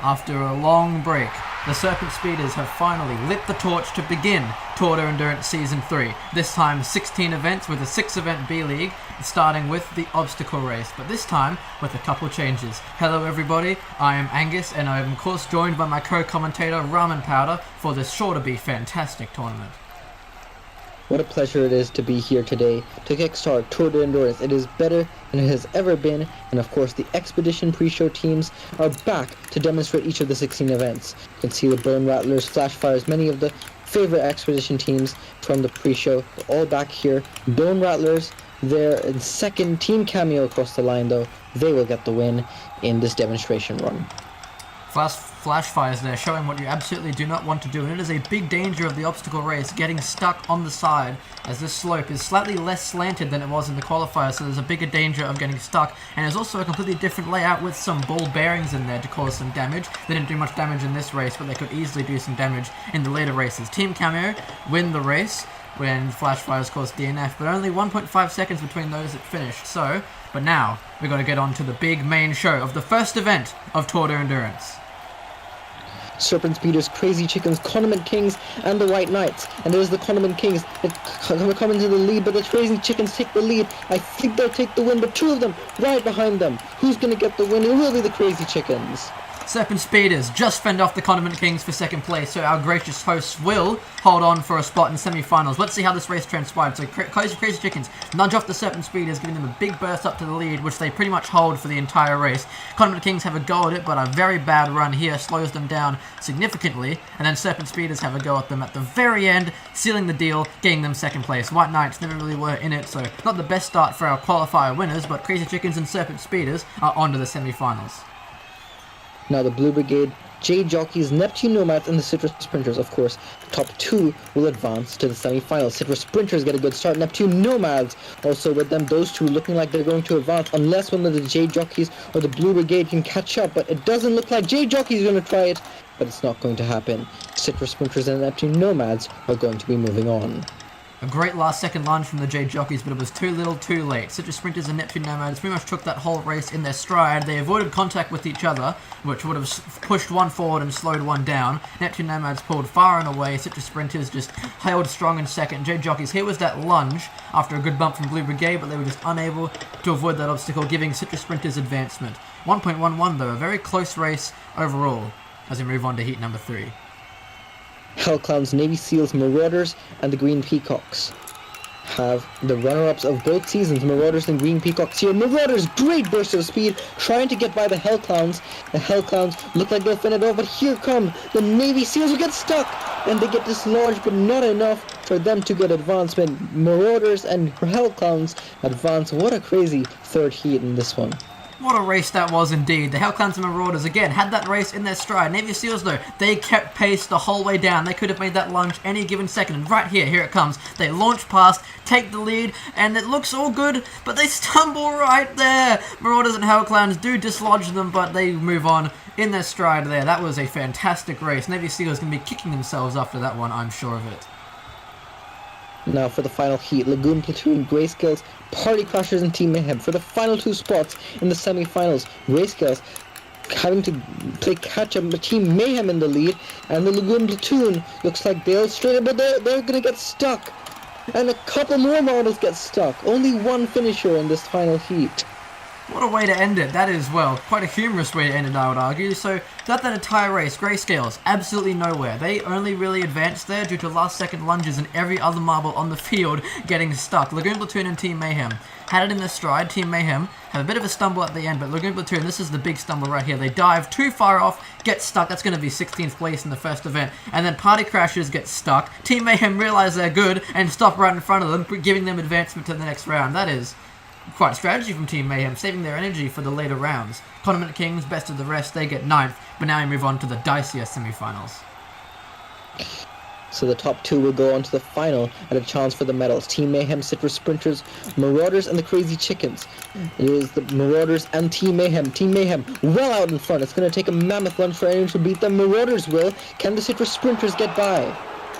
After a long break, the Serpent Speeders have finally lit the torch to begin Tour de Endurance Season 3. This time 16 events with a 6-event B-League, starting with the obstacle race, but this time with a couple changes. Hello everybody, I am Angus, and I am of course joined by my co-commentator Ramen Powder for this sure to be fantastic tournament. What a pleasure it is to be here today to kickstart Tour de Endurance. It is better than it has ever been, and of course the Expedition pre-show teams are back to demonstrate each of the 16 events. You can see the Bone Rattlers, Flash Fires, many of the favorite Expedition teams from the pre-show, all back here. Bone Rattlers, their second team cameo across the line though, they will get the win in this demonstration run. Flash fires there, showing what you absolutely do not want to do, and it is a big danger of the obstacle race, getting stuck on the side, as this slope is slightly less slanted than it was in the qualifier, so there's a bigger danger of getting stuck, and there's also a completely different layout with some ball bearings in there to cause some damage. They didn't do much damage in this race, but they could easily do some damage in the later races. Team Cameo win the race when Flash fires caused DNF, but only 1.5 seconds between those that finished, but now we've got to get on to the big main show of the first event of Tour de Endurance. Serpent Speeders, Crazy Chickens, Condiment Kings, and the White Knights. And it is the Condiment Kings that come into the lead, but the Crazy Chickens take the lead. I think they'll take the win, but two of them right behind them. Who's going to get the win? It will be the Crazy Chickens. Serpent Speeders just fend off the Condiment Kings for second place, so our gracious hosts will hold on for a spot in semi-finals. Let's see how this race transpired. So Crazy Chickens nudge off the Serpent Speeders, giving them a big burst up to the lead, which they pretty much hold for the entire race. Condiment Kings have a go at it, but a very bad run here slows them down significantly, and then Serpent Speeders have a go at them at the very end, sealing the deal, getting them second place. White Knights never really were in it, so not the best start for our qualifier winners, but Crazy Chickens and Serpent Speeders are on to the semi-finals. Now the Blue Brigade, Jade Jockeys, Neptune Nomads, and the Citrus Sprinters, of course. Top two will advance to the semi-finals. Citrus Sprinters get a good start. Neptune Nomads also with them. Those two looking like they're going to advance unless one of the Jade Jockeys or the Blue Brigade can catch up. But it doesn't look like Jade Jockeys is going to try it, but it's not going to happen. Citrus Sprinters and Neptune Nomads are going to be moving on. A great last-second lunge from the Jade Jockeys, but it was too little too late. Citrus Sprinters and Neptune Nomads pretty much took that whole race in their stride. They avoided contact with each other, which would have pushed one forward and slowed one down. Neptune Nomads pulled far and away. Citrus Sprinters just held strong in second. Jade Jockeys, here was that lunge after a good bump from Blue Brigade, but they were just unable to avoid that obstacle, giving Citrus Sprinters advancement. 1.11 though, a very close race overall as we move on to heat number 3. Hellclowns, Navy Seals, Marauders, and the Green Peacocks have the runner-ups of both seasons, Marauders and Green Peacocks here. Marauders, great burst of speed, trying to get by the Hellclowns. The Hellclowns look like they'll fend it off, but here come the Navy Seals who get stuck, and they get dislodged, but not enough for them to get advancement. Marauders and Hellclowns advance. What a crazy third heat in this one. What a race that was indeed. The Hellclowns and Marauders, again, had that race in their stride. Navy Seals, though, they kept pace the whole way down. They could have made that lunge any given second. And right here it comes. They launch past, take the lead, and it looks all good, but they stumble right there. Marauders and Hellclowns do dislodge them, but they move on in their stride there. That was a fantastic race. Navy Seals going to be kicking themselves after that one, I'm sure of it. Now for the final heat, Lagoon Platoon, Grayscales, Party Crashers, and Team Mayhem. For the final two spots in the semi-finals, Grayscales having to play catch-up with Team Mayhem in the lead, and the Lagoon Platoon looks like they'll straight up, but they're going to get stuck. And a couple more models get stuck. Only one finisher in this final heat. What a way to end it. That is, well, quite a humorous way to end it, I would argue. So, throughout that entire race, Grayscales, absolutely nowhere. They only really advanced there due to last-second lunges and every other marble on the field getting stuck. Lagoon Platoon and Team Mayhem had it in their stride. Team Mayhem had a bit of a stumble at the end, but Lagoon Platoon, this is the big stumble right here. They dive too far off, get stuck. That's going to be 16th place in the first event. And then Party Crashers get stuck. Team Mayhem realize they're good and stop right in front of them, giving them advancement to the next round. That is quite a strategy from Team Mayhem, saving their energy for the later rounds. Condiment Kings, best of the rest, they get 9th, but now we move on to the dicier semi-finals. So the top two will go on to the final at a chance for the medals. Team Mayhem, Citrus Sprinters, Marauders, and the Crazy Chickens. It is the Marauders and Team Mayhem. Team Mayhem well out in front. It's going to take a mammoth lunge for anyone to beat them. Marauders will. Can the Citrus Sprinters get by?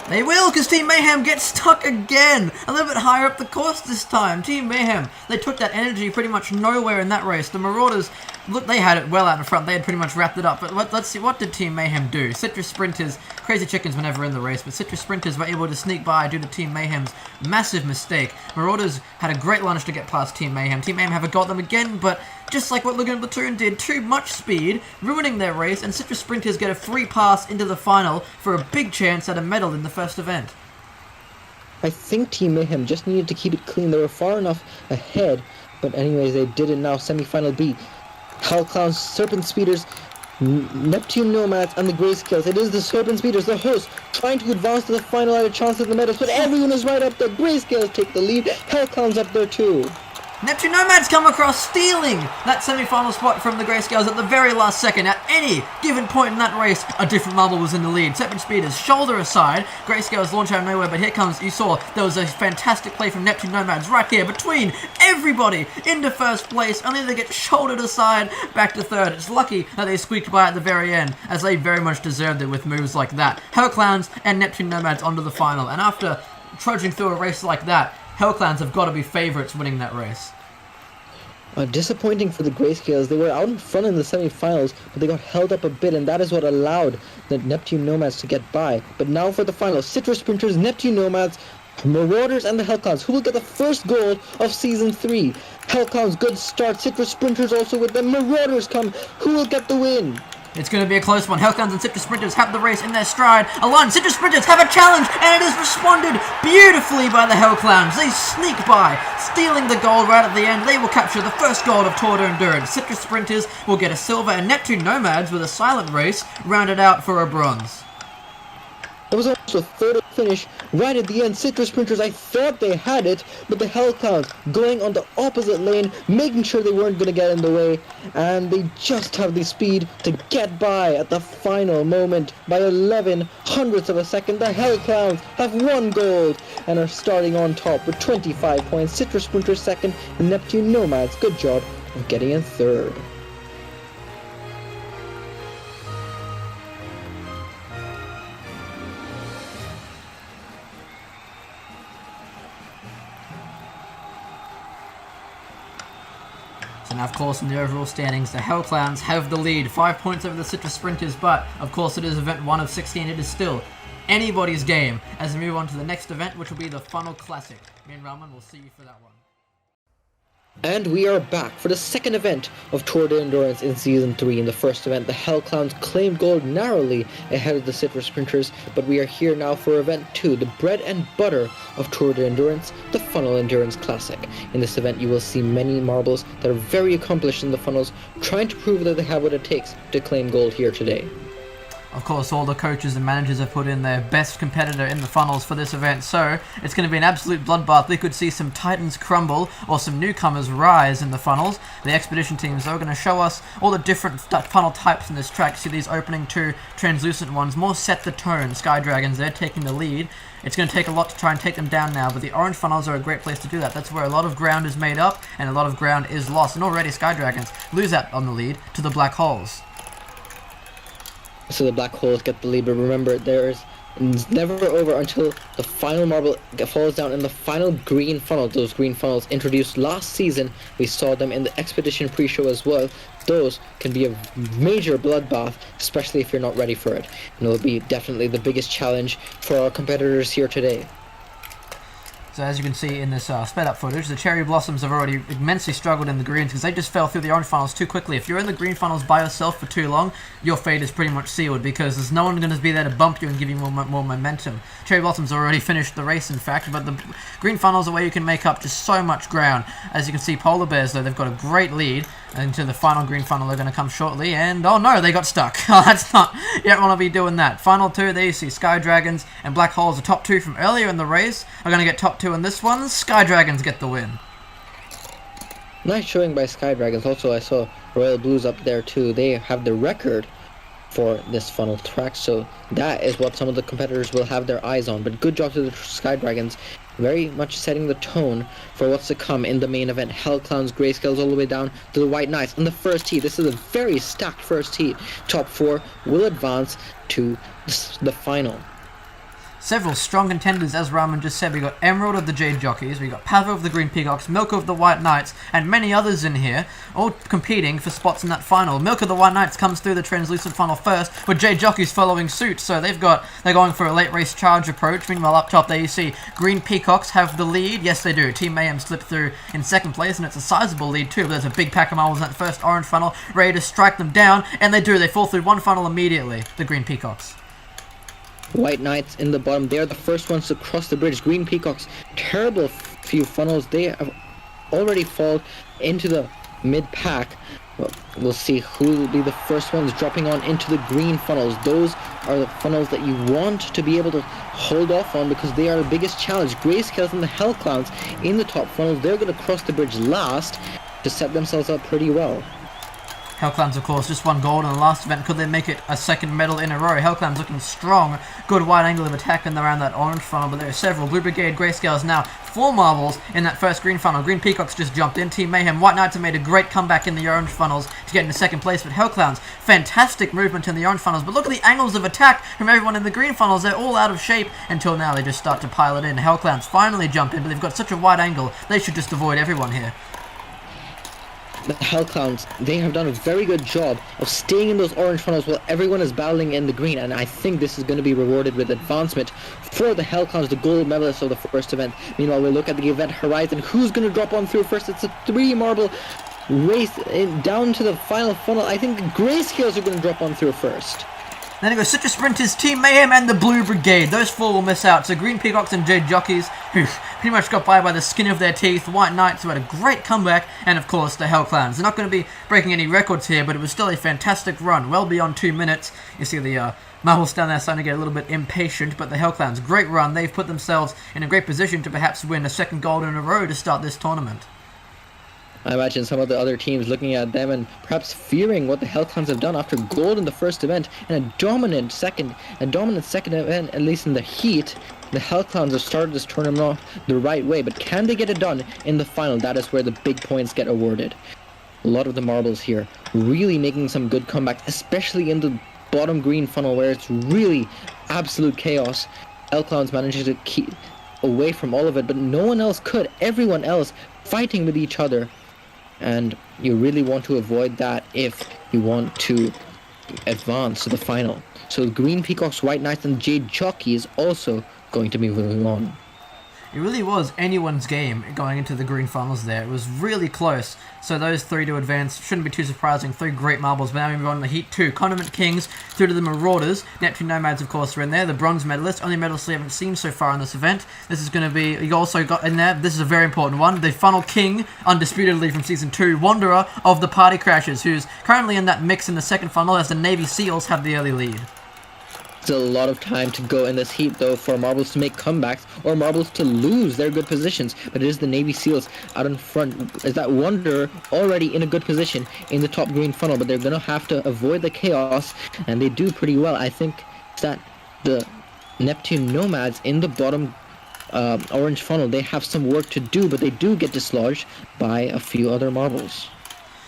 They will, because Team Mayhem gets stuck again. A little bit higher up the course this time. Team Mayhem, they took that energy pretty much nowhere in that race. The Marauders, look, they had it well out in front. They had pretty much wrapped it up. But let's see, what did Team Mayhem do? Citrus Sprinters, Crazy Chickens were never in the race, but Citrus Sprinters were able to sneak by due to Team Mayhem's massive mistake. Marauders had a great lunge to get past Team Mayhem. Team Mayhem have got them again, but just like what Logan and Platoon did, too much speed, ruining their race, and Citrus Sprinters get a free pass into the final for a big chance at a medal in the first event. I think Team Mayhem just needed to keep it clean. They were far enough ahead, but anyways, they did it now. Semi-final beat. Hell Clowns, Serpent Speeders, Neptune Nomads, and the Grayscales. It is the Serpent Speeders, the hosts, trying to advance to the final at a chance at the medals, but everyone is right up there. Grayscales take the lead. Hell Clowns up there too. Neptune Nomads come across, stealing that semi-final spot from the Grayscales at the very last second. At any given point in that race, a different marble was in the lead. Serpent Speeders shoulder aside, Grayscales launch out of nowhere, but here comes, you saw, there was a fantastic play from Neptune Nomads right here between everybody into first place, only they get shouldered aside back to third. It's lucky that they squeaked by at the very end, as they very much deserved it with moves like that. Hell Clowns and Neptune Nomads onto the final, and after trudging through a race like that, Hell Clowns have got to be favourites winning that race. Disappointing for the Grayscales. They were out in front in the semi-finals, but they got held up a bit, and that is what allowed the Neptune Nomads to get by. But now for the finals, Citrus Sprinters, Neptune Nomads, Marauders, and the Hell Clowns, who will get the first gold of Season 3. Hell Clowns, good start. Citrus Sprinters also with them. Marauders come. Who will get the win? It's going to be a close one. Hell Clowns and Citrus Sprinters have the race in their stride. Alone, Citrus Sprinters have a challenge, and it is responded beautifully by the Hell Clowns. They sneak by, stealing the gold right at the end. They will capture the first gold of Tour de Endurance. Citrus Sprinters will get a silver, and Neptune Nomads, with a silent race, rounded out for a bronze. There was also a third finish right at the end. Citrus Sprinters, I thought they had it, but the Hell Clowns going on the opposite lane, making sure they weren't going to get in the way, and they just have the speed to get by at the final moment by 11 hundredths of a second. The Hell Clowns have won gold and are starting on top with 25 points. Citrus Sprinters second, and Neptune Nomads, good job of getting in third. And of course, in the overall standings, the Hell Clowns have the lead, 5 points over the Citrus Sprinters, but of course it is event 1 of 16, it is still anybody's game as we move on to the next event, which will be the Funnel Classic. Me and Raman will see you for that one. And we are back for the second event of Tour de Endurance in Season 3. In the first event, the Hell Clowns claimed gold narrowly ahead of the Citrus Sprinters, but we are here now for event 2, the bread and butter of Tour de Endurance, the Funnel Endurance Classic. In this event, you will see many marbles that are very accomplished in the funnels, trying to prove that they have what it takes to claim gold here today. Of course, all the coaches and managers have put in their best competitor in the funnels for this event, so it's going to be an absolute bloodbath. We could see some titans crumble or some newcomers rise in the funnels. The expedition teams are going to show us all the different funnel types in this track. See these opening two translucent ones, more set the tone. Sky Dragons, they're taking the lead. It's going to take a lot to try and take them down now, but the orange funnels are a great place to do that. That's where a lot of ground is made up and a lot of ground is lost. And already Sky Dragons lose out on the lead to the black holes. So the black holes get the lead, but remember, it's never over until the final marble falls down in the final green funnel. Those green funnels introduced last season, we saw them in the expedition pre-show as well. Those can be a major bloodbath, especially if you're not ready for it. And it will be definitely the biggest challenge for our competitors here today. So as you can see in this sped up footage, the Cherry Blossoms have already immensely struggled in the greens because they just fell through the orange funnels too quickly. If you're in the green funnels by yourself for too long, your fate is pretty much sealed because there's no one going to be there to bump you and give you more momentum. Cherry Blossoms already finished the race, in fact, but the green funnels are where you can make up just so much ground. As you can see, Polar Bears, though, they've got a great lead into the final green funnel. They're going to come shortly, and oh no, they got stuck. That's not, you don't want to be doing that. Final two, there you see Sky Dragons and Black Holes. The top two from earlier in the race are going to get top two in this one. Sky Dragons get the win. Nice showing by Sky Dragons. Also, I saw Royal Blues up there too. They have the record for this funnel track, so that is what some of the competitors will have their eyes on. But good job to the Sky Dragons, very much setting the tone for what's to come in the main event. Hell Clowns, Grayscales all the way down to the White Knights in the first heat. This is a very stacked first heat. Top four will advance to the final. several strong contenders, as Raman just said. We got Emerald of the Jade Jockeys, we got Pavo of the Green Peacocks, Milk of the White Knights, and many others in here, all competing for spots in that final. Milk of the White Knights comes through the translucent funnel first, with Jade Jockeys following suit, so they're going for a late race charge approach. Meanwhile, up top there you see Green Peacocks have the lead. Yes, they do. Team Mayhem slipped through in second place, and it's a sizable lead too. There's a big pack of marbles in that first orange funnel, ready to strike them down, and they do. They fall through one funnel immediately, the Green Peacocks. White Knights in the bottom, they're the first ones to cross the bridge. Green Peacocks, terrible few funnels. They have already fallen into the mid-pack. Well, we'll see who will be the first ones dropping on into the green funnels. Those are the funnels that you want to be able to hold off on because they are the biggest challenge. Grayscales and the Hell Clowns in the top funnels, they're going to cross the bridge last to set themselves up pretty well. Hellclams, of course, just won gold in the last event. Could they make it a second medal in a row? Hellclams looking strong. Good wide angle of attack in around that orange funnel, but there are several. Blue Brigade, Grayscales now 4 marbles in that first green funnel. Green Peacocks just jumped in. Team Mayhem, White Knights have made a great comeback in the orange funnels to get into second place, but Hellclams, fantastic movement in the orange funnels. But look at the angles of attack from everyone in the green funnels. They're all out of shape until now. They just start to pile it in. Hellclams finally jump in, but they've got such a wide angle. They should just avoid everyone here. The Hell Clowns, they have done a very good job of staying in those orange funnels while everyone is battling in the green, and I think this is going to be rewarded with advancement for the Hell Clowns, the gold medalists of the first event. Meanwhile, we look at the event horizon. Who's going to drop on through first? It's a 3-marble race down to the final funnel. I think the Grayscales are going to drop on through first. Then it goes Citrus Sprinters, Team Mayhem, and the Blue Brigade. Those 4 will miss out. So Green Peacocks and Jade Jockeys, who pretty much got by the skin of their teeth. White Knights, who had a great comeback. And, of course, the Hell Clowns. They're not going to be breaking any records here, but it was still a fantastic run. Well beyond 2 minutes. You see the marbles down there starting to get a little bit impatient. But the Hell Clowns, great run. They've put themselves in a great position to perhaps win a second gold in a row to start this tournament. I imagine some of the other teams looking at them and perhaps fearing what the Hellclowns have done after gold in the first event and a dominant second event, at least in the heat. The Hellclowns have started this tournament off the right way, but can they get it done in the final? That is where the big points get awarded. A lot of the marbles here really making some good comebacks, especially in the bottom green funnel where it's really absolute chaos. Hellclowns managing to keep away from all of it, but no one else could. Everyone else fighting with each other. And you really want to avoid that if you want to advance to the final. So Green Peacocks, White Knights, and Jade Jockeys also going to be moving on. It really was anyone's game going into the green funnels there. It was really close. So those 3 to advance shouldn't be too surprising. 3 great marbles. But now we move on to Heat 2. Condiment Kings through to the Marauders. Neptune Nomads, of course, are in there. The bronze medalists. Only medalists we haven't seen so far in this event. This is going to be... You also got in there... This is a very important one. The Funnel King, undisputedly from Season 2. Wanderer of the Party Crashers, who's currently in that mix in the second funnel as the Navy SEALs have the early lead. Still a lot of time to go in this heat, though, for marbles to make comebacks or marbles to lose their good positions. But it is the Navy SEALs out in front. Is that Wanderer already in a good position in the top green funnel? But they're going to have to avoid the chaos, and they do pretty well. I think that the Neptune Nomads in the bottom orange funnel, they have some work to do, but they do get dislodged by a few other marbles.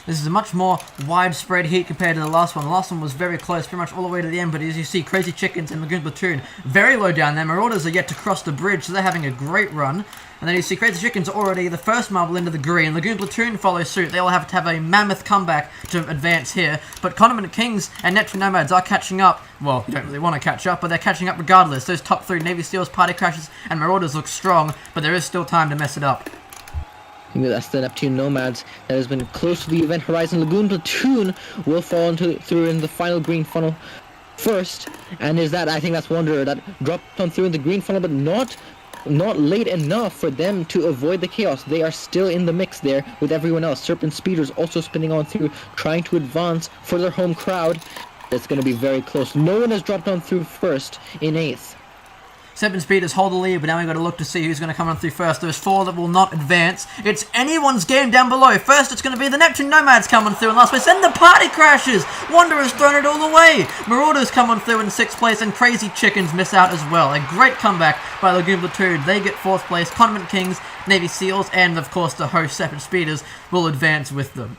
This is a much more widespread heat compared to the last one. The last one was very close, pretty much all the way to the end, but as you see, Crazy Chickens and Lagoon Platoon very low down there. Marauders are yet to cross the bridge, so they're having a great run. And then you see Crazy Chickens already the first marble into the green. Lagoon Platoon follows suit. They all have to have a mammoth comeback to advance here. But Condiment Kings and Neptune Nomads are catching up. Well, you don't really want to catch up, but they're catching up regardless. Those top 3, Navy SEALs, Party Crashers, and Marauders look strong, but there is still time to mess it up. That's the Neptune Nomads that has been close to the event horizon. Lagoon Platoon will fall through in the final green funnel first, and I think that's Wanderer that dropped on through in the green funnel, but not late enough for them to avoid the chaos. They are still in the mix there with everyone else. Serpent Speeders also spinning on through, trying to advance for their home crowd. It's going to be very close. No one has dropped on through first in 8th. Serpent Speeders hold the lead, but now we've got to look to see who's going to come on through first. There's 4 that will not advance. It's anyone's game down below. First, it's going to be the Neptune Nomads coming through in last place, then the Party Crashers. Wanderers thrown it all the way. Marauders come on through in 6th place, and Crazy Chickens miss out as well. A great comeback by Lagoon Platoon. They get 4th place. Condiment Kings, Navy SEALs, and of course the host Serpent Speeders will advance with them.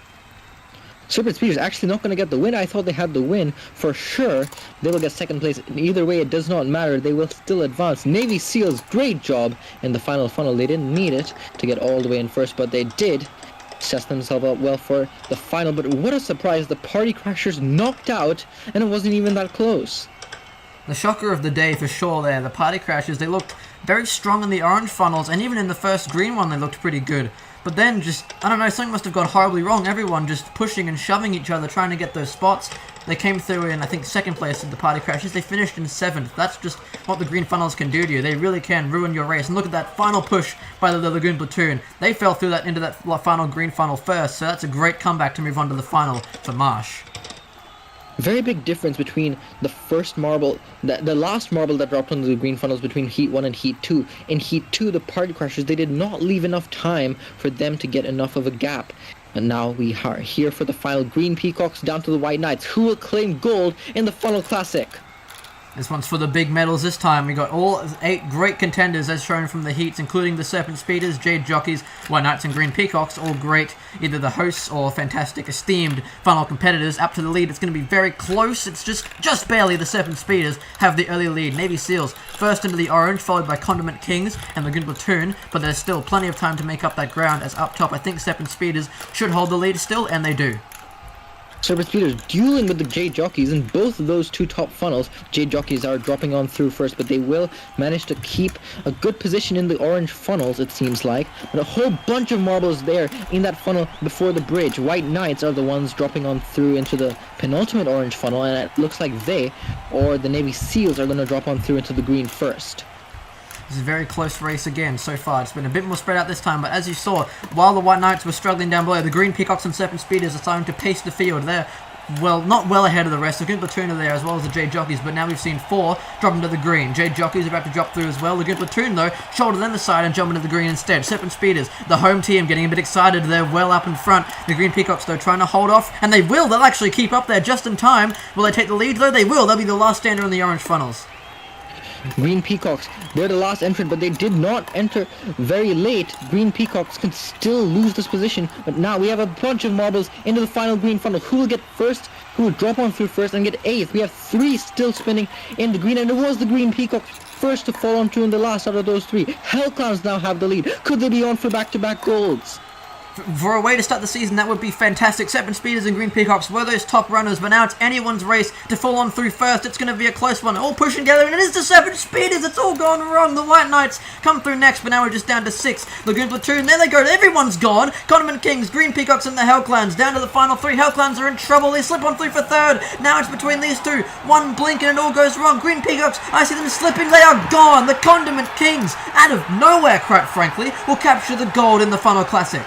Serpent Speeders actually not going to get the win. I thought they had the win for sure. They will get second place. Either way, it does not matter. They will still advance. Navy SEALs, great job in the final funnel. They didn't need it to get all the way in first, but they did set themselves up well for the final. But what a surprise. The Party Crashers knocked out, and it wasn't even that close. The shocker of the day for sure there. The Party Crashers, they looked very strong in the orange funnels, and even in the first green one they looked pretty good. But then just, I don't know, something must have gone horribly wrong. Everyone just pushing and shoving each other, trying to get those spots. They came through in, I think, second place at the Party Crashers. They finished in 7th. That's just what the green funnels can do to you. They really can ruin your race. And look at that final push by the Lagoon Platoon. They fell through that into that final green funnel first, so that's a great comeback to move on to the final for Marsh. Very big difference between the first marble, the last marble that dropped onto the green funnels between Heat 1 and Heat 2. In Heat 2, the Party Crashers, they did not leave enough time for them to get enough of a gap. And now we are here for the final. Green Peacocks down to the White Knights, who will claim gold in the Funnel Classic. This one's for the big medals this time. We got all 8 great contenders as shown from the heats, including the Serpent Speeders, Jade Jockeys, White Knights and Green Peacocks, all great, either the hosts or fantastic, esteemed funnel competitors. Up to the lead, it's going to be very close. It's just barely the Serpent Speeders have the early lead. Navy SEALs first into the orange, followed by Condiment Kings and Lagoon Platoon, but there's still plenty of time to make up that ground, as up top I think Serpent Speeders should hold the lead still, and they do. Serpent Speeders dueling with the Jade Jockeys in both of those 2 top funnels. Jade Jockeys are dropping on through first, but they will manage to keep a good position in the orange funnels, it seems like. But a whole bunch of marbles there in that funnel before the bridge. White Knights are the ones dropping on through into the penultimate orange funnel, and it looks like they, or the Navy SEALs, are going to drop on through into the green first. This is a very close race again so far. It's been a bit more spread out this time, but as you saw, while the White Knights were struggling down below, the Green Peacocks and Serpent Speeders are starting to pace the field. They're, well, not well ahead of the rest. The Lagoon Platoon are there as well as the Jade Jockeys, but now we've seen 4 drop into the green. Jade Jockeys are about to drop through as well. The Lagoon Platoon, though, shoulder them the side and jump into the green instead. Serpent Speeders, the home team, getting a bit excited. They're well up in front. The Green Peacocks, though, trying to hold off, and they will. They'll actually keep up there just in time. Will they take the lead, though? They will. They'll be the last stander in the orange funnels. Green Peacocks, they're the last entrant, but they did not enter very late. Green Peacocks can still lose this position, but now we have a bunch of marbles into the final green funnel. Who will get first? Who will drop on through first and get 8th? We have 3 still spinning in the green, and it was the Green Peacocks first to fall onto in the last out of those 3. Hellclowns now have the lead. Could they be on for back-to-back golds? For a way to start the season, that would be fantastic. Serpent Speeders and Green Peacocks were those top runners, but now it's anyone's race to fall on through first. It's going to be a close one. All pushing together, and it is the Serpent Speeders. It's all gone wrong. The White Knights come through next, but now we're just down to 6. Lagoon Platoon, there they go. Everyone's gone. Condiment Kings, Green Peacocks, and the Hellclowns down to the final 3. Hellclowns are in trouble. They slip on through for 3rd. Now it's between these 2. One blink and it all goes wrong. Green Peacocks, I see them slipping. They are gone. The Condiment Kings, out of nowhere, quite frankly, will capture the gold in the Funnel Classic.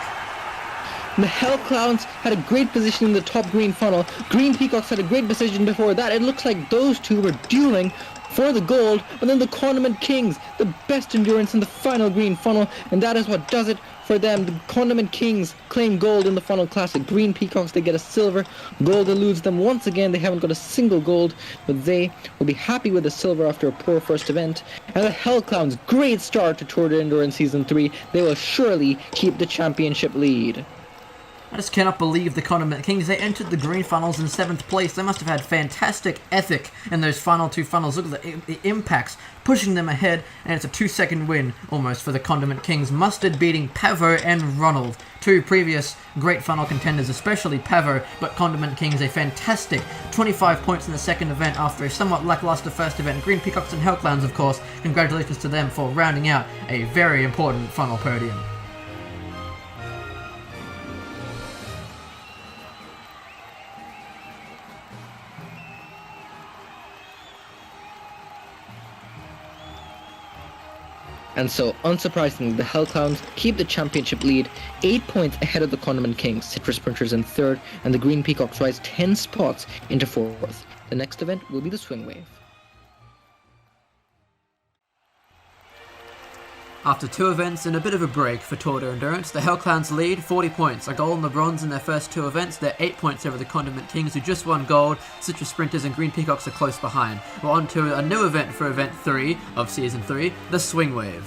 The Hellclowns had a great position in the top green funnel. Green Peacocks had a great position before that. It looks like those 2 were dueling for the gold, but then the Condiment Kings, the best endurance in the final green funnel, and that is what does it for them. The Condiment Kings claim gold in the Funnel Classic. Green Peacocks, they get a silver. Gold eludes them once again. They haven't got a single gold, but they will be happy with the silver after a poor first event. And the Hellclowns, great start to Tour de Endurance Season 3. They will surely keep the championship lead. I just cannot believe the Condiment Kings. They entered the green funnels in 7th place. They must have had fantastic ethic in those final 2 funnels. Look at the impacts pushing them ahead, and it's a 2-second win almost for the Condiment Kings. Mustard beating Pavo and Ronald, 2 previous great funnel contenders, especially Pavo, but Condiment Kings a fantastic 25 points in the second event after a somewhat lackluster first event. Green Peacocks and Hellclowns, of course, congratulations to them for rounding out a very important funnel podium. And so, unsurprisingly, the Hellclowns keep the championship lead, 8 points ahead of the Condiment Kings. Citrus Sprinters in 3rd, and the Green Peacocks rise 10 spots into 4th. The next event will be the Swing Wave. After 2 events and a bit of a break for Tour de Endurance, the Hellclowns lead 40 points, a gold and the bronze in their first 2 events. They're 8 points over the Condiment Kings, who just won gold. Citrus Sprinters and Green Peacocks are close behind. We're on to a new event for event 3 of Season 3, the Swing Wave.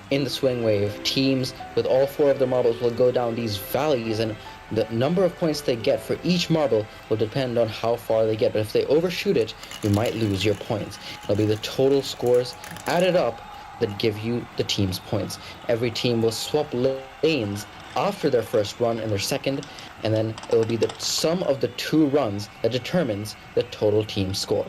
In the Swing Wave, teams with all 4 of their marbles will go down these valleys, and the number of points they get for each marble will depend on how far they get. But if they overshoot it, you might lose your points. It'll be the total scores added up that give you the team's points. Every team will swap lanes after their first run and their second, and then it will be the sum of the 2 runs that determines the total team score.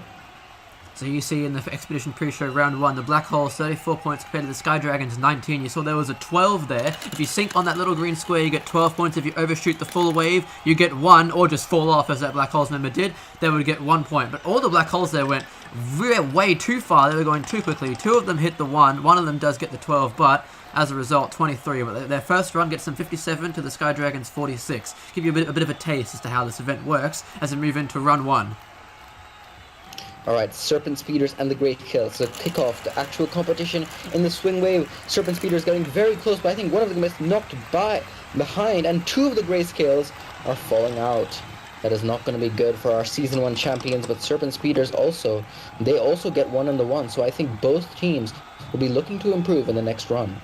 So you see in the Expedition Pre-Show Round 1, the Black Holes 34 points compared to the Sky Dragons 19. You saw there was a 12 there. If you sink on that little green square, you get 12 points. If you overshoot the full wave, you get 1, or just fall off as that Black Holes member did, they would get 1 point. But all the Black Holes there went way too far. They were going too quickly. 2 of them hit the 1. One of them does get the 12, but as a result, 23. But their first run gets them 57 to the Sky Dragons 46. Give you a bit of a taste as to how this event works as we move into Run 1. Alright, Serpent Speeders and the Great Kills. So kick off the actual competition in the swing wave. Serpent Speeders getting very close, but I think one of them is knocked behind, and 2 of the Grayscales are falling out. That is not going to be good for our Season 1 champions, but Serpent Speeders they also get 1 on the 1, so I think both teams will be looking to improve in the next run.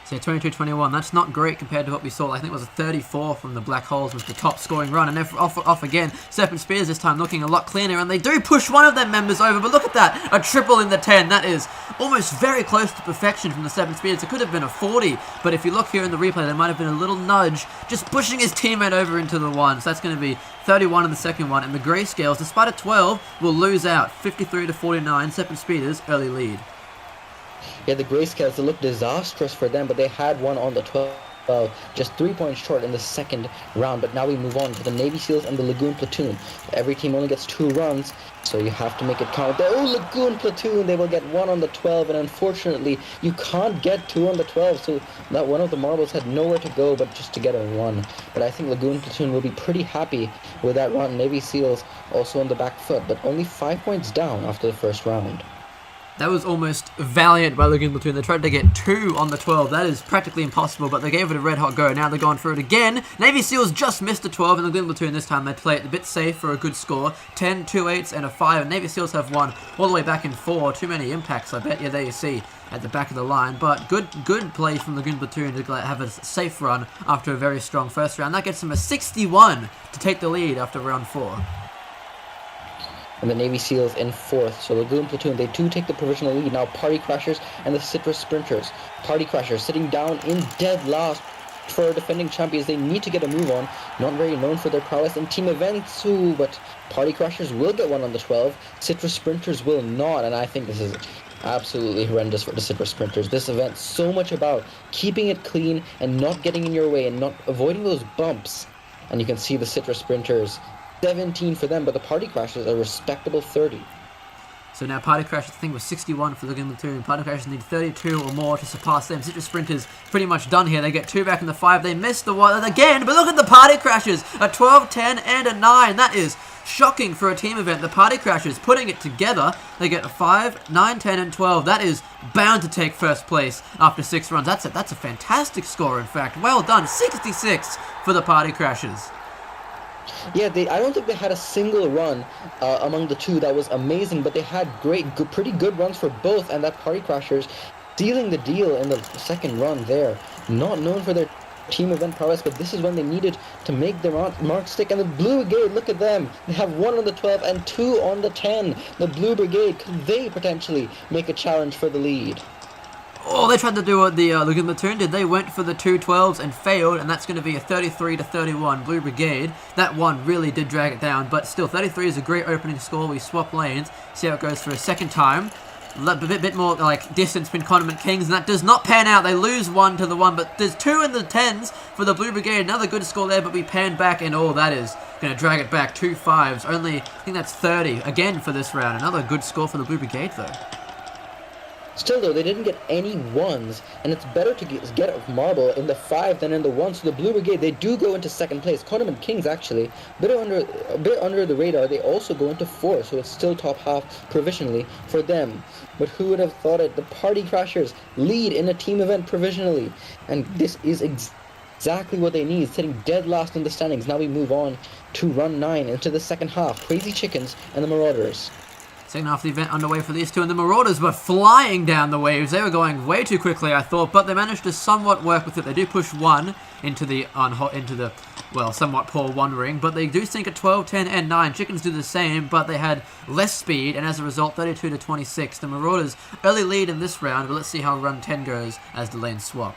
So 22-21, that's not great compared to what we saw. I think it was a 34 from the Black Holes was the top scoring run. And then off again, Serpent Spears this time looking a lot cleaner. And they do push one of their members over. But look at that, a triple in the 10. That is almost very close to perfection from the Serpent Spears. It could have been a 40. But if you look here in the replay, there might have been a little nudge just pushing his teammate over into the 1. So that's going to be 31 in the second one. And the Grayscales, despite a 12, will lose out 53-49. Serpent Spears early lead. Yeah, the Grayscales, they look disastrous for them, but they had 1 on the 12, just 3 points short in the second round. But now we move on to the Navy SEALs and the Lagoon Platoon. Every team only gets 2 runs, so you have to make it count. Lagoon Platoon, they will get 1 on the 12, and unfortunately, you can't get 2 on the 12, so that one of the marbles had nowhere to go but just to get a 1. But I think Lagoon Platoon will be pretty happy with that run. Navy SEALs also on the back foot, but only 5 points down after the first round. That was almost valiant by Lagoon Platoon. They tried to get 2 on the 12. That is practically impossible, but they gave it a red-hot go. Now they're going for it again. Navy SEALs just missed a 12, and Lagoon Platoon this time they play it a bit safe for a good score. 10, 2 8s, and a 5. And Navy SEALs have won all the way back in 4. Too many impacts, I bet. Yeah, there you see at the back of the line. But good play from Lagoon Platoon to have a safe run after a very strong first round. That gets them a 61 to take the lead after round 4. And the Navy SEALs in 4th. So Lagoon Platoon, they do take the provisional lead. Now Party Crashers and the Citrus Sprinters. Party Crashers sitting down in dead last for defending champions. They need to get a move on. Not very known for their prowess in team events, but Party Crashers will get 1 on the 12. Citrus Sprinters will not, and I think this is absolutely horrendous for the Citrus Sprinters. This event so much about keeping it clean and not getting in your way and not avoiding those bumps. And you can see the Citrus Sprinters, 17 for them, but the Party Crashers a respectable 30. So now Party Crashers, I think, was 61 for Lagoon Platoon. Party Crashers need 32 or more to surpass them. Citrus Sprinters pretty much done here. They get 2 back in the 5. They missed the 1 again, but look at the Party Crashers. A 12, 10, and a 9. That is shocking for a team event. The Party Crashers putting it together. They get a 5, 9, 10, and 12. That is bound to take first place after 6 runs. That's a fantastic score, in fact. Well done. 66 for the Party Crashers. Yeah, I don't think they had a single run among the 2 that was amazing, but they had pretty good runs for both, and that Party Crashers sealing the deal in the second run there. Not known for their team event prowess, but this is when they needed to make their mark stick. And the Blue Brigade, look at them. They have 1 on the 12 and 2 on the 10. The Blue Brigade, could they potentially make a challenge for the lead? Oh, they tried to do what the Lagoon Platoon did. They went for the 2 12s and failed, and that's going to be a 33-31 Blue Brigade. That one really did drag it down, but still, 33 is a great opening score. We swap lanes, see how it goes for a second time. A bit more like distance between Condiment Kings, and that does not pan out. They lose 1 to the 1, but there's 2 in the 10s for the Blue Brigade. Another good score there, but we pan back, and that is going to drag it back. 2 5s, only, I think that's 30 again for this round. Another good score for the Blue Brigade, though. Still, though, they didn't get any 1s, and it's better to get a marble in the 5 than in the 1. So the Blue Brigade, they do go into second place. Condiment Kings, actually, a bit under the radar. They also go into 4, so it's still top half provisionally for them. But who would have thought it? The Party Crashers lead in a team event provisionally, and this is exactly what they need, sitting dead last in the standings. Now we move on to run 9 into the second half. Crazy Chickens and the Marauders. Second half of the event underway for these 2, and the Marauders were flying down the waves. They were going way too quickly, I thought, but they managed to somewhat work with it. They do push 1 into the well, somewhat poor wandering, but they do sink at 12, 10, and 9. Chickens do the same, but they had less speed, and as a result, 32 to 26. The Marauders early lead in this round, but let's see how run 10 goes as the lanes swap.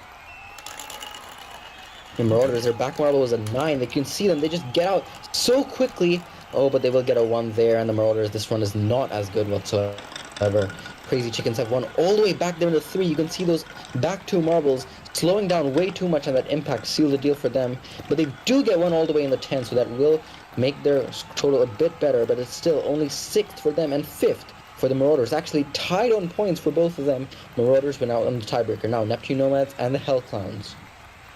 The Marauders, their back marble was a 9. They can see them. They just get out so quickly. Oh, but they will get a 1 there, and the Marauders, this run is not as good whatsoever. Crazy Chickens have won all the way back there to 3. You can see those back 2 marbles slowing down way too much, and that impact sealed the deal for them. But they do get 1 all the way in the 10, so that will make their total a bit better, but it's still only 6th for them and 5th for the Marauders. Actually tied on points for both of them. Marauders went out on the tiebreaker. Now Neptune Nomads and the Hell Clowns.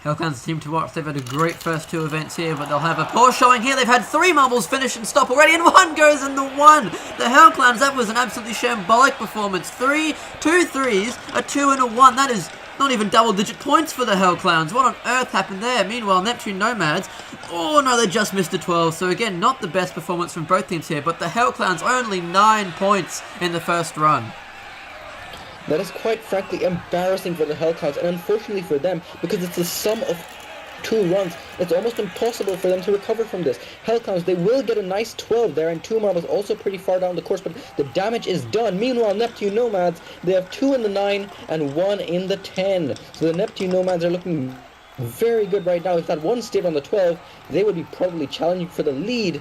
Hellclowns team to watch. They've had a great first 2 events here, but they'll have a poor showing here. They've had 3 marbles finish and stop already, and 1 goes in the 1. The Hellclowns, that was an absolutely shambolic performance. 2 threes, a 2 and a 1. That is not even double-digit points for the Hellclowns. What on earth happened there? Meanwhile, Neptune Nomads, oh no, they just missed a 12. So again, not the best performance from both teams here, but the Hellclowns only 9 points in the first run. That is quite frankly embarrassing for the Hellclowns, and unfortunately for them, because it's the sum of 2 runs. It's almost impossible for them to recover from this. Hellclowns, they will get a nice 12 there, and 2 marbles also pretty far down the course, but the damage is done. Meanwhile, Neptune Nomads, they have 2 in the 9 and 1 in the 10. So the Neptune Nomads are looking very good right now. If that 1 stayed on the 12, they would be probably challenging for the lead.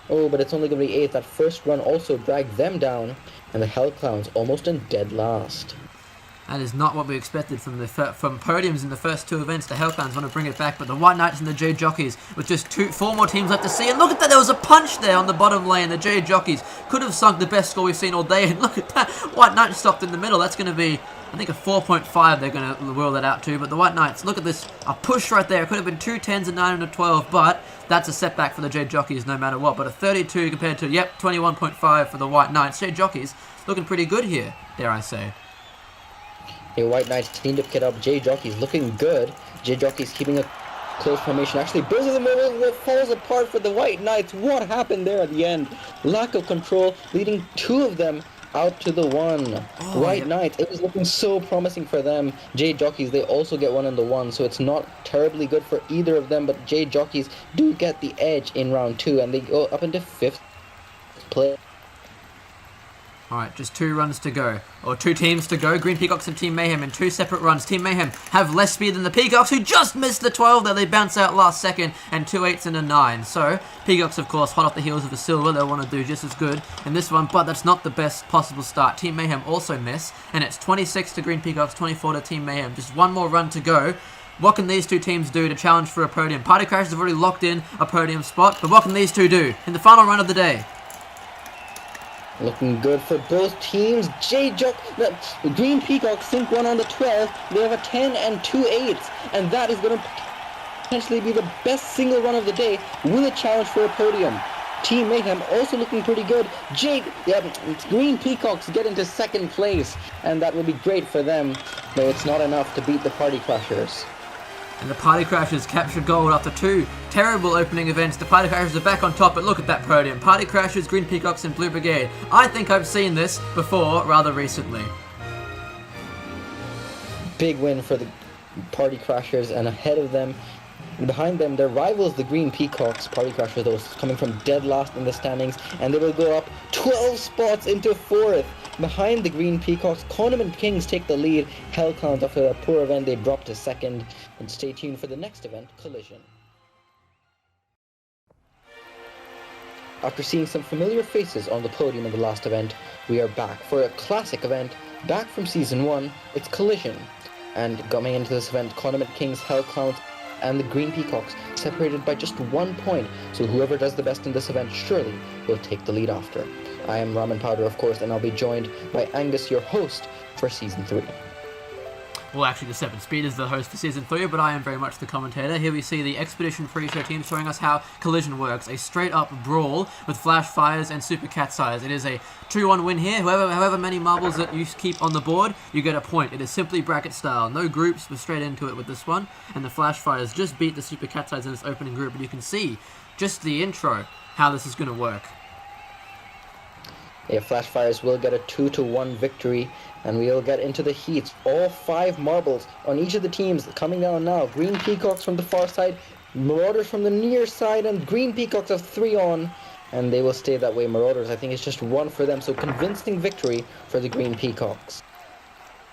Oh, but it's only going to be 8. That first run also dragged them down, and the Hellclowns almost in dead last. That is not what we expected from podiums in the first 2 events. The Hellclowns want to bring it back, but the White Knights and the Jade Jockeys with just 4 more teams left to see. And look at that, there was a punch there on the bottom lane. The Jade Jockeys could have sunk the best score we've seen all day. And look at that, White Knights stopped in the middle. That's going to be, I think, a 4.5 they're going to wheel that out to. But the White Knights, look at this, a push right there. It could have been 2 10s, a 9 and a 12, but that's a setback for the Jade Jockeys no matter what. But a 32 compared to, 21.5 for the White Knights. Jade Jockeys looking pretty good here, dare I say. The White Knights cleaned up, kid up. Jade Jockeys looking good. Jade Jockeys keeping a close formation. Actually, both of them falls apart for the White Knights. What happened there at the end? Lack of control, leading 2 of them out to the 1. White Knights, it was looking so promising for them. Jade Jockeys, they also get 1 in the 1, so it's not terribly good for either of them, but Jade Jockeys do get the edge in round 2, and they go up into 5th place. Alright, just 2 runs to go, or 2 teams to go. Green Peacocks and Team Mayhem in 2 separate runs. Team Mayhem have less speed than the Peacocks, who just missed the 12 there. They bounce out last second, and 2 8s and a 9. So, Peacocks, of course, hot off the heels of the silver. They'll want to do just as good in this one, but that's not the best possible start. Team Mayhem also miss, and it's 26 to Green Peacocks, 24 to Team Mayhem. Just 1 more run to go. What can these 2 teams do to challenge for a podium? Party Crashers have already locked in a podium spot, but what can these 2 do in the final run of the day? Looking good for both teams. The Green Peacocks sink 1 on the 12. They have a 10 and 2 8s, and that is going to potentially be the best single run of the day with a challenge for a podium. Team Mayhem also looking pretty good. Green Peacocks get into 2nd place, and that will be great for them, but it's not enough to beat the Party Crashers. And the Party Crashers captured gold after 2 terrible opening events. The Party Crashers are back on top, but look at that podium. Party Crashers, Green Peacocks, and Blue Brigade. I think I've seen this before rather recently. Big win for the Party Crashers, and ahead of them, behind them, their rivals, the Green Peacocks. Party Crashers, those coming from dead last in the standings, and they will go up 12 spots into 4th. Behind the Green Peacocks, Condiment Kings take the lead. Hellclowns, after a poor event, they drop to 2nd. And stay tuned for the next event, Collision. After seeing some familiar faces on the podium in the last event, we are back for a classic event, back from Season 1, it's Collision. And coming into this event, Condiment Kings, Hellclowns, and the Green Peacocks separated by just 1 point, so whoever does the best in this event surely will take the lead after. I am Ramen Powder, of course, and I'll be joined by Angus, your host for Season 3. Well, actually, the 7 Speed is the host for Season 3, but I am very much the commentator. Here we see the Expedition Pre-Show team showing us how Collision works. A straight-up brawl with Flash Fires and Super Cat's Eyes. It is a 2-1 win here. However many marbles that you keep on the board, you get a point. It is simply bracket style. No groups, we're straight into it with this one. And the Flash Fires just beat the Super Cat's Eyes in this opening group. But you can see, just the intro, how this is going to work. Yeah, Flash Fires will get a 2-1 victory, and we'll get into the heats. All 5 marbles on each of the teams coming down now. Green Peacocks from the far side Marauders from the near side, and Green Peacocks have 3 on, and they will stay that way. Marauders, I think it's just 1 for them, so convincing victory for the Green Peacocks.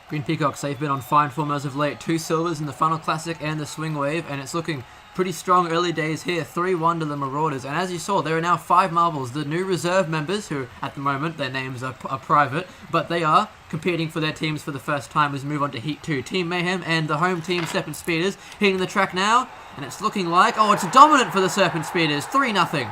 Green Peacocks, they've been on fine form as of late. 2 silvers in the Funnel Classic and the Swing Wave, and it's looking pretty strong early days here. 3-1 to the Marauders, and as you saw, there are now 5 marbles. The new reserve members, who at the moment their names are private, but they are competing for their teams for the first time as we move on to Heat 2. Team Mayhem and the home team Serpent Speeders hitting the track now, and it's looking like, oh, it's dominant for the Serpent Speeders, 3-0.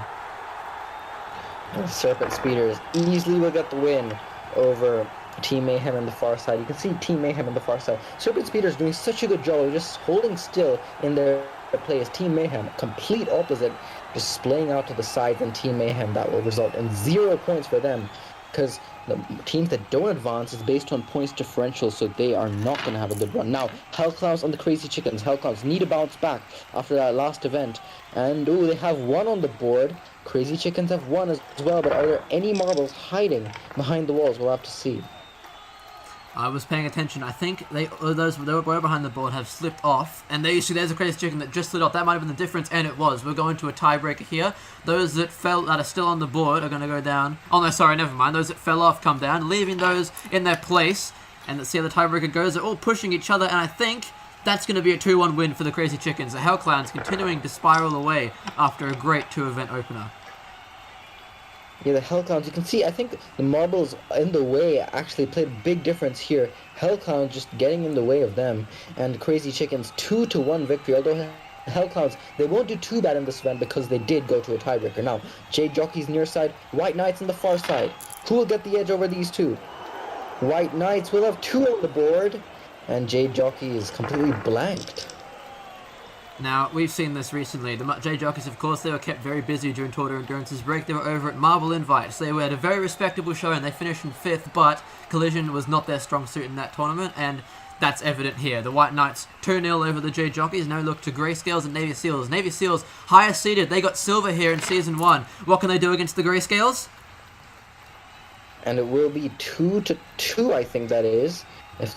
Serpent Speeders easily will get the win over Team Mayhem on the far side. You can see Team Mayhem on the far side. Serpent Speeders doing such a good job of just holding still in their place. Team Mayhem, complete opposite, just splaying out to the sides, and Team Mayhem, that will result in 0 points for them, because the teams that don't advance is based on points differential, so they are not going to have a good run. Now, Hellclowns on the Crazy Chickens. Hellclowns need to bounce back after that last event, and they have 1 on the board. Crazy Chickens have 1 as well, but are there any marbles hiding behind the walls? We'll have to see. I was paying attention. I think those that were behind the board have slipped off, and there's a Crazy Chicken that just slid off. That might have been the difference, and it was. We're going to a tiebreaker here. Those that are still on the board are going to go down. Oh no, sorry, never mind. Those that fell off come down, leaving those in their place. And let's see how the tiebreaker goes. They're all pushing each other, and I think that's going to be a 2-1 win for the Crazy Chickens. The Hellclowns continuing to spiral away after a great 2-event opener. Yeah, the Hellclowns, you can see, I think the marbles in the way actually played a big difference here. Hellclowns just getting in the way of them, and Crazy Chickens 2-1 victory, although Hellclowns, they won't do too bad in this event because they did go to a tiebreaker. Now, Jade Jockey's near side, White Knights on the far side. Who will get the edge over these 2? White Knights will have 2 on the board, and Jade Jockey is completely blanked. Now, we've seen this recently. The J Jockeys, of course, they were kept very busy during Tour de Endurance's break. They were over at Marble Invites. They had a very respectable show, and they finished in 5th, but Collision was not their strong suit in that tournament, and that's evident here. The White Knights 2-0 over the J Jockeys. Now look to Grayscales and Navy Seals. Navy Seals, higher seeded. They got silver here in Season 1. What can they do against the Grayscales? And it will be 2-2, I think that is.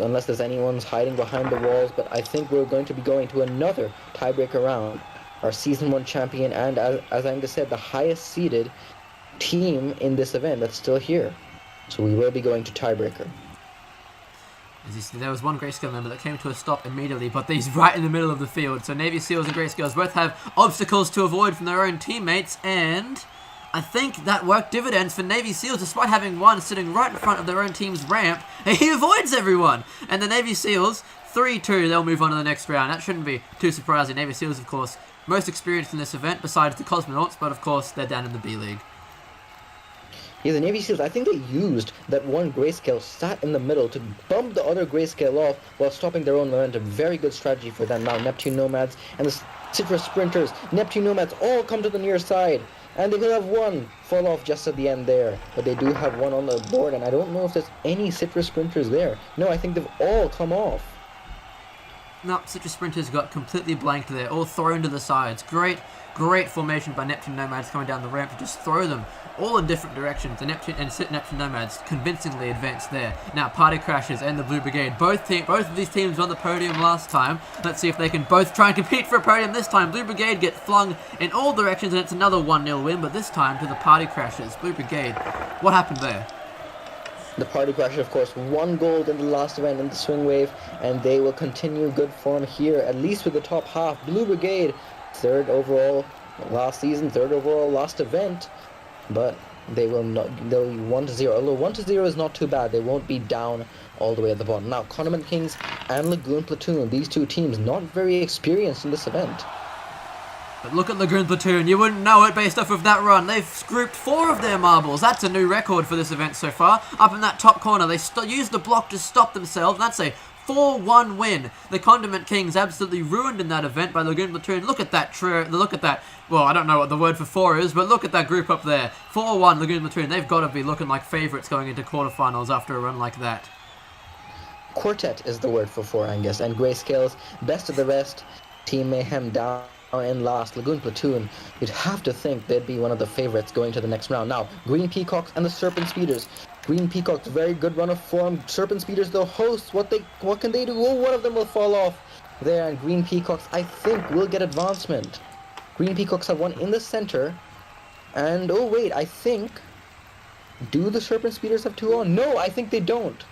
Unless there's anyone's hiding behind the walls, but I think we're going to be going to another tiebreaker round. Our Season 1 champion, and as Angus said, the highest seeded team in this event that's still here. So we will be going to tiebreaker. As you see, there was one Grayscale member that came to a stop immediately, but he's right in the middle of the field. So Navy Seals and Grayscales both have obstacles to avoid from their own teammates, and I think that worked dividends for Navy Seals. Despite having one sitting right in front of their own team's ramp, he avoids everyone. And the Navy Seals, 3-2, they'll move on to the next round. That shouldn't be too surprising. Navy Seals, of course, most experienced in this event, besides the Cosmonauts, but of course, they're down in the B League. Yeah, the Navy Seals, I think they used that one Grayscale sat in the middle to bump the other Grayscale off while stopping their own momentum. Very good strategy for them. Now, Neptune Nomads and the Citrus Sprinters, Neptune Nomads all come to the near side. And they will have 1 fall off just at the end there. But they do have 1 on the board, and I don't know if there's any Citrus Sprinters there. No, I think they've all come off. No, Citrus Sprinters got completely blanked there, all thrown to the sides. Great formation by Neptune Nomads coming down the ramp to just throw them all in different directions. The Neptune Nomads convincingly advanced there. Now, Party Crashers and the Blue Brigade, both of these teams won the podium last time. Let's see if they can both try and compete for a podium this time. Blue Brigade get flung in all directions, and it's another 1-0 win, but this time to the Party Crashers. Blue Brigade, what happened there? The Party Crashers, of course, 1 gold in the last event in the Swing Wave, and they will continue good form here, at least with the top half. Blue Brigade, 3rd overall last season, 3rd overall last event, but they'll be 1-0. Although 1-0 is not too bad, they won't be down all the way at the bottom. Now, Condiment Kings and Lagoon Platoon, these 2 teams not very experienced in this event. But look at Lagoon Platoon, you wouldn't know it based off of that run. They've grouped 4 of their marbles. That's a new record for this event so far. Up in that top corner, they used the block to stop themselves. That's a 4-1 win. The Condiment Kings absolutely ruined in that event by Lagoon Platoon. Look at that. Well, I don't know what the word for 4 is, but look at that group up there. 4-1 Lagoon Platoon. They've got to be looking like favourites going into quarterfinals after a run like that. Quartet is the word for 4, Angus, and Grayscales, best of the rest. Team Mayhem down in last. Lagoon Platoon, you'd have to think they'd be one of the favorites going to the next round. Now, Green Peacocks and the Serpent Speeders. Green Peacocks, very good run of form. Serpent Speeders, the hosts, what can they do? Oh, one of them will fall off there, and Green Peacocks, I think, will get advancement. Green Peacocks have one in the center. And, oh wait, I think... Do the Serpent Speeders have 2 on? No, I think they don't.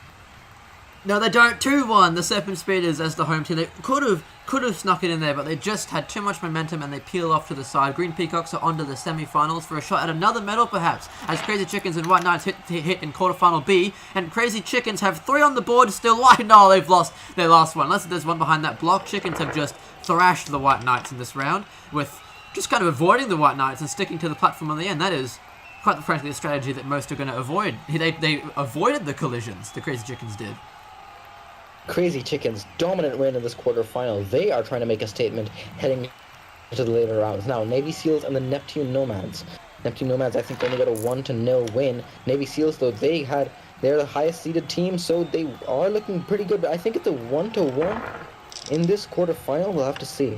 No, they don't. 2-1. The Serpent Speeders as the home team. They could have snuck it in there, but they just had too much momentum and they peel off to the side. Green Peacocks are on to the semi-finals for a shot at another medal, perhaps, as Crazy Chickens and White Knights hit in quarterfinal B. And Crazy Chickens have 3 on the board still. Why? No, they've lost their last one. Unless there's one behind that block. Chickens have just thrashed the White Knights in this round with just kind of avoiding the White Knights and sticking to the platform on the end. That is quite frankly a strategy that most are going to avoid. They avoided the collisions, the Crazy Chickens did. Crazy Chickens, dominant win in this quarterfinal. They are trying to make a statement heading to the later rounds. Now, Navy Seals and the Neptune Nomads. Neptune Nomads, I think, only got a 1-0 win. Navy Seals, though, they're the highest seeded team, so they are looking pretty good. But I think it's a 1-1 in this quarterfinal. We'll have to see.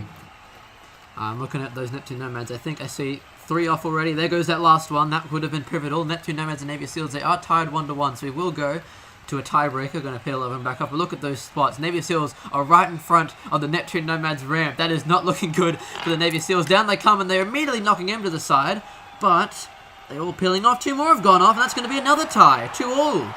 I'm looking at those Neptune Nomads. I think I see 3 off already. There goes that last one. That would have been pivotal. Neptune Nomads and Navy Seals, they are tied 1-1, so we will go to a tiebreaker. Going to peel them back up. But look at those spots. Navy Seals are right in front of the Neptune Nomads ramp. That is not looking good for the Navy Seals. Down they come, and they're immediately knocking him to the side. But they're all peeling off. 2 more have gone off, and that's going to be another tie. 2-2.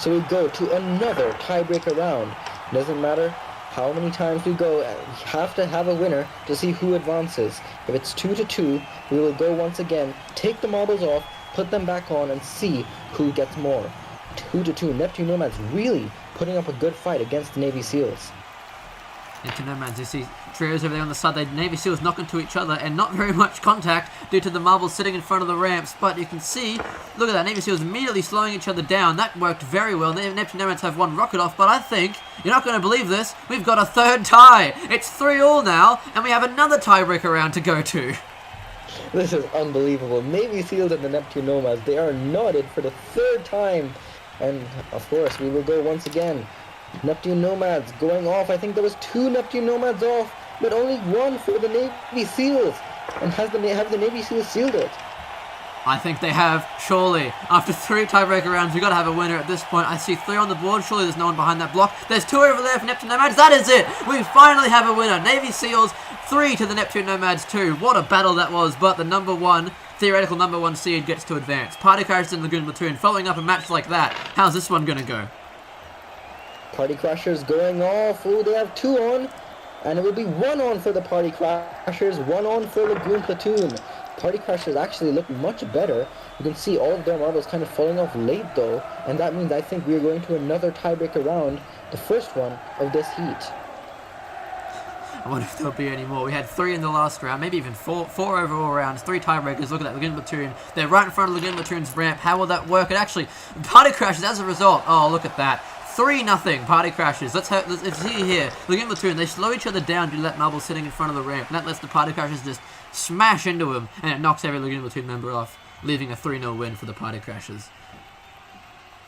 So we go to another tiebreaker round. Doesn't matter how many times we go, we have to have a winner to see who advances. If it's 2-2, we will go once again, take the marbles off, put them back on, and see who gets more. 2-2. Neptune Nomads really putting up a good fight against the Navy Seals. Neptune Nomads, you see trios over there on the side. The Navy Seals knock into each other and not very much contact due to the marbles sitting in front of the ramps. But you can see, look at that, Navy Seals immediately slowing each other down. That worked very well. The Neptune Nomads have one rocket off, but I think, you're not going to believe this, we've got a 3rd tie. It's 3-3 now, and we have another tiebreaker round to go to. This is unbelievable. Navy Seals and the Neptune Nomads, they are knotted for the 3rd time. And, of course, we will go once again. Neptune Nomads going off. I think there was 2 Neptune Nomads off, but only 1 for the Navy Seals. And have the Navy Seals sealed it? I think they have, surely. After 3 tiebreaker rounds, we've got to have a winner at this point. I see 3 on the board. Surely there's no one behind that block. There's 2 over there for Neptune Nomads. That is it. We finally have a winner. Navy Seals, 3 to the Neptune Nomads, 2. What a battle that was. But the theoretical number 1 seed gets to advance. Party Crashers and Lagoon Platoon following up a match like that. How's this one going to go? Party Crashers going off. Oh, they have 2 on. And it will be 1 on for the Party Crashers, 1 on for Lagoon Platoon. Party Crashers actually look much better. You can see all of their marbles kind of falling off late though. And that means I think we're going to another tiebreaker round. The first one of this heat. I wonder if there'll be any more. We had 3 in the last round, maybe even 4 overall rounds, 3 tiebreakers. Look at that, Lagoon Platoon. They're right in front of Lagoon Platoon's ramp. How will that work? It actually, Party Crashers as a result. Oh, look at that. 3-0 Party Crashers. Let's see here. Lagoon Platoon, they slow each other down due to that marble sitting in front of the ramp. And that lets the Party Crashers just smash into him. And it knocks every Lagoon Platoon member off, leaving a 3-0 win for the Party Crashers.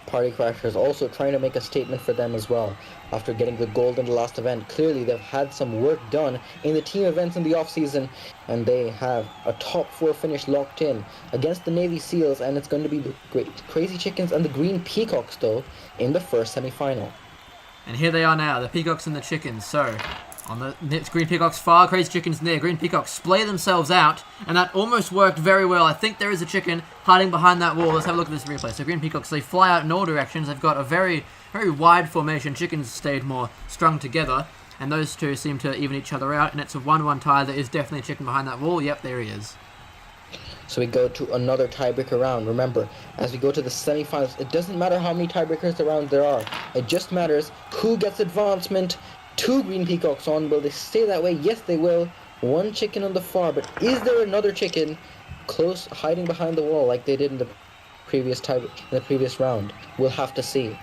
Party Crashers also trying to make a statement for them as well. After getting the gold in the last event, clearly they've had some work done in the team events in the off-season, and they have a top 4 finish locked in against the Navy Seals, and it's going to be great. Crazy Chickens and the Green Peacocks, though, in the first semi-final. And here they are now, the Peacocks and the Chickens. So, on the Green Peacocks far, Crazy Chickens near. Green Peacocks splay themselves out, and that almost worked very well. I think there is a chicken hiding behind that wall. Let's have a look at this replay. So Green Peacocks, they fly out in all directions. They've got a very, very wide formation. Chickens stayed more strung together, and those two seem to even each other out, and it's a 1-1 tie. There is definitely a chicken behind that wall. Yep, there he is. So we go to another tiebreaker round. Remember, as we go to the semifinals, it doesn't matter how many tiebreakers around there are. It just matters who gets advancement. 2 Green Peacocks on. Will they stay that way? Yes, they will. 1 chicken on the far, but is there another chicken close, hiding behind the wall like they did in the previous round? We'll have to see.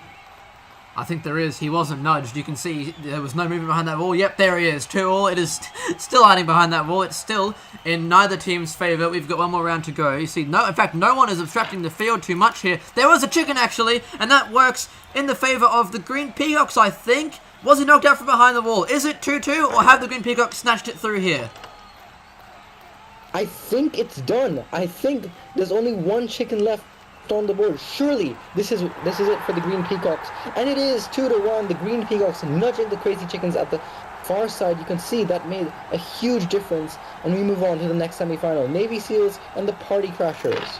I think there is. He wasn't nudged. You can see there was no movement behind that wall. Yep, there he is. 2-2. It is still hiding behind that wall. It's still in neither team's favour. We've got 1 more round to go. You see, in fact, no one is obstructing the field too much here. There was a chicken, actually, and that works in the favour of the Green Peacocks, I think. Was he knocked out from behind the wall? Is it 2-2, or have the Green Peacocks snatched it through here? I think it's done. I think there's only 1 chicken left on the board. Surely this is it for the Green Peacocks, and it is 2-1. The Green Peacocks nudging the Crazy Chickens at the far side, you can see that made a huge difference. And we move on to the next semi-final. Navy Seals and the Party Crashers.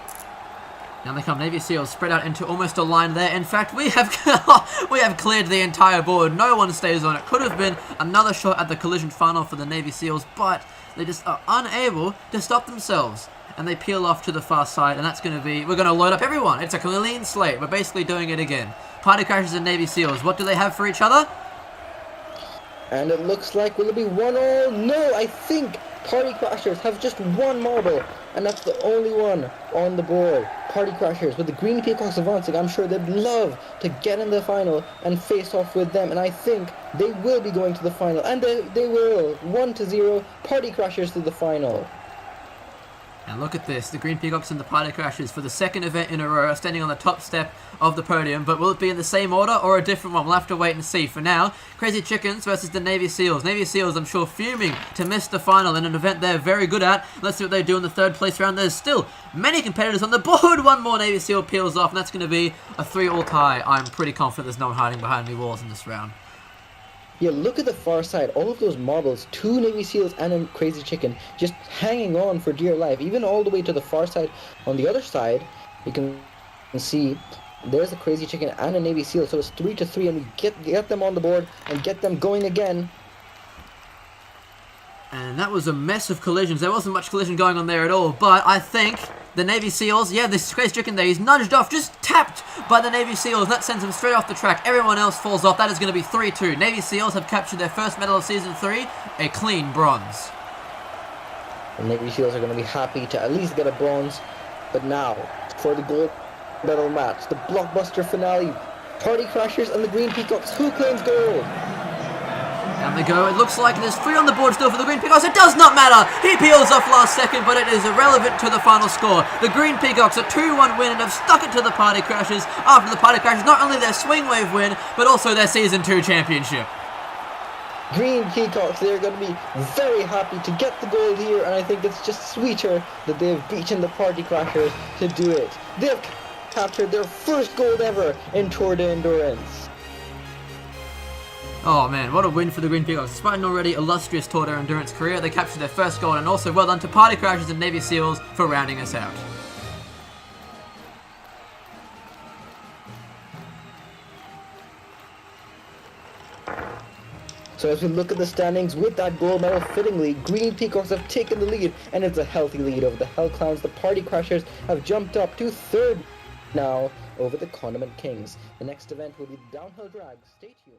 Now they come. Navy Seals spread out into almost a line there. In fact, we have cleared the entire board. No one stays on it. Could have been another shot at the collision final for the Navy Seals, but they just are unable to stop themselves. And they peel off to the far side, and that's going to be... We're going to load up everyone. It's a clean slate. We're basically doing it again. Party Crashers and Navy Seals. What do they have for each other? And it looks like, will it be 1-1? No, I think Party Crashers have just one marble, and that's the only one on the board. Party Crashers, with the Green Peacocks advancing, I'm sure they'd love to get in the final and face off with them, and I think they will be going to the final, and they will. 1-0, Party Crashers to the final. And look at this, the Green Peacocks and the Party Crashers for the second event in a row are standing on the top step of the podium, but will it be in the same order or a different one? We'll have to wait and see. For now, Crazy Chickens versus the Navy Seals. Navy Seals, I'm sure, fuming to miss the final in an event they're very good at. Let's see what they do in the third place round. There's still many competitors on the board. One more Navy Seal peels off, and that's going to be a 3-all tie. I'm pretty confident there's no one hiding behind any walls in this round. Yeah, look at the far side. All of those marbles, 2 Navy Seals and a Crazy Chicken, just hanging on for dear life. Even all the way to the far side. On the other side, you can see there's a Crazy Chicken and a Navy Seal. So it's 3-3, and we get them on the board and get them going again. And that was a mess of collisions. There wasn't much collision going on there at all, but I think the Navy Seals, yeah, this Crazy Chicken there, he's nudged off, just tapped by the Navy Seals. That sends him straight off the track. Everyone else falls off. That is going to be 3-2. Navy Seals have captured their first medal of Season 3, a clean bronze. The Navy Seals are going to be happy to at least get a bronze. But now, for the gold medal match, the blockbuster finale, Party Crashers and the Green Peacocks. Who claims gold? Down they go. It looks like there's 3 on the board still for the Green Peacocks. It does not matter. He peels off last second, but it is irrelevant to the final score. The Green Peacocks a 2-1 win and have stuck it to the Party Crashers after the Party Crashers not only their Swing Wave win, but also their Season 2 championship. Green Peacocks, they're going to be very happy to get the gold here, and I think it's just sweeter that they've beaten the Party Crashers to do it. They've captured their first gold ever in Tour de Endurance. Oh man, what a win for the Green Peacocks. Despite an already illustrious Tour de Endurance career, they captured their first gold, and also well done to Party Crashers and Navy Seals for rounding us out. So as we look at the standings, with that gold medal fittingly, Green Peacocks have taken the lead, and it's a healthy lead over the Hell Clowns. The Party Crashers have jumped up to 3rd now over the Condiment Kings. The next event will be the Downhill Drag. Stay tuned.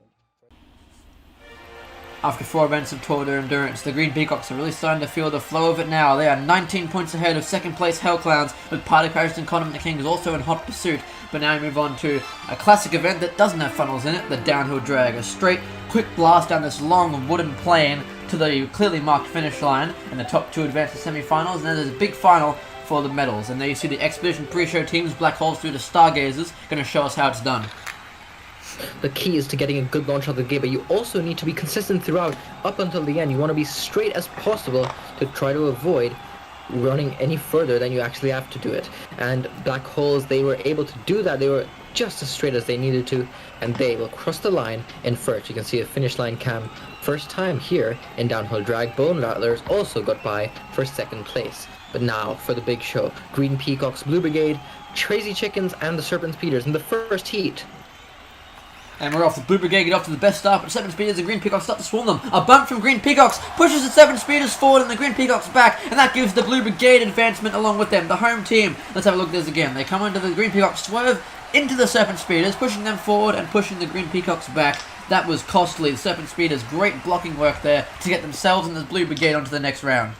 After 4 events of Tour de Endurance, the Green Peacocks are really starting to feel the flow of it now. They are 19 points ahead of second place Hell Clowns, with Party Crashers and Condiment Kings also in hot pursuit. But now we move on to a classic event that doesn't have funnels in it, the Downhill Drag. A straight, quick blast down this long wooden plane to the clearly marked finish line, and the top 2 advance to semi-finals, and then there's a big final for the medals. And there you see the Expedition pre-show teams, Black Holes through the Stargazers, going to show us how it's done. The key is to getting a good launch out of the gate, but you also need to be consistent throughout, up until the end. You want to be straight as possible to try to avoid running any further than you actually have to do it. And Black Holes, they were able to do that. They were just as straight as they needed to, and they will cross the line in first. You can see a finish line cam. First time here in Downhill Drag. Bone Rattlers also got by for 2nd place. But now for the big show. Green Peacocks, Blue Brigade, Crazy Chickens, and the Serpent Speeders in the first heat. And we're off. The Blue Brigade get off to the best start, but 7 Speeders and Green Peacocks start to swarm them. A bump from Green Peacocks pushes the 7 Speeders forward and the Green Peacocks back, and that gives the Blue Brigade advancement along with them, the home team. Let's have a look at this again. They come into the Green Peacocks, swerve into the Serpent Speeders, pushing them forward and pushing the Green Peacocks back. That was costly. The Serpent Speeders, great blocking work there to get themselves and the Blue Brigade onto the next round.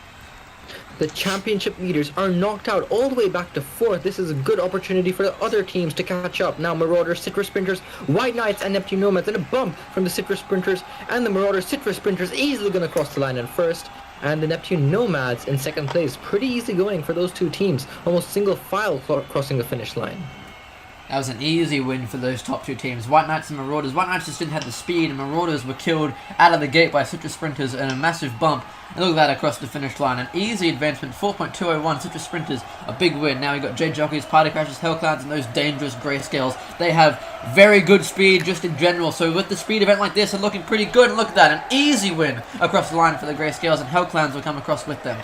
The championship leaders are knocked out all the way back to 4th. This is a good opportunity for the other teams to catch up. Now Marauders, Citrus Sprinters, White Knights, and Neptune Nomads, and a bump from the Citrus Sprinters, and the Marauders, Citrus Sprinters easily going to cross the line in first, and the Neptune Nomads in 2nd place. Pretty easy going for those 2 teams, almost single file crossing the finish line. That was an easy win for those top two teams, White Knights and Marauders. White Knights just didn't have the speed, and Marauders were killed out of the gate by Citrus Sprinters and a massive bump. And look at that across the finish line. An easy advancement, 4.201. Citrus Sprinters, a big win. Now we've got J Jockeys, Party Crashers, Hellclouds, and those dangerous Grayscales. They have very good speed just in general. So with the speed event like this, they're looking pretty good. And look at that, an easy win across the line for the Grayscales, and Hellclouds will come across with them.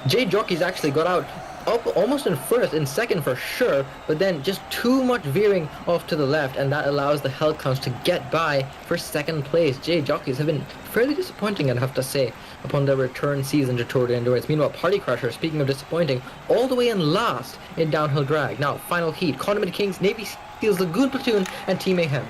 J Jockeys actually got out up almost in second for sure, but then just too much veering off to the left, and that allows the Hellclouds to get by for second place. J Jockeys have been fairly disappointing, I'd have to say, upon their return season to Tour de Endurance. Meanwhile, Party Crasher, speaking of disappointing, all the way in last in downhill drag. Now, final heat, Condiment Kings, Navy Seals, Lagoon Platoon, and Team Mayhem.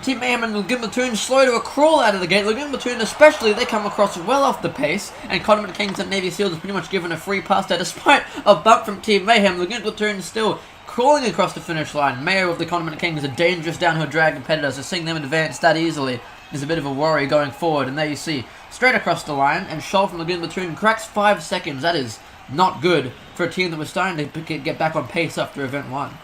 Team Mayhem and Lagoon Platoon slow to a crawl out of the gate. Lagoon Platoon especially, they come across well off the pace, and Condiment Kings and Navy Seals are pretty much given a free pass there. Despite a bump from Team Mayhem, Lagoon Platoon is still crawling across the finish line. Mayo of the Condiment Kings, a dangerous downhill drag competitor, so seeing them advance that easily is a bit of a worry going forward. And there you see, straight across the line, and Shoal from Lagoon Platoon cracks 5 seconds. That is not good for a team that was starting to get back on pace after Event 1.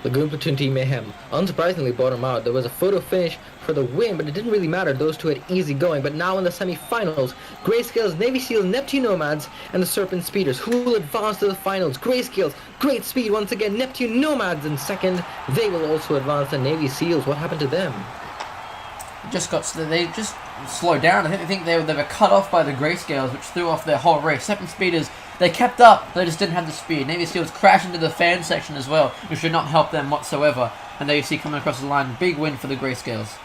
Lagoon Platoon Team Mayhem unsurprisingly bottom out. There was a photo finish for the win, but it didn't really matter. Those two had easy going. But now in the semi-finals, Grayscales, Navy Seals, Neptune Nomads, and the Serpent Speeders, who will advance to the finals. Grayscales, great speed once again. Neptune Nomads in second. They will also advance. The Navy Seals, what happened to them? They just slowed down. I think they were cut off by the Grayscales, which threw off their whole race. Serpent Speeders, they kept up, they just didn't have the speed. Navy Seals crashed into the fan section as well, which should not help them whatsoever. And there you see coming across the line, big win for the Grayscales.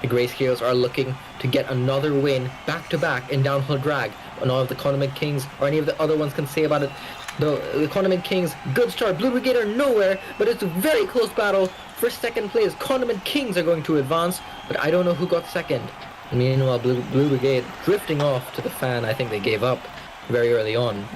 The Grayscales are looking to get another win back-to-back in downhill drag. None of the Condiment Kings or any of the other ones can say about it. The Condiment Kings, good start. Blue Brigade are nowhere, but it's a very close battle for second place. Condiment Kings are going to advance, but I don't know who got second. Meanwhile, Blue Brigade drifting off to the fan. I think they gave up very early on.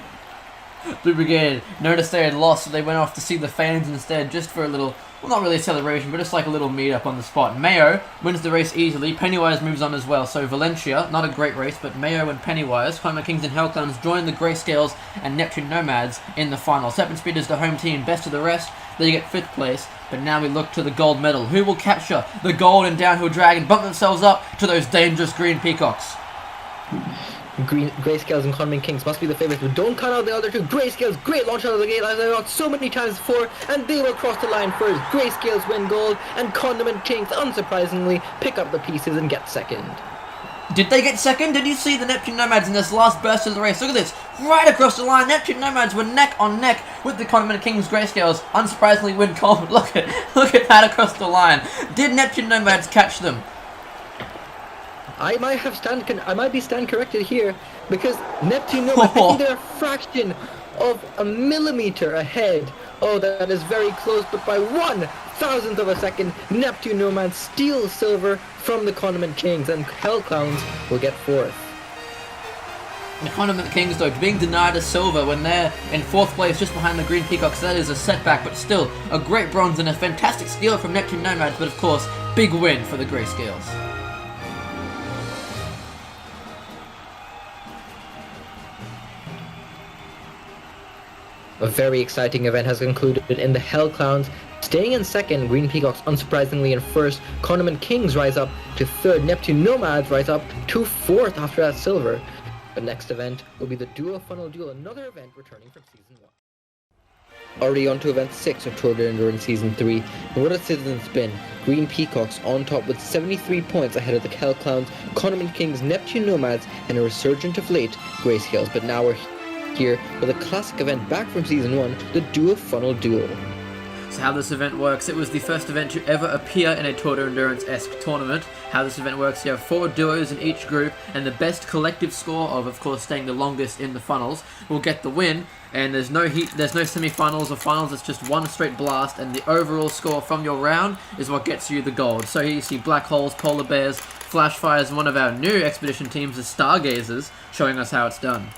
Blue Brigade noticed they had lost, so they went off to see the fans instead, just for a little, well, not really a celebration, but just like a little meet-up on the spot. Mayo wins the race easily. Pennywise moves on as well. So Valencia, not a great race, but Mayo and Pennywise, Condiment Kings and Hellclouds, join the Grayscales and Neptune Nomads in the final. Serpent Speeders, the home team, best of the rest. They get 5th place, but now we look to the gold medal. Who will capture the gold in downhill drag and bump themselves up to those dangerous green peacocks? Grayscales and Condiment Kings must be the favorites, but don't count out the other two. Grayscales, great launch out of the gate, as I got so many times before, and they will cross the line first. Grayscales win gold, and Condiment Kings, unsurprisingly, pick up the pieces and get second. Did they get second? Did you see the Neptune Nomads in this last burst of the race? Look at this, right across the line. Neptune Nomads were neck on neck with the Condiment Kings Grayscales. Unsurprisingly win gold. Look at that across the line. Did Neptune Nomads catch them? I might be stand corrected here, because Neptune Nomads, I think they're a fraction of a millimeter ahead. Oh, that is very close, but by 1,000th of a second, Neptune Nomads steals silver from the Condiment Kings, and Hellclouds will get 4th. The Condiment Kings, though, being denied a silver when they're in 4th place just behind the Green Peacocks, that is a setback, but still a great bronze and a fantastic steal from Neptune Nomads, but of course, big win for the Grayscales. A very exciting event has concluded in the Hellclouds. Staying in second, Green Peacocks unsurprisingly in first. Condiment Kings rise up to third. Neptune Nomads rise up to 4th after that silver. The next event will be the Duo Funnel Duel, another event returning from Season 1. Already on to Event 6 of Tour de Endurance Season 3. And what a citizen's been. Green Peacocks on top with 73 points ahead of the Hellclouds, Condiment Kings, Neptune Nomads, and a resurgent of late, Grayscales. But now we're here with a classic event back from Season 1, the Duo Funnel Duel. So how this event works, it was the first event to ever appear in a Tour de Endurance-esque tournament. How this event works, you have 4 duos in each group, and the best collective score of course, staying the longest in the funnels will get the win. And there's no heat, there's no semi-finals or finals, it's just one straight blast, and the overall score from your round is what gets you the gold. So here you see Black Holes, Polar Bears, Flash Fires, and one of our new expedition teams, the Stargazers, showing us how it's done.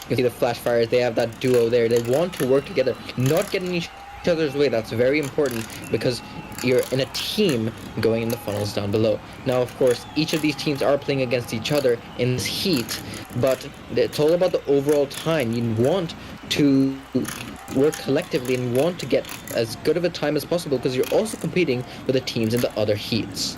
You see the Flash Fires, they have that duo there. They want to work together, not get in each other's way. That's very important because you're in a team going in the funnels down below. Now, of course, each of these teams are playing against each other in this heat, but it's all about the overall time. You want to work collectively and want to get as good of a time as possible, because you're also competing with the teams in the other heats.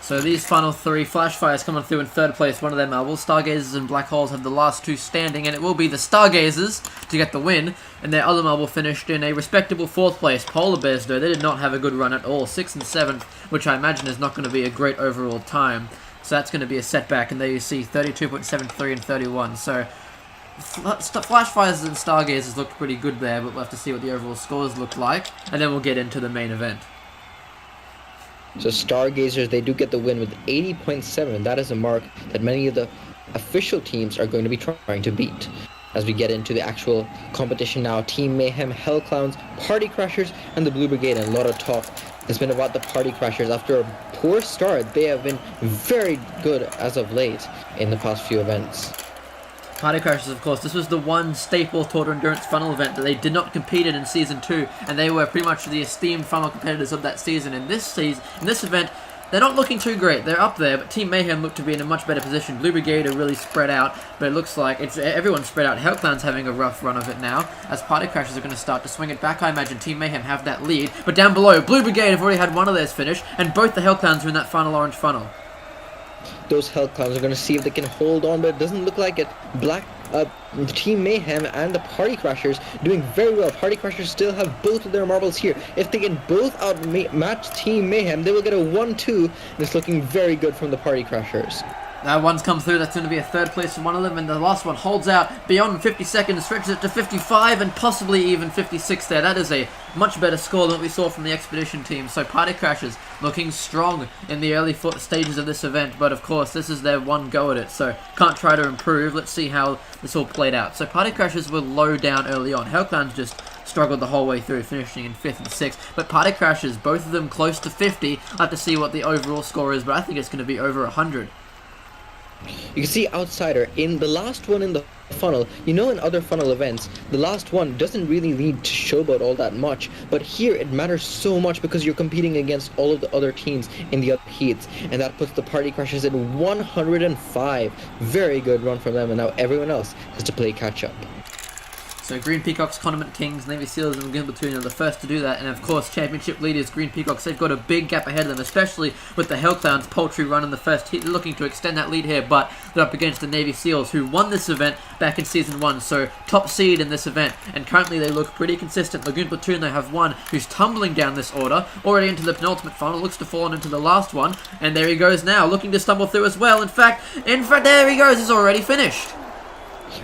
So these final 3 Flashfires coming through in 3rd place, one of their marbles. Stargazers and Black Holes have the last 2 standing, and it will be the Stargazers to get the win, and their other marble finished in a respectable 4th place. Polar Bears, though, they did not have a good run at all. 6th and 7th, which I imagine is not going to be a great overall time. So that's going to be a setback, and there you see 32.73 and 31. So Flashfires and Stargazers looked pretty good there, but we'll have to see what the overall scores look like, and then we'll get into the main event. So Stargazers, they do get the win with 80.7. That is a mark that many of the official teams are going to be trying to beat. As we get into the actual competition now, Team Mayhem, Hell Clowns, Party Crashers, and the Blue Brigade. And a lot of talk has been about the Party Crashers. After a poor start, they have been very good as of late in the past few events. Party Crashers, of course, this was the one staple Total Endurance Funnel event that they did not compete in Season 2, and they were pretty much the esteemed funnel competitors of that season. In this event, they're not looking too great. They're up there, but Team Mayhem look to be in a much better position. Blue Brigade are really spread out, but it looks like everyone's spread out. Hellclown's having a rough run of it now, as Party Crashers are going to start to swing it back. I imagine Team Mayhem have that lead, but down below, Blue Brigade have already had one of theirs finish, and both the Hellclowns are in that final orange funnel. Those Hell Clowns are going to see if they can hold on, but it doesn't look like it. Team Mayhem and the Party Crashers doing very well. Party Crashers still have both of their marbles here. If they can both outmatch Team Mayhem, they will get a 1-2, and it's looking very good from the Party Crashers. That one's come through. That's going to be a 3rd place for one of them, and the last one holds out beyond 50 seconds, stretches it to 55 and possibly even 56 there. That is a much better score than what we saw from the Expedition team. So Party Crashers looking strong in the early stages of this event, but of course this is their one go at it, so can't try to improve. Let's see how this all played out. So Party Crashers were low down early on. Hellclowns just struggled the whole way through, finishing in 5th and 6th. But Party Crashers, both of them close to 50. I'll have to see what the overall score is, but I think it's going to be over 100. You can see Outsider in the last one in the funnel. You know, in other funnel events, the last one doesn't really need to showboat all that much, but here it matters so much because you're competing against all of the other teams in the other heats, and that puts the Party Crashers at 105. Very good run from them, and now everyone else has to play catch up. So Green Peacocks, Condiment Kings, Navy Seals, and Lagoon Platoon are the first to do that, and of course championship leaders Green Peacocks, they've got a big gap ahead of them, especially with the Hellclowns' poultry run in the first heat. They're looking to extend that lead here, but they're up against the Navy Seals, who won this event back in Season 1, so top seed in this event, and currently they look pretty consistent. Lagoon Platoon, they have one who's tumbling down this order, already into the penultimate funnel, looks to fall on into the last one, and there he goes now, looking to stumble through as well. In fact, there he goes, he's already finished.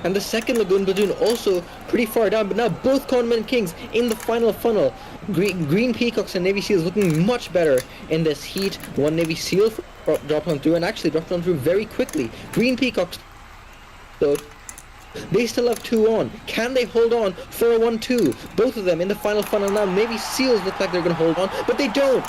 And the second Lagoon Platoon also pretty far down, but now both Condiment Kings in the final funnel. Green Peacocks and Navy Seals looking much better in this heat. One Navy Seal dropped on through, and actually dropped on through very quickly. Green Peacocks, though, they still have 2 on. Can they hold on for a 1-2? Both of them in the final funnel now. Navy Seals look like they're going to hold on, but they don't.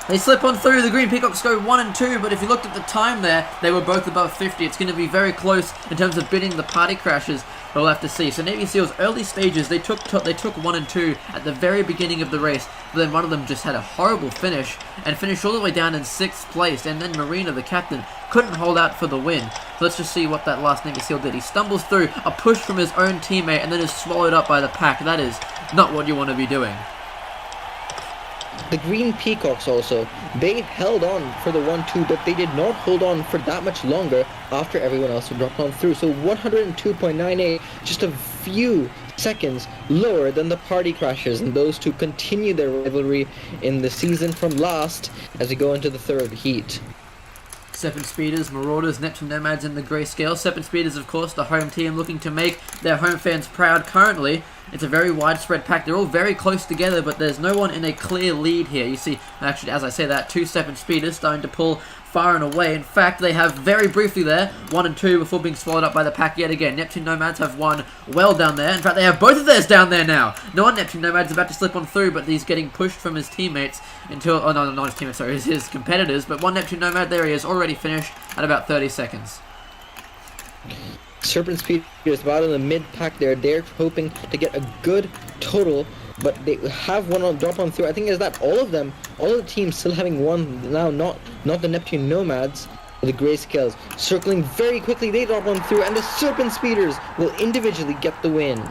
They slip on through. The Green Peacocks go 1 and 2, but if you looked at the time there, they were both above 50. It's going to be very close in terms of bidding the Party Crashers, but we'll have to see. So Navy Seals, early stages, they took 1 and 2 at the very beginning of the race, but then one of them just had a horrible finish and finished all the way down in 6th place, and then Marina, the captain, couldn't hold out for the win. So let's just see what that last Navy Seal did. He stumbles through, a push from his own teammate, and then is swallowed up by the pack. That is not what you want to be doing. The Green Peacocks also, they held on for the 1-2, but they did not hold on for that much longer after everyone else had dropped on through. So 102.98, just a few seconds lower than the Party Crashers, and those two continue their rivalry in the season from last as we go into the 3rd heat. Serpent Speeders, Marauders, Neptune Nomads, and the Grayscale. Serpent Speeders, of course, the home team looking to make their home fans proud currently. It's a very widespread pack. They're all very close together, but there's no one in a clear lead here. You see, actually, as I say that, 2 Serpent Speeders starting to pull far and away. In fact, they have very briefly there 1 and 2 before being swallowed up by the pack yet again. Neptune Nomads have one well down there. In fact, they have both of theirs down there now. No, Neptune Nomad's about to slip on through, but he's getting pushed from his teammates until, oh no, not his teammates, sorry, his competitors. But one Neptune Nomad, there he is, already finished at about 30 seconds. Serpent Speed is about in the mid-pack there. They're hoping to get a good total, but they have one on drop on through. I think is that all of them, all of the teams still having one now, not the Neptune Nomads. The Grayscales circling very quickly, they drop one through, and the Serpent Speeders will individually get the win.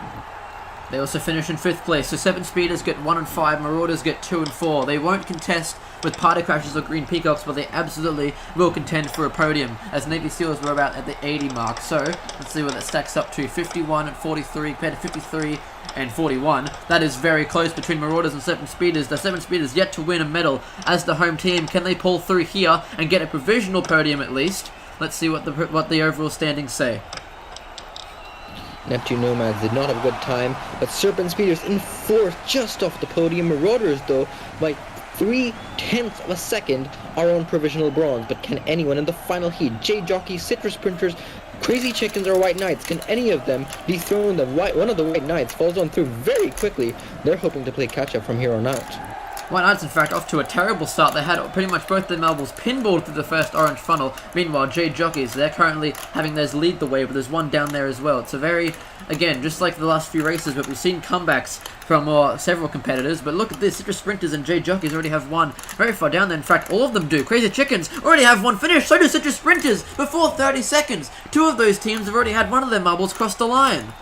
They also finish in 5th place, so 7 Speeders get 1 and 5, Marauders get 2 and 4. They won't contest with Party Crashers or Green Peacocks, but they absolutely will contend for a podium, as Navy Seals were about at the 80 mark. So, let's see what that stacks up to. 51 and 43 compared to 53 and 41. That is very close between Marauders and 7 Speeders. The 7 Speeders yet to win a medal as the home team. Can they pull through here and get a provisional podium at least? Let's see what the overall standings say. Neptune Nomads did not have a good time, but Serpent Speeders in 4th, just off the podium. Marauders, though, by 0.3 of a second, are on provisional bronze. But can anyone in the final heat, J-Jockeys, Citrus Printers, Crazy Chickens, or White Knights, can any of them dethrone one of the White Knights? Falls on through very quickly. They're hoping to play catch-up from here on out. White Knights, in fact, off to a terrible start. They had pretty much both their marbles pinballed through the first orange funnel. Meanwhile, J-Jockeys, they're currently having theirs lead the way, but there's one down there as well. It's a very, again, just like the last few races, but we've seen comebacks from several competitors. But look at this, Citrus Sprinters and J-Jockeys already have one very far down there. In fact, all of them do. Crazy Chickens already have one finished. So do Citrus Sprinters before 30 seconds. 2 of those teams have already had one of their marbles cross the line.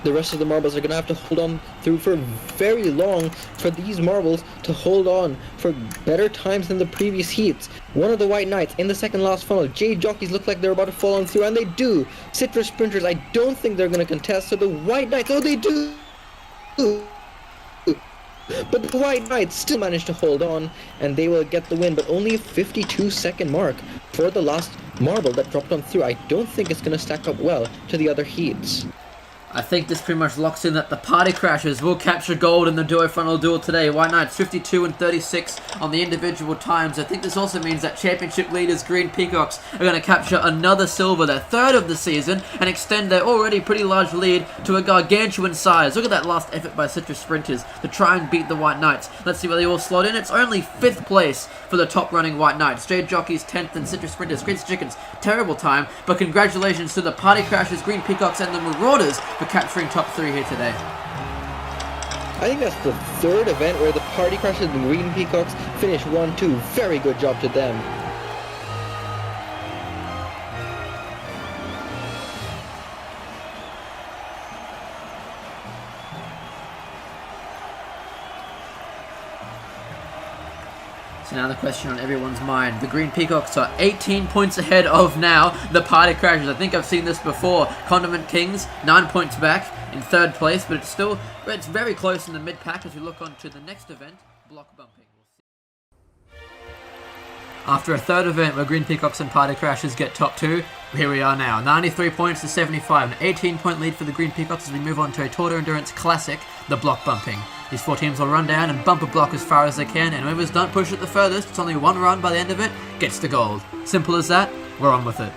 The rest of the marbles are going to have to hold on through for very long for these marbles to hold on for better times than the previous heats. One of the White Knights in the second last funnel. J-Jockeys look like they're about to fall on through, and they do. Citrus Sprinters, I don't think they're going to contest, so the White Knights, oh, they do! But the White Knights still manage to hold on, and they will get the win, but only a 52-second mark for the last marble that dropped on through. I don't think it's going to stack up well to the other heats. I think this pretty much locks in that the Party Crashers will capture gold in the duo funnel duel today. White Knights 52 and 36 on the individual times. I think this also means that championship leaders Green Peacocks are going to capture another silver, their 3rd of the season, and extend their already pretty large lead to a gargantuan size. Look at that last effort by Citrus Sprinters to try and beat the White Knights. Let's see where they all slot in. It's only 5th place for the top running White Knights. J-Jockeys 10th and Citrus Sprinters. Crazy Chickens, terrible time, but congratulations to the Party Crashers, Green Peacocks, and the Marauders for capturing top 3 here today. I think that's the 3rd event where the Party Crashers and Green Peacocks finish 1-2. Very good job to them. So now the question on everyone's mind. The Green Peacocks are 18 points ahead of now the Party Crashers. I think I've seen this before. Condiment Kings, 9 points back in 3rd place, but it's very close in the mid-pack as we look on to the next event, block bumping. After a 3rd event where Green Peacocks and Party Crashers get top 2, here we are now. 93 points to 75, an 18-point lead for the Green Peacocks as we move on to a Total Endurance Classic, the block bumping. These 4 teams will run down and bump a block as far as they can, and whoever's don't push it the furthest, it's only 1 run by the end of it, gets the gold. Simple as that, we're on with it.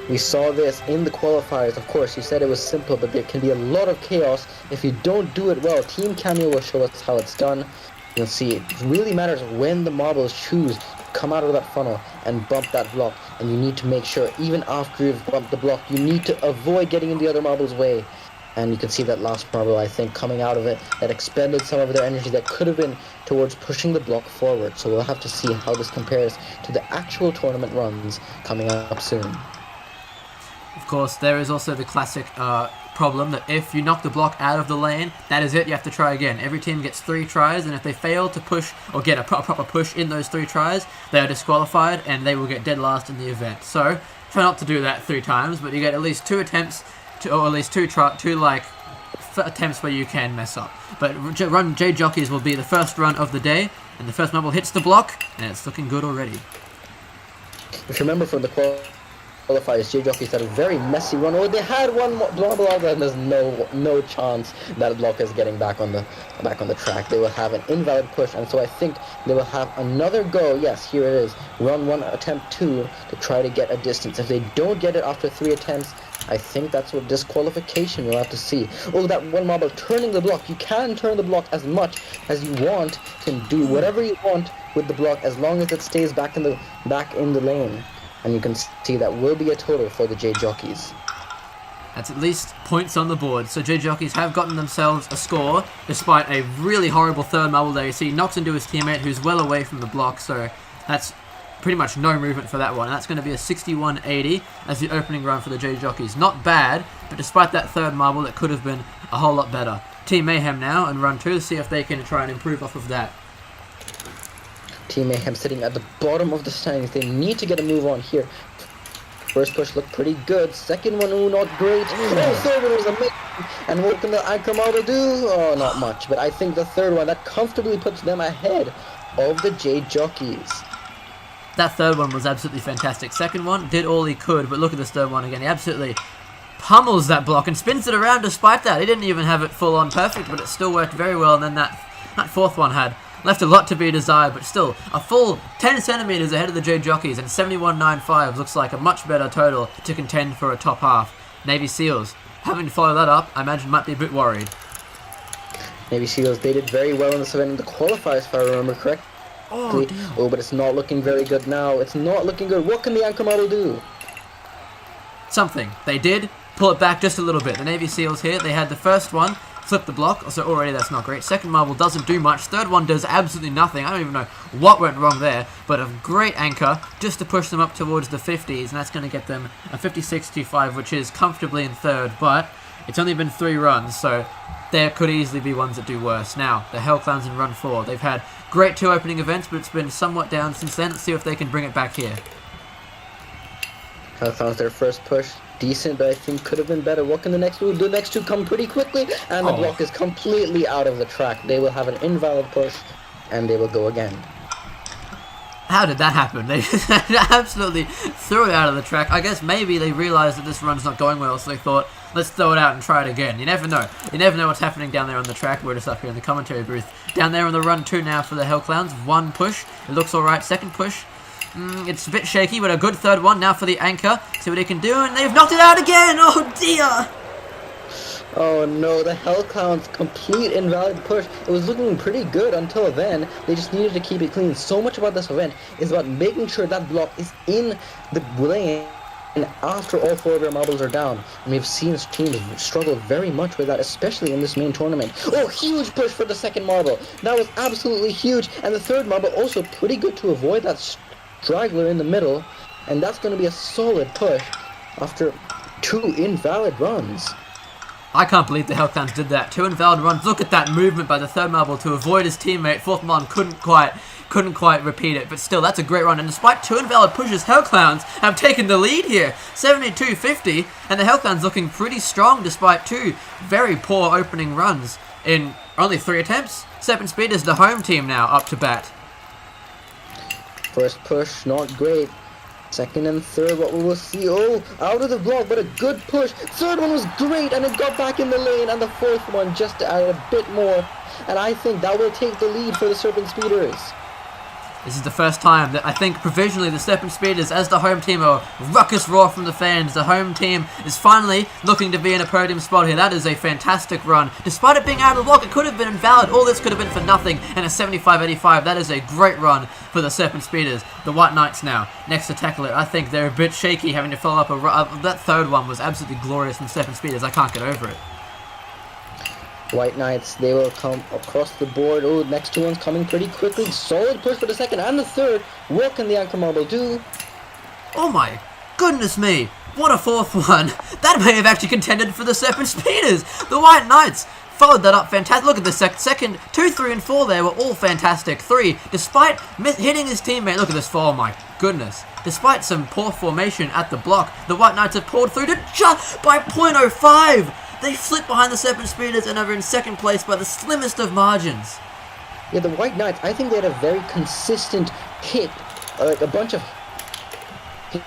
We saw this in the qualifiers. Of course, you said it was simple, but there can be a lot of chaos if you don't do it well. Team Cameo will show us how it's done. You'll see it really matters when the marbles choose to come out of that funnel and bump that block, and you need to make sure even after you've bumped the block, you need to avoid getting in the other marble's way. And you can see that last marble, I think, coming out of it, that expended some of their energy that could have been towards pushing the block forward. So we'll have to see how this compares to the actual tournament runs coming up soon. Of course, there is also the classic problem that if you knock the block out of the lane, that is it, you have to try again. Every team gets 3 tries, and if they fail to push or get a proper push in those 3 tries, they are disqualified and they will get dead last in the event. So, try not to do that 3 times, but you get at least 2 attempts, or at least 2 attempts where you can mess up. But run J-Jockeys will be the first run of the day, and the first marble hits the block, and it's looking good already. If you remember from the qualifiers, J-Jockeys had a very messy run. Oh, they had one marble out, and there's no chance that block is getting back on the track. They will have an invalid push, and so I think they will have another go. Yes, here it is. Run 1, attempt 2 to try to get a distance. If they don't get it after 3 attempts, I think that's what disqualification we'll have to see. Oh, that one marble turning the block. You can turn the block as much as you want. You can do whatever you want with the block as long as it stays back in the lane. And you can see that will be a total for the J-Jockeys. That's at least points on the board. So J-Jockeys have gotten themselves a score, despite a really horrible 3rd marble there. You see, he knocks into his teammate who's well away from the block, so that's pretty much no movement for that one. And that's going to be a 61.80 as the opening run for the J Jockeys. Not bad, but despite that third marble, it could have been a whole lot better. Team Mayhem now and run 2 to see if they can try and improve off of that. Team Mayhem sitting at the bottom of the standings. They need to get a move on here. First push looked pretty good. Second one, ooh, not great. Oh, third one was amazing. And what can the anchor model do? Oh, not much. But I think the third one, that comfortably puts them ahead of the J Jockeys. That third one was absolutely fantastic. Second one did all he could, but look at this third one again. He absolutely pummels that block and spins it around despite that. He didn't even have it full on perfect, but it still worked very well. And then that fourth one had left a lot to be desired, but still a full 10 centimeters ahead of the J Jockeys, and 71.95 looks like a much better total to contend for a top half. Navy Seals, having to follow that up, I imagine might be a bit worried. Navy Seals, they did very well in this event in the qualifiers, if I remember correctly. Oh, but it's not looking very good now. It's not looking good. What can the anchor model do? Something. They did pull it back just a little bit. The Navy Seals here, they had the first one flip the block, so already that's not great. Second marble doesn't do much. Third one does absolutely nothing. I don't even know what went wrong there, but a great anchor just to push them up towards the 50s, and that's going to get them a 56.25, which is comfortably in third, but it's only been 3 runs, so there could easily be ones that do worse. Now, the Hell Clowns in run 4. They've had great 2 opening events, but it's been somewhat down since then. Let's see if they can bring it back here. Hell Clowns, their first push. Decent, but I think could have been better. What can the next two? The next two come pretty quickly, and the block is completely out of the track. They will have an invalid push, and they will go again. How did that happen? They absolutely threw it out of the track. I guess maybe they realized that this run's not going well, so they thought, let's throw it out and try it again. You never know. You never know what's happening down there on the track. We're just up here in the commentary booth. Down there on the run 2 now for the Hell Clowns. 1 push. It looks alright. Second push. It's a bit shaky, but a good third one now for the anchor. See what he can do, and they've knocked it out again! Oh dear! Oh no, the Hell Clowns complete invalid push. It was looking pretty good until then. They just needed to keep it clean. So much about this event is about making sure that block is in the lane and after all 4 of their marbles are down. And we've seen teams struggle very much with that, especially in this main tournament. Oh, huge push for the second marble. That was absolutely huge. And the third marble also pretty good to avoid that straggler in the middle, and that's going to be a solid push after 2 invalid runs. I can't believe the Hell Clowns did that. 2 invalid runs. Look at that movement by the third marble to avoid his teammate. Fourth one couldn't quite repeat it, but still, that's a great run. And despite 2 invalid pushes, Hell Clowns have taken the lead here. 72.50, and the Hell Clowns looking pretty strong despite 2 very poor opening runs in only 3 attempts. Serpent Speed is the home team now up to bat. First push, not great. Second and third, what we will see. Oh, out of the block, but a good push. Third one was great, and it got back in the lane. And the fourth one just added a bit more. And I think that will take the lead for the Serpent Speeders. This is the first time that I think provisionally the Serpent Speeders, as the home team, are ruckus roar from the fans. The home team is finally looking to be in a podium spot here. That is a fantastic run. Despite it being out of the block, it could have been invalid. All this could have been for nothing. And a 75.85. That is a great run for the Serpent Speeders. The White Knights now, next to tackle it. I think they're a bit shaky having to follow up that third one was absolutely glorious from Serpent Speeders. I can't get over it. White Knights, they will come across the board. Oh, next 2 ones coming pretty quickly. Solid push for the second and the third. What can the anchor marble do? Oh my goodness me. What a fourth one. That may have actually contended for the Serpent Speeders. The White Knights followed that up fantastic. Look at the second. 2, 3, and 4 there were all fantastic. 3, despite hitting his teammate. Look at this 4. Oh my goodness. Despite some poor formation at the block, the White Knights have pulled through to just by 0.05. They slipped behind the Serpent Speeders and are in second place by the slimmest of margins. Yeah, the White Knights, I think they had a very consistent hit, like a bunch of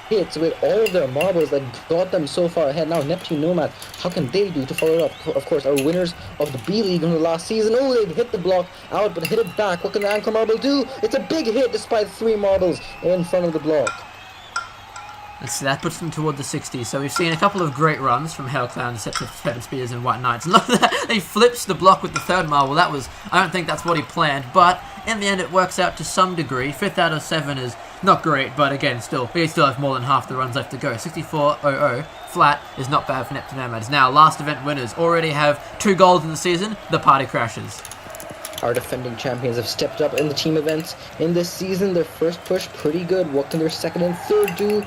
hits with all of their marbles that got them so far ahead. Now, Neptune Nomads, how can they do to follow it up? Of course, our winners of the B-League in the last season. Oh, they hit the block out, but hit it back. What can the anchor marble do? It's a big hit despite 3 marbles in front of the block. Let's see, that puts them toward the 60s. So we've seen a couple of great runs from Hell Clowns, set to Serpent Speeders and White Knights. And look at that, he flips the block with the third marble. That was, I don't think that's what he planned, but in the end it works out to some degree. 5th out of 7 is not great, but again, we still have more than half the runs left to go. 64.00 flat is not bad for Neptune Nomads. Now, last event winners already have 2 goals in the season. The party crashes. Our defending champions have stepped up in the team events in this season. Their first push, pretty good. What can their second and third do?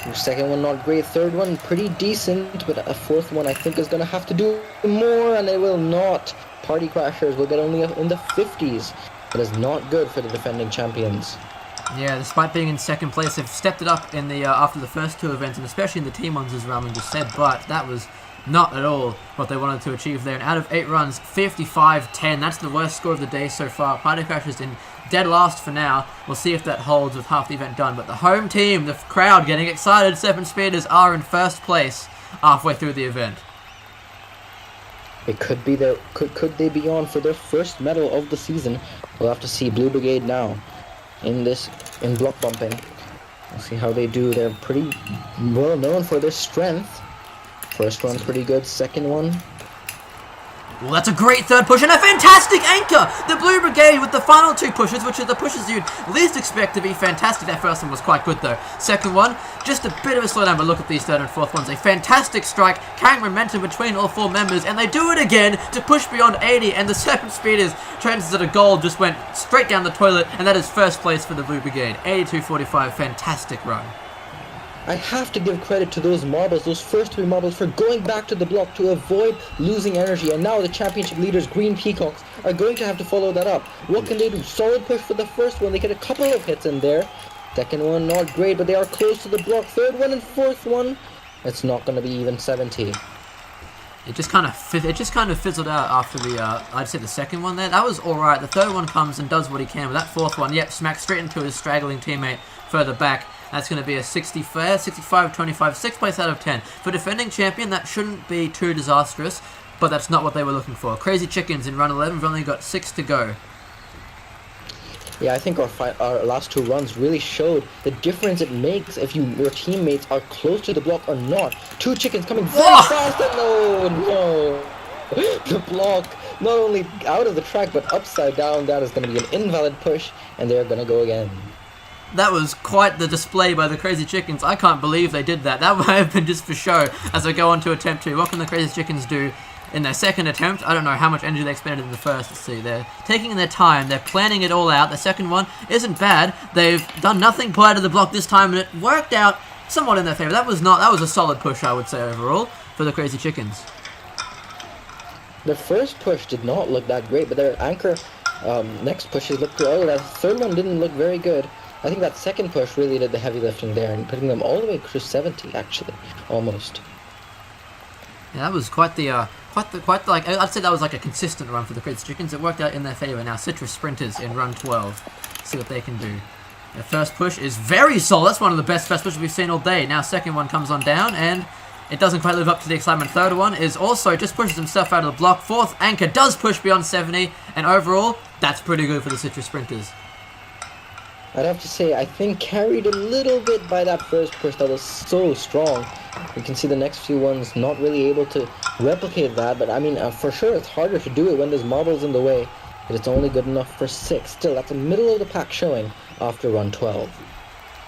Their second one, not great. Third one, pretty decent. But a fourth one, I think, is going to have to do more, and they will not. Party Crashers will get only up in the 50s. That is not good for the defending champions. Yeah, despite being in second place, they've stepped it up in the after the first two events, and especially in the team ones, as Raman just said, but that was not at all what they wanted to achieve there. And out of 8 runs, 55-10. That's the worst score of the day so far. Party Crashers in dead last for now. We'll see if that holds with half the event done. But the home team, the crowd getting excited. 7 Speeders are in first place halfway through the event. It could be their could they be on for their first medal of the season? We'll have to see. Blue Brigade now in block bumping. We'll see how they do. They're pretty well known for their strength. First one pretty good, second one. Well, that's a great third push and a fantastic anchor! The Blue Brigade with the final 2 pushes, which are the pushes you'd least expect to be fantastic. That first one was quite good though. Second one, just a bit of a slowdown, but look at these third and fourth ones. A fantastic strike, carrying momentum between all 4 members, and they do it again to push beyond 80, and the 7 Speeders chances at a goal just went straight down the toilet, and that is first place for the Blue Brigade. 82-45, fantastic run. I have to give credit to those marbles, those first 3 marbles, for going back to the block to avoid losing energy. And now the championship leaders, Green Peacocks, are going to have to follow that up. What can they do? Solid push for the first one. They get a couple of hits in there. Second one, not great, but they are close to the block. Third one and fourth one, it's not going to be even 70. It just kind of fizzled out after the, I'd say the second one there. That was alright. The third one comes and does what he can. But that fourth one, yep, smacks straight into his straggling teammate further back. That's going to be a 65-25, 6th place out of 10. For defending champion, that shouldn't be too disastrous, but that's not what they were looking for. Crazy Chickens in run 11, we've only got 6 to go. Yeah, I think our last 2 runs really showed the difference it makes if your teammates are close to the block or not. 2 chickens coming very fast, and no! The block, not only out of the track, but upside down. That is going to be an invalid push, and they're going to go again. That was quite the display by the Crazy Chickens. I can't believe they did that. That might have been just for show as they go on to attempt 2. What can the Crazy Chickens do in their second attempt? I don't know how much energy they expended in the first. Let's see. They're taking their time. They're planning it all out. The second one isn't bad. They've done nothing prior to the block this time, and it worked out somewhat in their favor. That was a solid push, I would say, overall, for the Crazy Chickens. The first push did not look that great, but their anchor next pushes looked good. Oh, that third one didn't look very good. I think that second push really did the heavy lifting there, and putting them all the way to 70, actually, almost. Yeah, that was quite like, I'd say that was like a consistent run for the Crazy Chickens. It worked out in their favor. Now Citrus Sprinters in run 12. See what they can do. Their first push is very solid. That's one of the best first pushes we've seen all day. Now second one comes on down, and it doesn't quite live up to the excitement. Third one is also just pushes himself out of the block. Fourth anchor does push beyond 70, and overall, that's pretty good for the Citrus Sprinters. I'd have to say, I think carried a little bit by that first push that was so strong. You can see the next few ones not really able to replicate that, but I mean, for sure it's harder to do it when there's marbles in the way, but it's only good enough for 6. Still, that's a middle of the pack showing after run 12.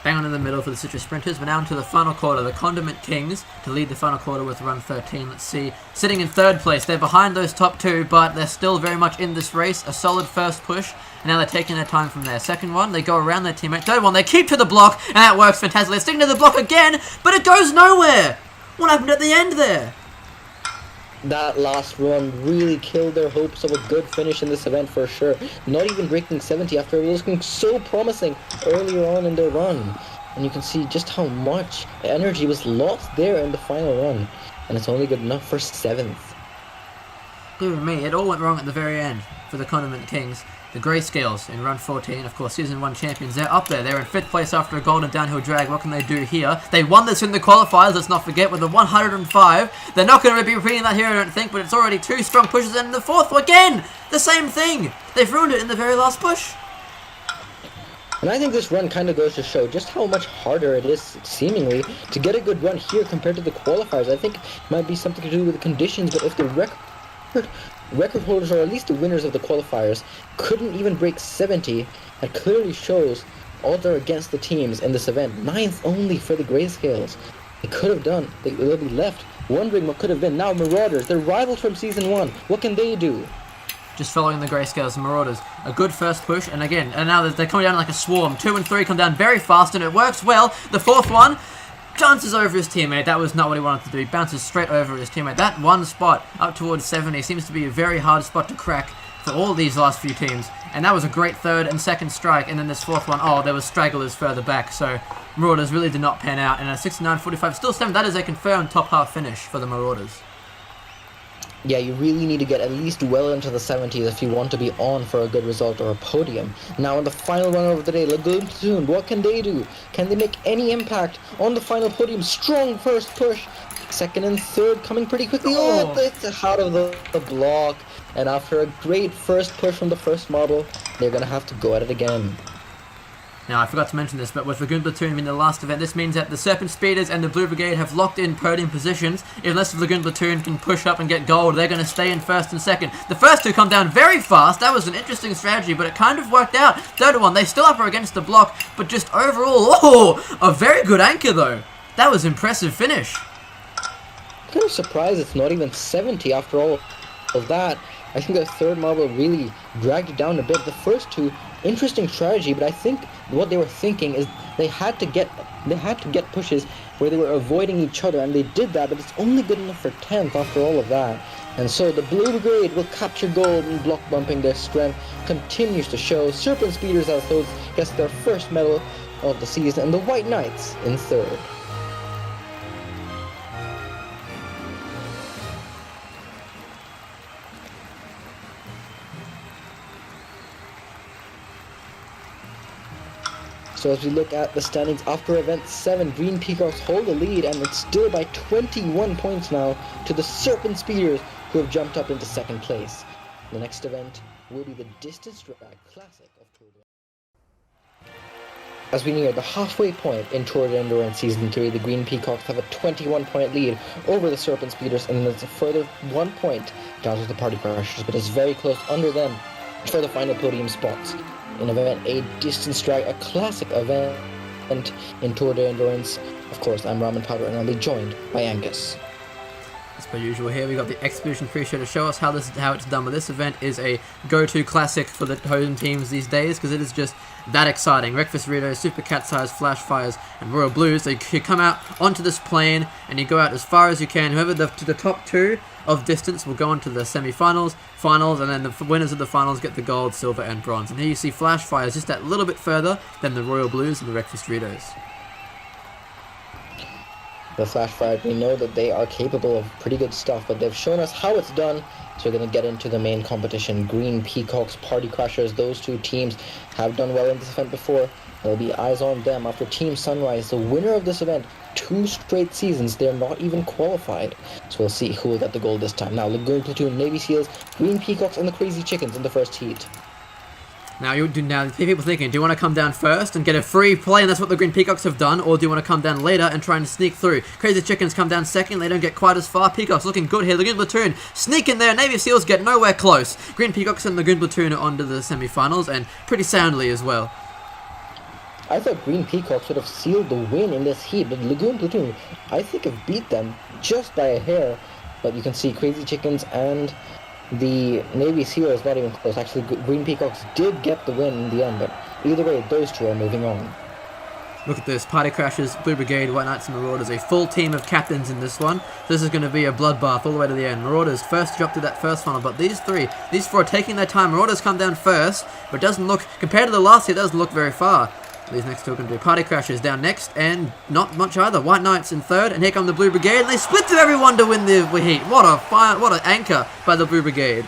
Bang on in the middle for the Citrus Sprinters. We're now into the final quarter. The Condiment Kings to lead the final quarter with run 13. Let's see. Sitting in third place. They're behind those top 2, but they're still very much in this race. A solid first push. And now they're taking their time from there. Second one, they go around their teammate. Third one, they keep to the block, and that works fantastically. They're sticking to the block again, but it goes nowhere. What happened at the end there? That last run really killed their hopes of a good finish in this event for sure. Not even breaking 70 after it was looking so promising earlier on in their run. And you can see just how much energy was lost there in the final run. And it's only good enough for 7th. Believe me, it all went wrong at the very end for the Condiment Kings. The Grayscales in run 14, of course, Season 1 champions. They're up there. They're in 5th place after a golden downhill drag. What can they do here? They won this in the qualifiers, let's not forget, with a 105. They're not going to be repeating that here, I don't think, but it's already 2 strong pushes, and the 4th, again, the same thing. They've ruined it in the very last push. And I think this run kind of goes to show just how much harder it is, seemingly, to get a good run here compared to the qualifiers. I think it might be something to do with the conditions, but if the record holders, or at least the winners of the qualifiers, couldn't even break 70, that clearly shows odds are against the teams in this event. 9th only for the Grayscales. They could have done, they'll be left wondering what could have been. Now Marauders, they're rivals from Season 1. What can they do? just following the Grayscales and Marauders. A good first push, and again, and now they're coming down like a swarm. 2 and 3 come down very fast, and it works well. The fourth one bounces over his teammate. That was not what he wanted to do. He bounces straight over his teammate. That one spot up towards 70 seems to be a very hard spot to crack for all these last few teams. And that was a great third and second strike, and then this fourth one, oh, there was stragglers further back, so Marauders really did not pan out. And a 69-45, still 7, that is a confirmed top half finish for the Marauders. Yeah, you really need to get at least well into the 70s if you want to be on for a good result or a podium. Now in the final run of the day, Lagoon Platoon, what can they do? Can they make any impact on the final podium? Strong first push. Second and third coming pretty quickly. Oh, it's out of the block. And after a great first push from the first marble, they're going to have to go at it again. Now, I forgot to mention this, but with Lagoon Platoon in the last event, this means that the Serpent Speeders and the Blue Brigade have locked in podium positions. Unless the Lagoon Platoon can push up and get gold, they're going to stay in first and second. The first two come down very fast. That was an interesting strategy, but it kind of worked out. Third one, they still up against the block, but just overall, oh, a very good anchor, though. That was impressive finish. I'm kind of surprised it's not even 70 after all of that. I think the third marble really dragged it down a bit. The first two, interesting strategy, but I think what they were thinking is they had to get pushes where they were avoiding each other, and they did that, but it's only good enough for 10th after all of that. And so the Blue Brigade will capture gold, and block bumping their strength continues to show. Serpent Speeders as those gets their first medal of the season, and the White Knights in third. So as we look at the standings after event 7, Green Peacocks hold the lead, and it's still by 21 points now to the Serpent Speeders, who have jumped up into second place. The next event will be the Distance Drag Classic of Tour de... As we near the halfway point in Tour de Endurance Season 3, the Green Peacocks have a 21-point lead over the Serpent Speeders, and there's a further 1 point down to the Party Crashers, but it's very close under them for the final podium spots. In event 8, Distance Drag, a classic event in Tour de Endurance. Of course, I'm Ramen Powder, and I'll be joined by Angus. As per usual, here we got the Expedition Free Show to show us how it's done. But this event is a go-to classic for the home teams these days, because it is just that exciting. Breakfast Burritos, Super Cat's Eyes, Flash Fires, and Royal Blues. You come out onto this plane and you go out as far as you can. Whoever to the top two of distance will go on to the semi-finals, finals, and then the winners of the finals get the gold, silver, and bronze. And here you see Flash Fires just that little bit further than the Royal Blues and the Breakfast Burritos. The Flash Fire, we know that they are capable of pretty good stuff, but they've shown us how it's done, so we're going to get into the main competition. Green Peacocks, Party Crashers, those two teams have done well in this event before. There'll be eyes on them after Team Sunrise, the winner of this event, 2 straight seasons, they're not even qualified. So we'll see who will get the gold this time. Now, Lagoon Platoon, Navy Seals, Green Peacocks, and the Crazy Chickens in the first heat. Now, people thinking, do you want to come down first and get a free play, and that's what the Green Peacocks have done, or do you want to come down later and try and sneak through? Crazy Chickens come down second, they don't get quite as far. Peacocks looking good here. Lagoon Platoon sneak in there, Navy Seals get nowhere close. Green Peacocks and Lagoon Platoon are on to the semi-finals, and pretty soundly as well. I thought Green Peacocks would have sealed the win in this heat, but Lagoon Platoon, I think, have beat them just by a hair. But you can see Crazy Chickens and the Navy SEAL is not even close. Actually, Green Peacocks did get the win in the end, but either way, those two are moving on. Look at this. Party Crashers, Blue Brigade, White Knights, and Marauders. A full team of captains in this one. This is going to be a bloodbath all the way to the end. Marauders first dropped to that first funnel, but these four are taking their time. Marauders come down first, but doesn't look, compared to the last year, it doesn't look very far. These next two are going to do Party Crashers down next, and not much either. White Knights in third, and here come the Blue Brigade, and they split through everyone to win the heat. What an anchor by the Blue Brigade.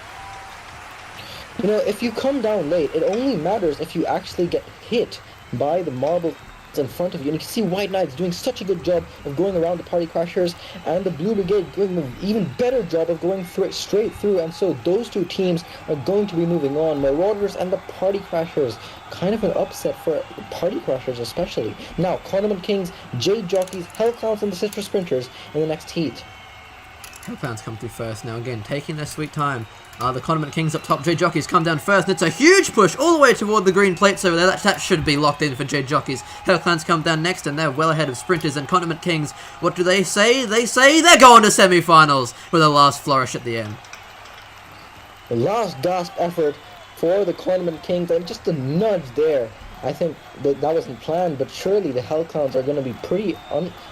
You know, if you come down late, it only matters if you actually get hit by the marble in front of you. And you can see White Knights doing such a good job of going around the Party Crashers, and the Blue Brigade doing an even better job of going straight through. And so those two teams are going to be moving on. Marauders and the Party Crashers. Kind of an upset for Party Crashers especially. Now, Condiment Kings, Jade Jockeys, Hellclowns, and the Citrus Sprinters in the next heat. Hellclowns come through first now, again, taking their sweet time. The Condiment Kings up top, Jade Jockeys come down first, and it's a huge push all the way toward the green plates over there. That should be locked in for Jade Jockeys. Hellclowns come down next, and they're well ahead of Sprinters and Condiment Kings. What do they say? They say they're going to semi-finals with a last flourish at the end. last gasp effort for the Condiment Kings, and just a nudge there. I think that wasn't planned, but surely the Hellclowns are going to be pretty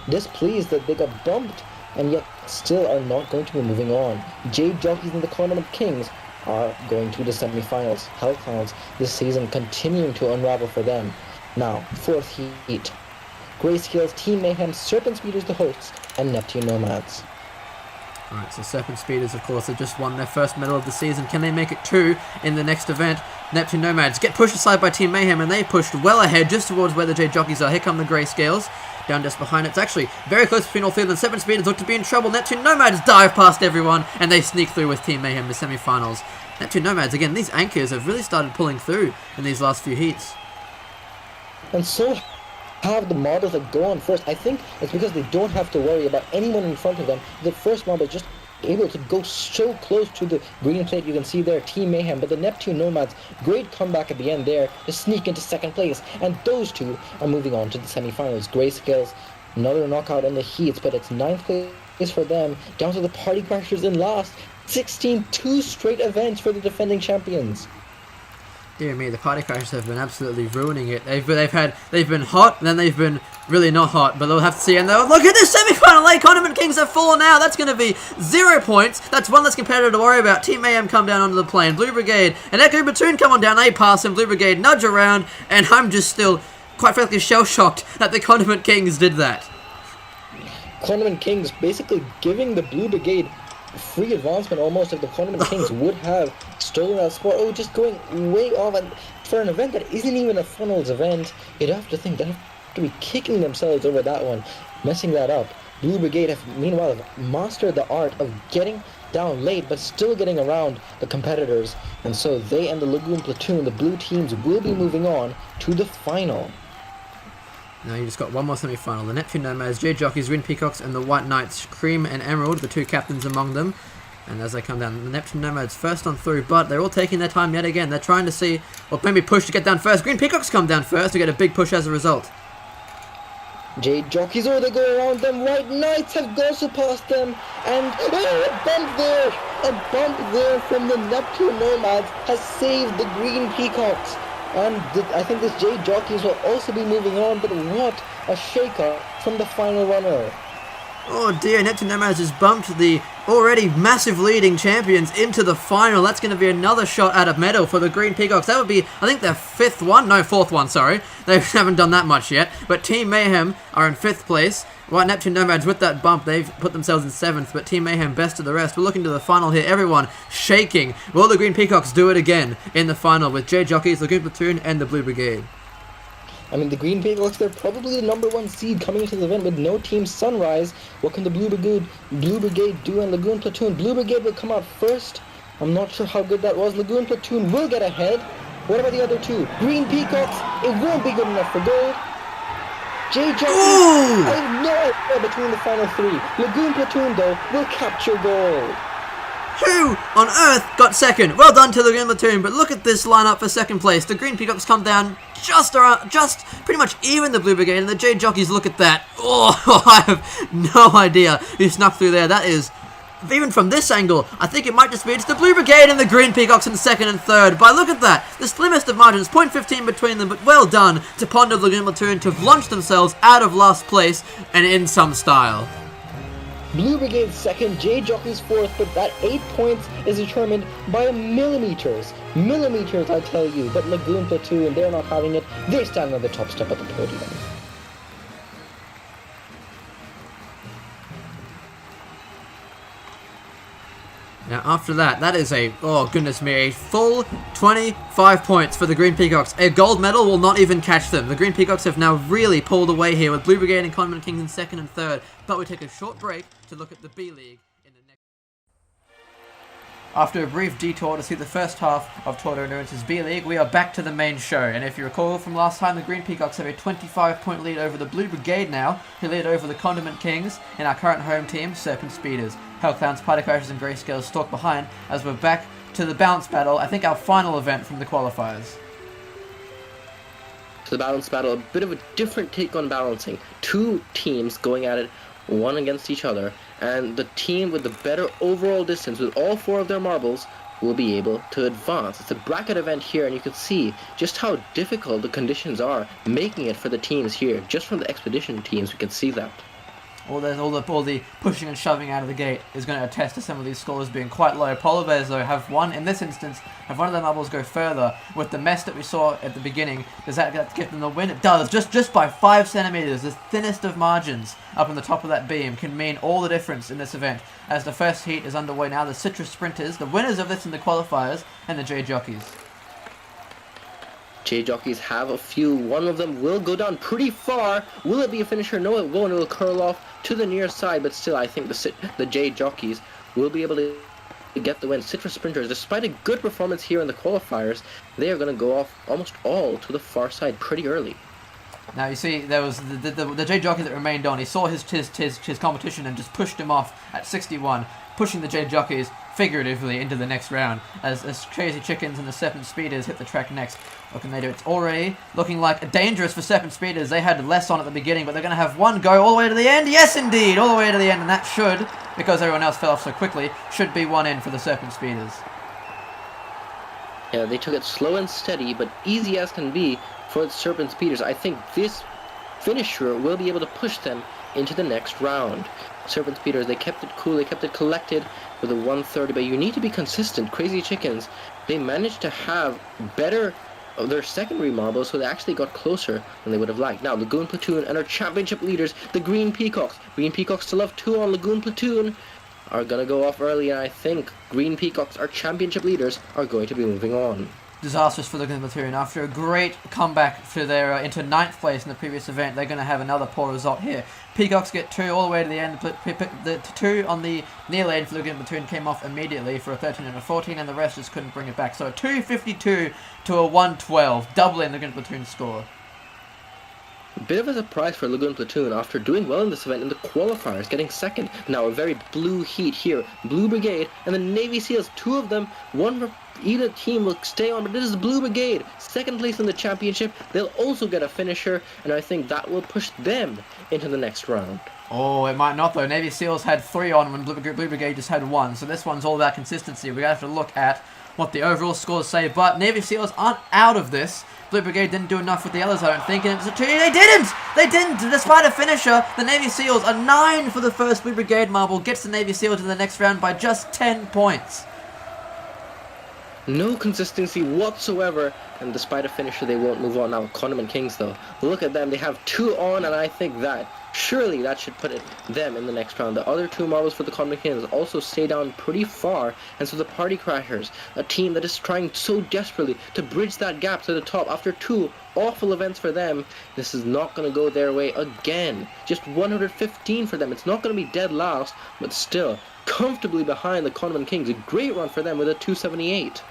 displeased that they got bumped, and yet still are not going to be moving on. Jade Jockeys and the Condiment Kings are going to the semi-finals. Hellclowns this season continuing to unravel for them. Now, fourth heat. Grayscale's Team Mayhem, Serpent Speeders the hosts, and Neptune Nomads. Alright, so Serpent Speeders, of course, have just won their first medal of the season. Can they make it 2 in the next event? Neptune Nomads get pushed aside by Team Mayhem, and they pushed well ahead just towards where the Jade Jockeys are. Here come the Grayscales. Down just behind it. It's actually very close between all three of them. Serpent Speeders look to be in trouble. Neptune Nomads dive past everyone, and they sneak through with Team Mayhem to semi-finals. Neptune Nomads, again, these anchors have really started pulling through in these last few heats. And so have the models that go on first. I think it's because they don't have to worry about anyone in front of them. The first model just able to go so close to the green plate. You can see there Team Mayhem, but the Neptune Nomads, great comeback at the end there to sneak into second place, and those two are moving on to the semi-finals. Grayscales, another knockout in the heats, but it's 9th place for them, down to the Party Crashers in last. 16 two straight events for the defending champions. Dear me, the Party Crashers have been absolutely ruining it. They've been hot, and then they've been really not hot, but they'll have to see. And they'll look at this semi-final. Condiment Kings have fallen out. That's going to be 0 points. That's one less competitor to worry about. Team Mayhem come down onto the plane. Blue Brigade and Echo Platoon come on down. They pass him. Blue Brigade nudge around, and I'm just still, quite frankly, shell-shocked that the Condiment Kings did that. Condiment Kings basically giving the Blue Brigade free advancement almost. If the Condiment Kings would have stolen that spot, just going way off, and for an event that isn't even a funnels event, you'd have to think they have to be kicking themselves over that one, messing that up. Blue Brigade have meanwhile mastered the art of getting down late but still getting around the competitors, and so they and the Lagoon Platoon, the blue teams, will be moving on to the final. Now you just got one more semi-final. The Neptune Nomads, Jade Jockeys, Green Peacocks, and the White Knights, Cream and Emerald, the two captains among them. And as they come down, the Neptune Nomads first on through, but they're all taking their time yet again. They're trying to see, or maybe push to get down first. Green Peacocks come down first to get a big push as a result. Jade Jockeys, they go around them. White Knights have also passed them, and a bump there from the Neptune Nomads has saved the Green Peacocks. And I think this Jade Jockeys will also be moving on, but what a shake-up from the final runner. Oh dear, Neptune Nomads has bumped the already massive leading champions into the final. That's going to be another shot at a medal for the Green Peacocks. That would be, I think, their fourth one, sorry. They haven't done that much yet. But Team Mayhem are in 5th place. While Neptune Nomads, with that bump, they've put themselves in 7th, but Team Mayhem best of the rest. We're looking to the final here. Everyone shaking. Will the Green Peacocks do it again in the final with Jade Jockeys, Lagoon Platoon, and the Blue Brigade? I mean, the Green Peacocks, they're probably the #1 seed coming into the event with no Team Sunrise. What can the Blue Brigade do, and Lagoon Platoon? Blue Brigade will come out first. I'm not sure how good that was. Lagoon Platoon will get ahead. What about the other two? Green Peacocks, it won't be good enough for gold. Jade Jockeys, I have no idea between the final 3. Lagoon Platoon, though, will capture gold. Who on earth got second? Well done to the Green Platoon, but look at this lineup for second place. The Green Peacocks come down just pretty much even the Blue Brigade, and the Jade Jockeys, look at that. Oh, I have no idea who snuck through there. That is, even from this angle, I think it might just be it's the Blue Brigade and the Green Peacocks in 2nd and 3rd. But look at that, the slimmest of margins, 0.15 between them, but well done to Pond of the Green Platoon to have launched themselves out of last place and in some style. Blue Brigade 2nd, Jade Jockeys 4th, but that 8 points is determined by millimeters. Millimeters, I tell you. But Lagoon Platoon, they're not having it. They stand on the top step of the podium. Now after that is a, oh goodness me, a full 25 points for the Green Peacocks. A gold medal will not even catch them. The Green Peacocks have now really pulled away here with Blue Brigade and Condiment Kings in 2nd and 3rd. But we take a short break to look at the B-League in the next. After a brief detour to see the first half of Tour de Endurance's B-League, we are back to the main show. And if you recall from last time, the Green Peacocks have a 25-point lead over the Blue Brigade now, who lead over the Condiment Kings and our current home team, Serpent Speeders. Hellclowns, Party Crashers and Grayscales stalk behind as we're back to the balance battle, I think our final event from the qualifiers. The balance battle, a bit of a different take on balancing. 2 teams going at it, one against each other, and the team with the better overall distance with all 4 of their marbles will be able to advance. It's a bracket event here, and you can see just how difficult the conditions are making it for the teams here. Just from the expedition teams, we can see that. All the pushing and shoving out of the gate is going to attest to some of these scores being quite low. Polar Bears, though, have one, in this instance, have one of their marbles go further. With the mess that we saw at the beginning, does that give them the win? It does, just by 5 centimeters. The thinnest of margins up on the top of that beam can mean all the difference in this event. As the first heat is underway now, the Citrus Sprinters, the winners of this in the qualifiers, and the J Jockeys. J Jockeys have a few. One of them will go down pretty far. Will it be a finisher? No, it won't. It will curl off to the near side, but still, I think the J Jockeys will be able to get the win. Citrus Sprinters, despite a good performance here in the qualifiers, they are going to go off almost all to the far side pretty early. Now you see, there was the J Jockey that remained on. He saw his competition and just pushed him off at 61, pushing the J Jockeys figuratively into the next round as Crazy Chickens and the Serpent Speeders hit the track next. What can they do? It's already looking like dangerous for Serpent Speeders. They had less on at the beginning, but they're going to have one go all the way to the end. Yes, indeed, all the way to the end, and that should, because everyone else fell off so quickly, should be one in for the Serpent Speeders. Yeah, they took it slow and steady, but easy as can be for the Serpent Speeders. I think this finisher will be able to push them into the next round. Serpent Speeders, they kept it cool, they kept it collected with a 130, but you need to be consistent. Crazy Chickens, they managed to have better of their secondary marbles, so they actually got closer than they would have liked. Now, Lagoon Platoon and our championship leaders, the Green Peacocks. Green Peacocks still have 2 on. Lagoon Platoon are going to go off early, and I think Green Peacocks, our championship leaders, are going to be moving on. Disastrous for the Lagoon Platoon. After a great comeback for their into 9th place in the previous event, they're going to have another poor result here. Peacocks get 2 all the way to the end. The 2 on the near lane for the Lagoon Platoon came off immediately for a 13 and a 14, and the rest just couldn't bring it back. So a 252 to a 112, doubling the Lagoon Platoon's score. A bit of a surprise for Lagoon Platoon after doing well in this event in the qualifiers, getting second. Now a very blue heat here. Blue Brigade and the Navy SEALs, 2 of them, one for either team will stay on, but this is the Blue Brigade, 2nd place in the championship. They'll also get a finisher, and I think that will push them into the next round. Oh, it might not though. Navy SEALs had 3 on when Blue Brigade just had 1, so this one's all about consistency. We're going to have to look at what the overall scores say, but Navy SEALs aren't out of this. Blue Brigade didn't do enough with the others, I don't think, and it was a 2. They didn't! They didn't! Despite a finisher, the Navy SEAls are 9 for the first Blue Brigade marble, gets the Navy SEAls to the next round by just 10 points. No consistency whatsoever, and despite a finisher, they won't move on. Now, Condiment Kings, though, look at them. They have 2 on, and I think that surely that should put them in the next round. The other 2 marbles for the Condiment Kings also stay down pretty far, and so the Party Crashers, a team that is trying so desperately to bridge that gap to the top after 2 awful events for them, this is not going to go their way again. Just 115 for them. It's not going to be dead last, but still comfortably behind the Condiment Kings. A great run for them with a 278.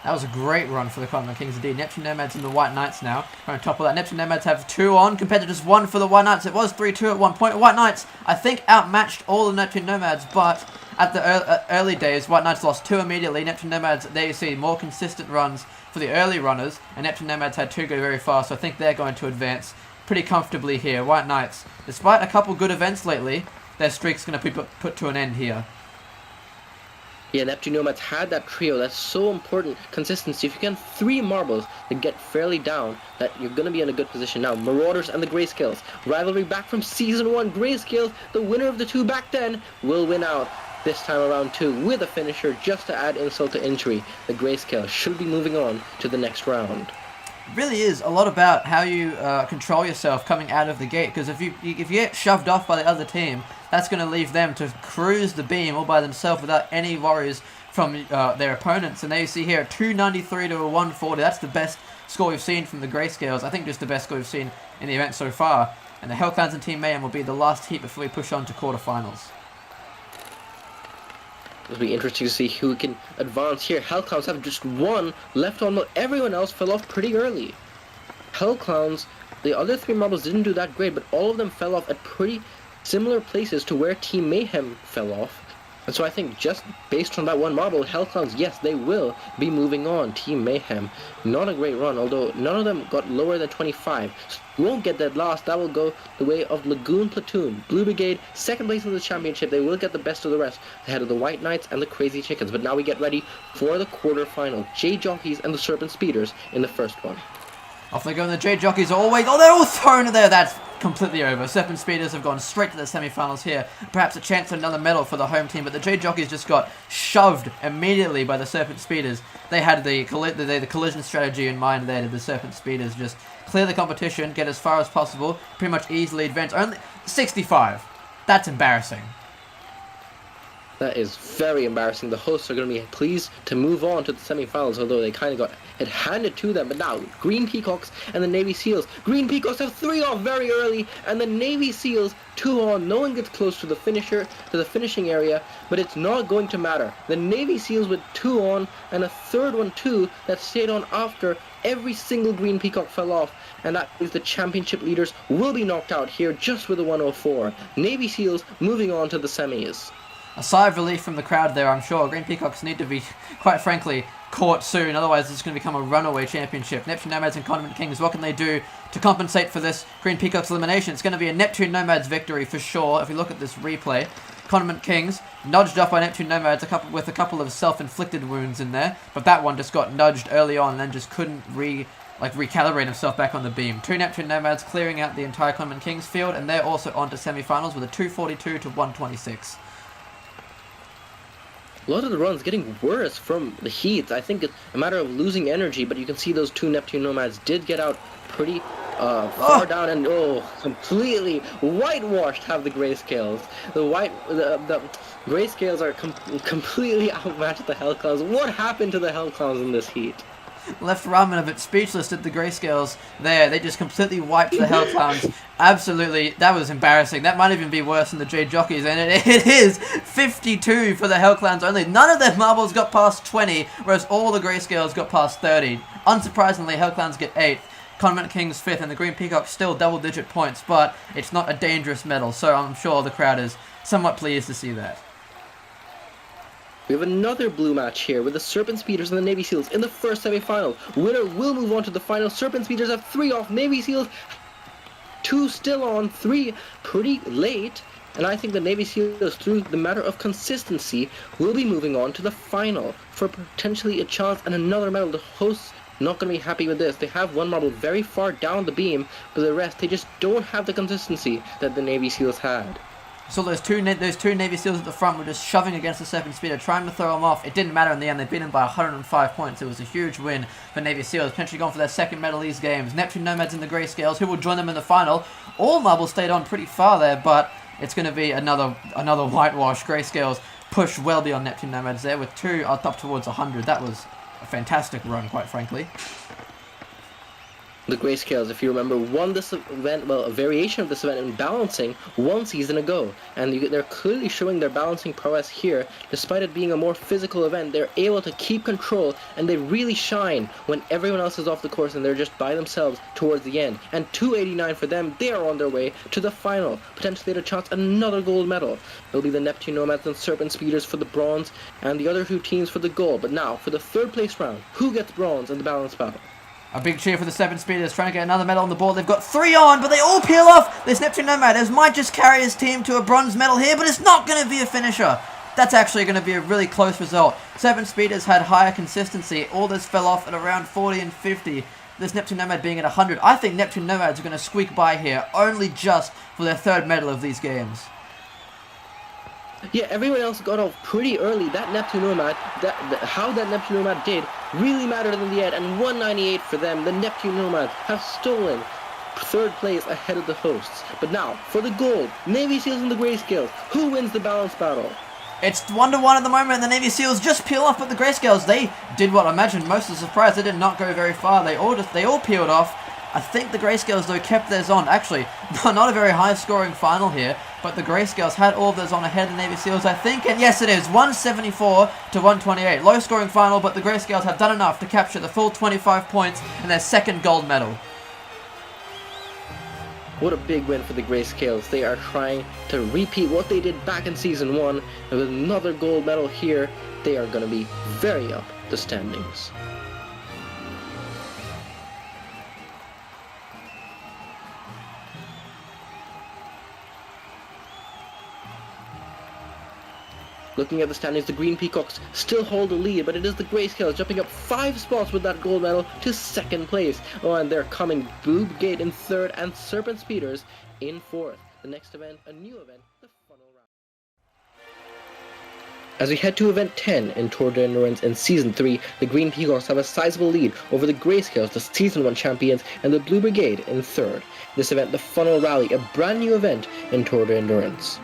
That was a great run for the Condiment Kings indeed. Neptune Nomads and the White Knights now are on top of that. Neptune Nomads have 2 on compared to just 1 for the White Knights. It was 3-2 at one point. White Knights, I think, outmatched all the Neptune Nomads, but at the early days, White Knights lost 2 immediately. Neptune Nomads, there you see, more consistent runs for the early runners, and Neptune Nomads had 2 go very fast, so I think they're going to advance pretty comfortably here. White Knights, despite a couple good events lately, their streak's going to be put to an end here. Yeah, Neptune Nomads had that trio. That's so important. Consistency. If you get 3 marbles that get fairly down, that you're going to be in a good position. Now, Marauders and the Grayscales. Rivalry back from Season 1. Grayscales, the winner of the 2 back then, will win out this time around 2 with a finisher just to add insult to injury. The Grayscales should be moving on to the next round. It really is a lot about how you control yourself coming out of the gate, because if you get shoved off by the other team, that's going to leave them to cruise the beam all by themselves without any worries from their opponents. And there you see here, 293 to a 140. That's the best score we've seen from the Grayscales. I think just the best score we've seen in the event so far. And the Hellclowns and Team Mayhem will be the last heat before we push on to quarterfinals. It'll be interesting to see who can advance here. Hellclowns have just 1 left on, but everyone else fell off pretty early. Hellclowns, the other 3 marbles didn't do that great, but all of them fell off at pretty similar places to where Team Mayhem fell off. And so I think just based on that one marble, Hellclowns, yes, they will be moving on. Team Mayhem, not a great run, although none of them got lower than 25. So won't get that last. That will go the way of Lagoon Platoon. Blue Brigade, second place in the championship. They will get the best of the rest, ahead of the White Knights and the Crazy Chickens. But now we get ready for the quarterfinal. J-Jockeys and the Serpent Speeders in the first one. Off they go, and the J-Jockeys are always... Oh, they're all thrown there. That's completely over. Serpent Speeders have gone straight to the semi-finals here. Perhaps a chance at another medal for the home team, but the J-Jockeys just got shoved immediately by the Serpent Speeders. They had the collision strategy in mind there. The Serpent Speeders just clear the competition, get as far as possible, pretty much easily advance. Only 65. That's embarrassing. That is very embarrassing. The hosts are going to be pleased to move on to the semi-finals, although they kind of got it handed to them. But now, Green Peacocks and the Navy Seals. Green Peacocks have 3 off very early, and the Navy Seals 2 on. No one gets close to the finishing area, but it's not going to matter. The Navy Seals with 2 on, and a third one too that stayed on after every single Green Peacock fell off, and that means the championship leaders will be knocked out here just with a 104. Navy Seals moving on to the semis. A sigh of relief from the crowd there, I'm sure. Green Peacocks need to be, quite frankly, caught soon. Otherwise, it's going to become a runaway championship. Neptune Nomads and Condiment Kings, what can they do to compensate for this Green Peacocks elimination? It's going to be a Neptune Nomads victory for sure, if we look at this replay. Condiment Kings nudged off by Neptune Nomads with a couple of self-inflicted wounds in there, but that one just got nudged early on and then just couldn't recalibrate himself back on the beam. 2 Neptune Nomads clearing out the entire Condiment Kings field, and they're also on to semi-finals with a 242 to 126. A lot of the runs getting worse from the heats. I think it's a matter of losing energy, but you can see those 2 Neptune Nomads did get out pretty far down and completely whitewashed have the Grayscales. The Grayscales are completely outmatched the Hellclowns. What happened to the Hellclowns in this heat? Left Ramen a bit speechless at the Grayscales there. They just completely wiped the Hellclowns. Absolutely, that was embarrassing. That might even be worse than the J-Jockeys, and it is 52 for the Hellclowns only. None of their marbles got past 20, whereas all the Grayscales got past 30. Unsurprisingly, Hellclowns get 8th. Condiment Kings 5th, and the Green Peacocks still double-digit points, but it's not a dangerous medal, so I'm sure the crowd is somewhat pleased to see that. We have another blue match here with the Serpent Speeders and the Navy Seals in the first semi-final. Winner will move on to the final. Serpent Speeders have 3 off. Navy Seals 2 still on. 3 pretty late. And I think the Navy Seals, through the matter of consistency, will be moving on to the final for potentially a chance and another medal. The hosts not going to be happy with this. They have one marble very far down the beam, but the rest, they just don't have the consistency that the Navy Seals had. So those two Navy Seals at the front were just shoving against the Serpent Speeder, trying to throw them off. It didn't matter in the end. They beat them by 105 points. It was a huge win for Navy Seals, potentially going for their second medal these games. Neptune Nomads and the Grayscales, who will join them in the final. All marbles stayed on pretty far there, but it's going to be another whitewash. Grayscales pushed well beyond Neptune Nomads there with 2 up towards 100. That was a fantastic run, quite frankly. The Grayscales, if you remember, won this event, well, a variation of this event in balancing 1 season ago. And they're clearly showing their balancing prowess here. Despite it being a more physical event, they're able to keep control, and they really shine when everyone else is off the course and they're just by themselves towards the end. And 289 for them, they are on their way to the final. Potentially at a chance another gold medal. It'll be the Neptune Nomads and Serpent Speeders for the bronze, and the other 2 teams for the gold. But now, for the 3rd place round, who gets bronze in the balance battle? A big cheer for the Serpent Speeders, trying to get another medal on the board. They've got 3 on, but they all peel off. This Neptune Nomads might just carry his team to a bronze medal here, but it's not going to be a finisher. That's actually going to be a really close result. Serpent Speeders had higher consistency. All this fell off at around 40 and 50. This Neptune Nomad being at 100. I think Neptune Nomads are going to squeak by here, only just for their 3rd medal of these games. Yeah, everyone else got off pretty early. That Neptune Nomad, how that Neptune Nomad did really mattered in the end, and 198 for them. The Neptune Nomads have stolen 3rd place ahead of the hosts. But now, for the gold, Navy Seals and the Grayscales. Who wins the balance battle? It's 1-1 at the moment, and the Navy Seals just peel off, but the Grayscales, they did what I imagined most of the surprise. They did not go very far. They all peeled off. I think the Grayscales, though, kept theirs on. Actually, not a very high-scoring final here, but the Grayscales had all of theirs on ahead of the Navy Seals, I think. And yes, it is. 174 to 128. Low-scoring final, but the Grayscales have done enough to capture the full 25 points and their 2nd gold medal. What a big win for the Grayscales. They are trying to repeat what they did back in Season 1, and with another gold medal here, they are going to be very up the standings. Looking at the standings, the Green Peacocks still hold the lead, but it is the Grayscales jumping up 5 spots with that gold medal to 2nd place. Oh, and they're coming Blue Brigade in 3rd and Serpent Speeders in 4th. The next event, a new event, the Funnel Round. As we head to event 10 in Tour de Endurance in Season 3, the Green Peacocks have a sizable lead over the Grayscales, the Season 1 champions, and the Blue Brigade in 3rd. This event, the Funnel Rally, a brand new event in Tour de Endurance.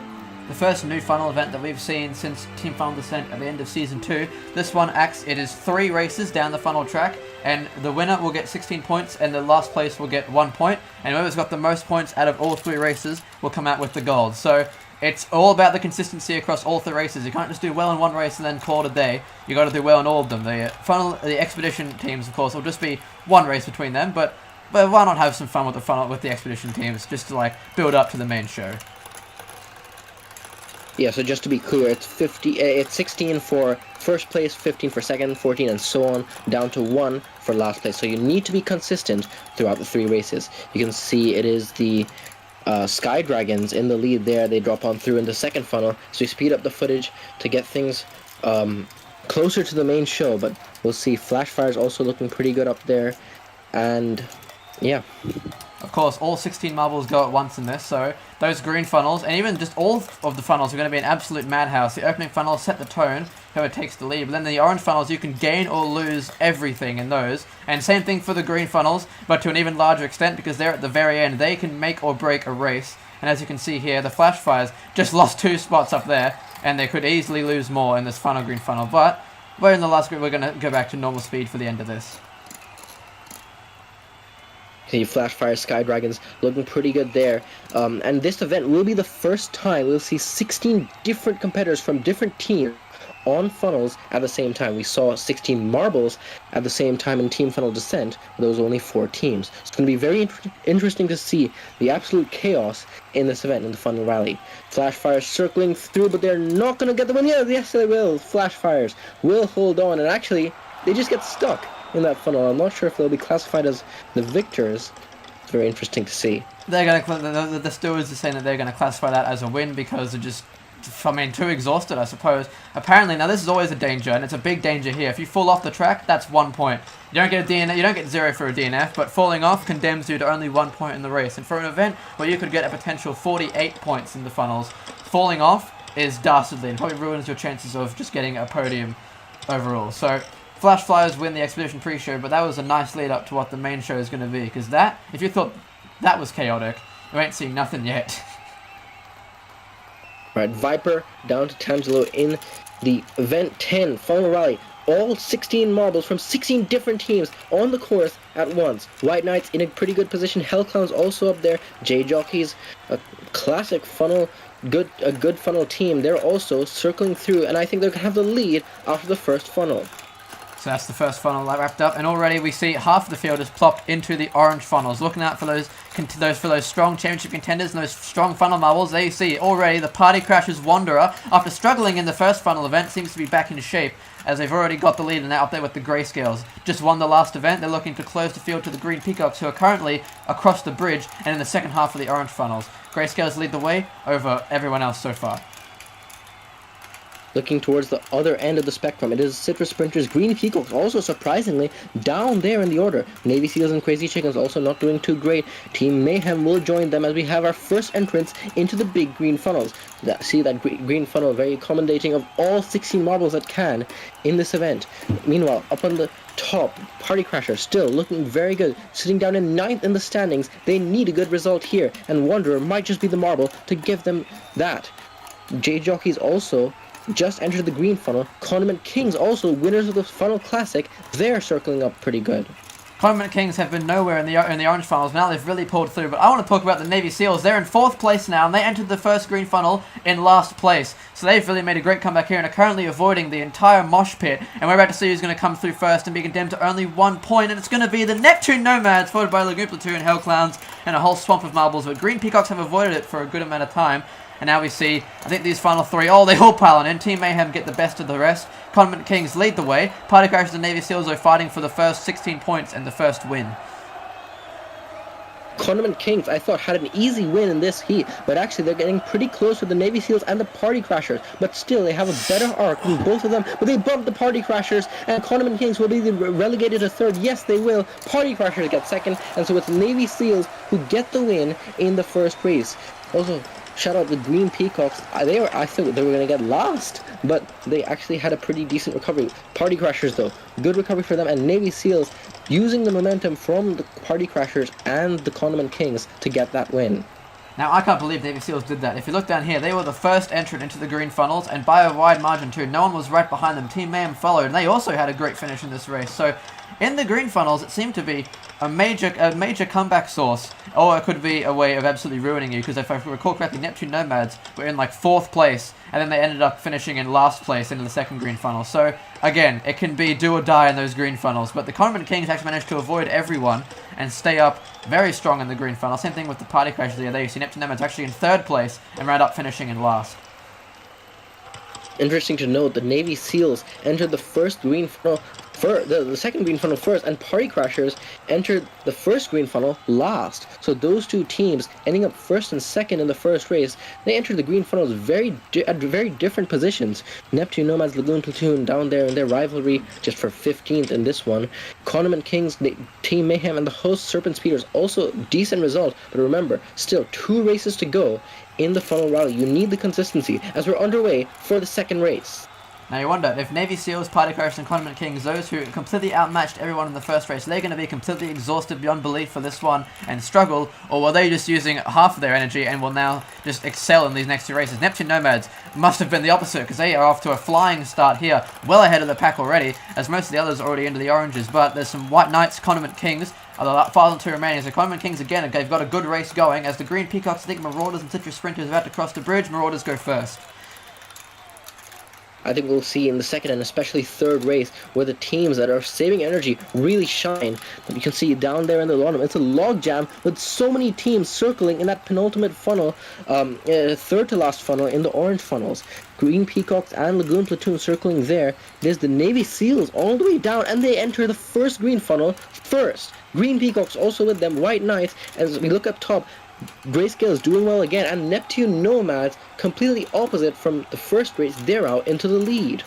The first new funnel event that we've seen since Team Funnel Descent at the end of Season 2. This one it is 3 races down the funnel track, and the winner will get 16 points, and the last place will get 1 point, and whoever's got the most points out of all 3 races will come out with the gold. So it's all about the consistency across all 3 races. You can't just do well in one race and then call it a day. You got to do well in all of them. The expedition teams, of course, will just be 1 race between them, but why not have some fun with the expedition teams, just to like build up to the main show. Yeah, so just to be clear, it's 16 for first place, 15 for second, 14 and so on, down to 1 for last place. So you need to be consistent throughout the 3 races. You can see it is the Sky Dragons in the lead there. They drop on through in the second funnel, so you speed up the footage to get things closer to the main show. But we'll see Flashfire's also looking pretty good up there, and yeah. Of course, all 16 marbles go at once in this, so those green funnels, and even just all of the funnels, are going to be an absolute madhouse. The opening funnels set the tone, whoever takes the lead, but then the orange funnels, you can gain or lose everything in those. And same thing for the green funnels, but to an even larger extent, because they're at the very end. They can make or break a race, and as you can see here, the Flashfires just lost 2 spots up there, and they could easily lose more in this final green funnel, but we're in the last group. We're going to go back to normal speed for the end of this. See Flashfire Sky Dragons looking pretty good there. And this event will be the first time we'll see 16 different competitors from different teams on funnels at the same time. We saw 16 marbles at the same time in Team Funnel Descent, but there was only 4 teams. It's going to be very interesting to see the absolute chaos in this event in the Funnel Rally. Flashfires circling through, but they're not going to get the win. Yes, they will. Flashfires will hold on, and actually, they just get stuck in that funnel. I'm not sure if they'll be classified as the victors. It's very interesting to see. They're gonna the stewards are saying that they're gonna classify that as a win because they're just, I mean, too exhausted, I suppose. Apparently, now this is always a danger, and it's a big danger here. If you fall off the track, that's 1 point. You don't get a DNF, you don't get 0 for a DNF, but falling off condemns you to only 1 point in the race. And for an event where you could get a potential 48 points in the funnels, falling off is dastardly and probably ruins your chances of just getting a podium overall. So Flash Flyers win the Expedition pre-show, but that was a nice lead up to what the main show is going to be, because that, if you thought that was chaotic, you ain't seen nothing yet. Right, Viper down to Tamsilo in the Event 10 Funnel Rally. All 16 marbles from 16 different teams on the course at once. White Knights in a pretty good position. Hellclowns also up there. J-Jockeys, a classic funnel, a good funnel team. They're also circling through, and I think they're going to have the lead after the first funnel. So that's the first funnel wrapped up, and already we see half of the field has plopped into the orange funnels. Looking out for those strong championship contenders and those strong funnel marbles. There you see already the Party Crashers Wanderer, after struggling in the first funnel event, seems to be back in shape, as they've already got the lead and they're up there with the Grayscales. Just won the last event. They're looking to close the field to the Green Peacocks, who are currently across the bridge and in the second half of the orange funnels. Grayscales lead the way over everyone else so far. Looking towards the other end of the spectrum, it is Citrus Sprinters, Green Peacocks, also surprisingly down there in the order. Navy Seals and Crazy Chickens also not doing too great. Team Mayhem will join them as we have our first entrance into the big green funnels. See that green funnel very accommodating of all 16 marbles that can in this event. Meanwhile, up on the top, Party Crasher still looking very good, sitting down in 9th in the standings. They need a good result here, and Wanderer might just be the marble to give them that. J-Jockeys also just entered the green funnel. Condiment Kings also winners of the Funnel Classic. They're circling up pretty good. Condiment Kings have been nowhere in the orange funnels. Now they've really pulled through. But I want to talk about the Navy Seals. They're in 4th place now, and they entered the first green funnel in last place. So they've really made a great comeback here and are currently avoiding the entire mosh pit. And we're about to see who's going to come through first and be condemned to only 1 point. And it's going to be the Neptune Nomads, followed by Lagoon Platoon, Hell Clowns, and a whole swamp of marbles. But Green Peacocks have avoided it for a good amount of time. And now we see, I think these final 3, oh, they all pile on in. Team Mayhem get the best of the rest. Condiment Kings lead the way. Party Crashers and Navy Seals are fighting for the first 16 points and the first win. Condiment Kings, I thought, had an easy win in this heat, but actually they're getting pretty close with the Navy Seals and the Party Crashers. But still, they have a better arc than both of them, but they bump the Party Crashers, and Condiment Kings will be relegated to 3rd. Yes, they will. Party Crashers get 2nd, and so it's Navy Seals who get the win in the first race. Also, shout out the Green Peacocks. I thought they were going to get last, but they actually had a pretty decent recovery. Party Crashers, though, good recovery for them, and Navy Seals using the momentum from the Party Crashers and the Condiment Kings to get that win. Now, I can't believe Navy Seals did that. If you look down here, they were the first entrant into the green funnels, and by a wide margin too. No one was right behind them. Team Mayhem followed, and they also had a great finish in this race. So, in the green funnels, it seemed to be a major comeback source, or it could be a way of absolutely ruining you, because if I recall correctly, Neptune Nomads were in like 4th place, and then they ended up finishing in last place into the second green funnel. So, again, it can be do or die in those green funnels, but the Condiment Kings actually managed to avoid everyone and stay up very strong in the green funnel. Same thing with the Party Crashers there. You see Neptune Nomads actually in 3rd place and round up finishing in last. Interesting to note, the Navy Seals entered the first green funnel, the second green funnel first, and Party Crashers entered the first green funnel last. So those two teams ending up 1st and 2nd in the first race, they entered the green funnels at very different positions. Neptune Nomads, Lagoon Platoon down there in their rivalry, just for 15th in this one. Condiment Kings, Team Mayhem, and the host Serpent Speeders, also decent result. But remember, still 2 races to go in the funnel rally. You need the consistency as we're underway for the second race. Now you wonder, if Navy Seals, Party Crashers, and Condiment Kings, those who completely outmatched everyone in the first race, they're going to be completely exhausted beyond belief for this one and struggle, or were they just using half of their energy and will now just excel in these next 2 races? Neptune Nomads must have been the opposite, because they are off to a flying start here, well ahead of the pack already, as most of the others are already into the oranges. But there's some White Knights, Condiment Kings, are the final 2 remaining. So Condiment Kings, again, they've got a good race going, as the Green Peacocks, I think Marauders and Citrus Sprinters are about to cross the bridge. Marauders go first. I think we'll see in the second and especially third race where the teams that are saving energy really shine. But you can see down there in the bottom, it's a logjam with so many teams circling in that penultimate funnel, third to last funnel in the orange funnels. Green Peacocks and Lagoon Platoon circling there. There's the Navy Seals all the way down, and they enter the first green funnel first. Green Peacocks also with them, White Knights. As we look up top, Grayscale is doing well again, and Neptune Nomads, completely opposite from the first race, they're out into the lead.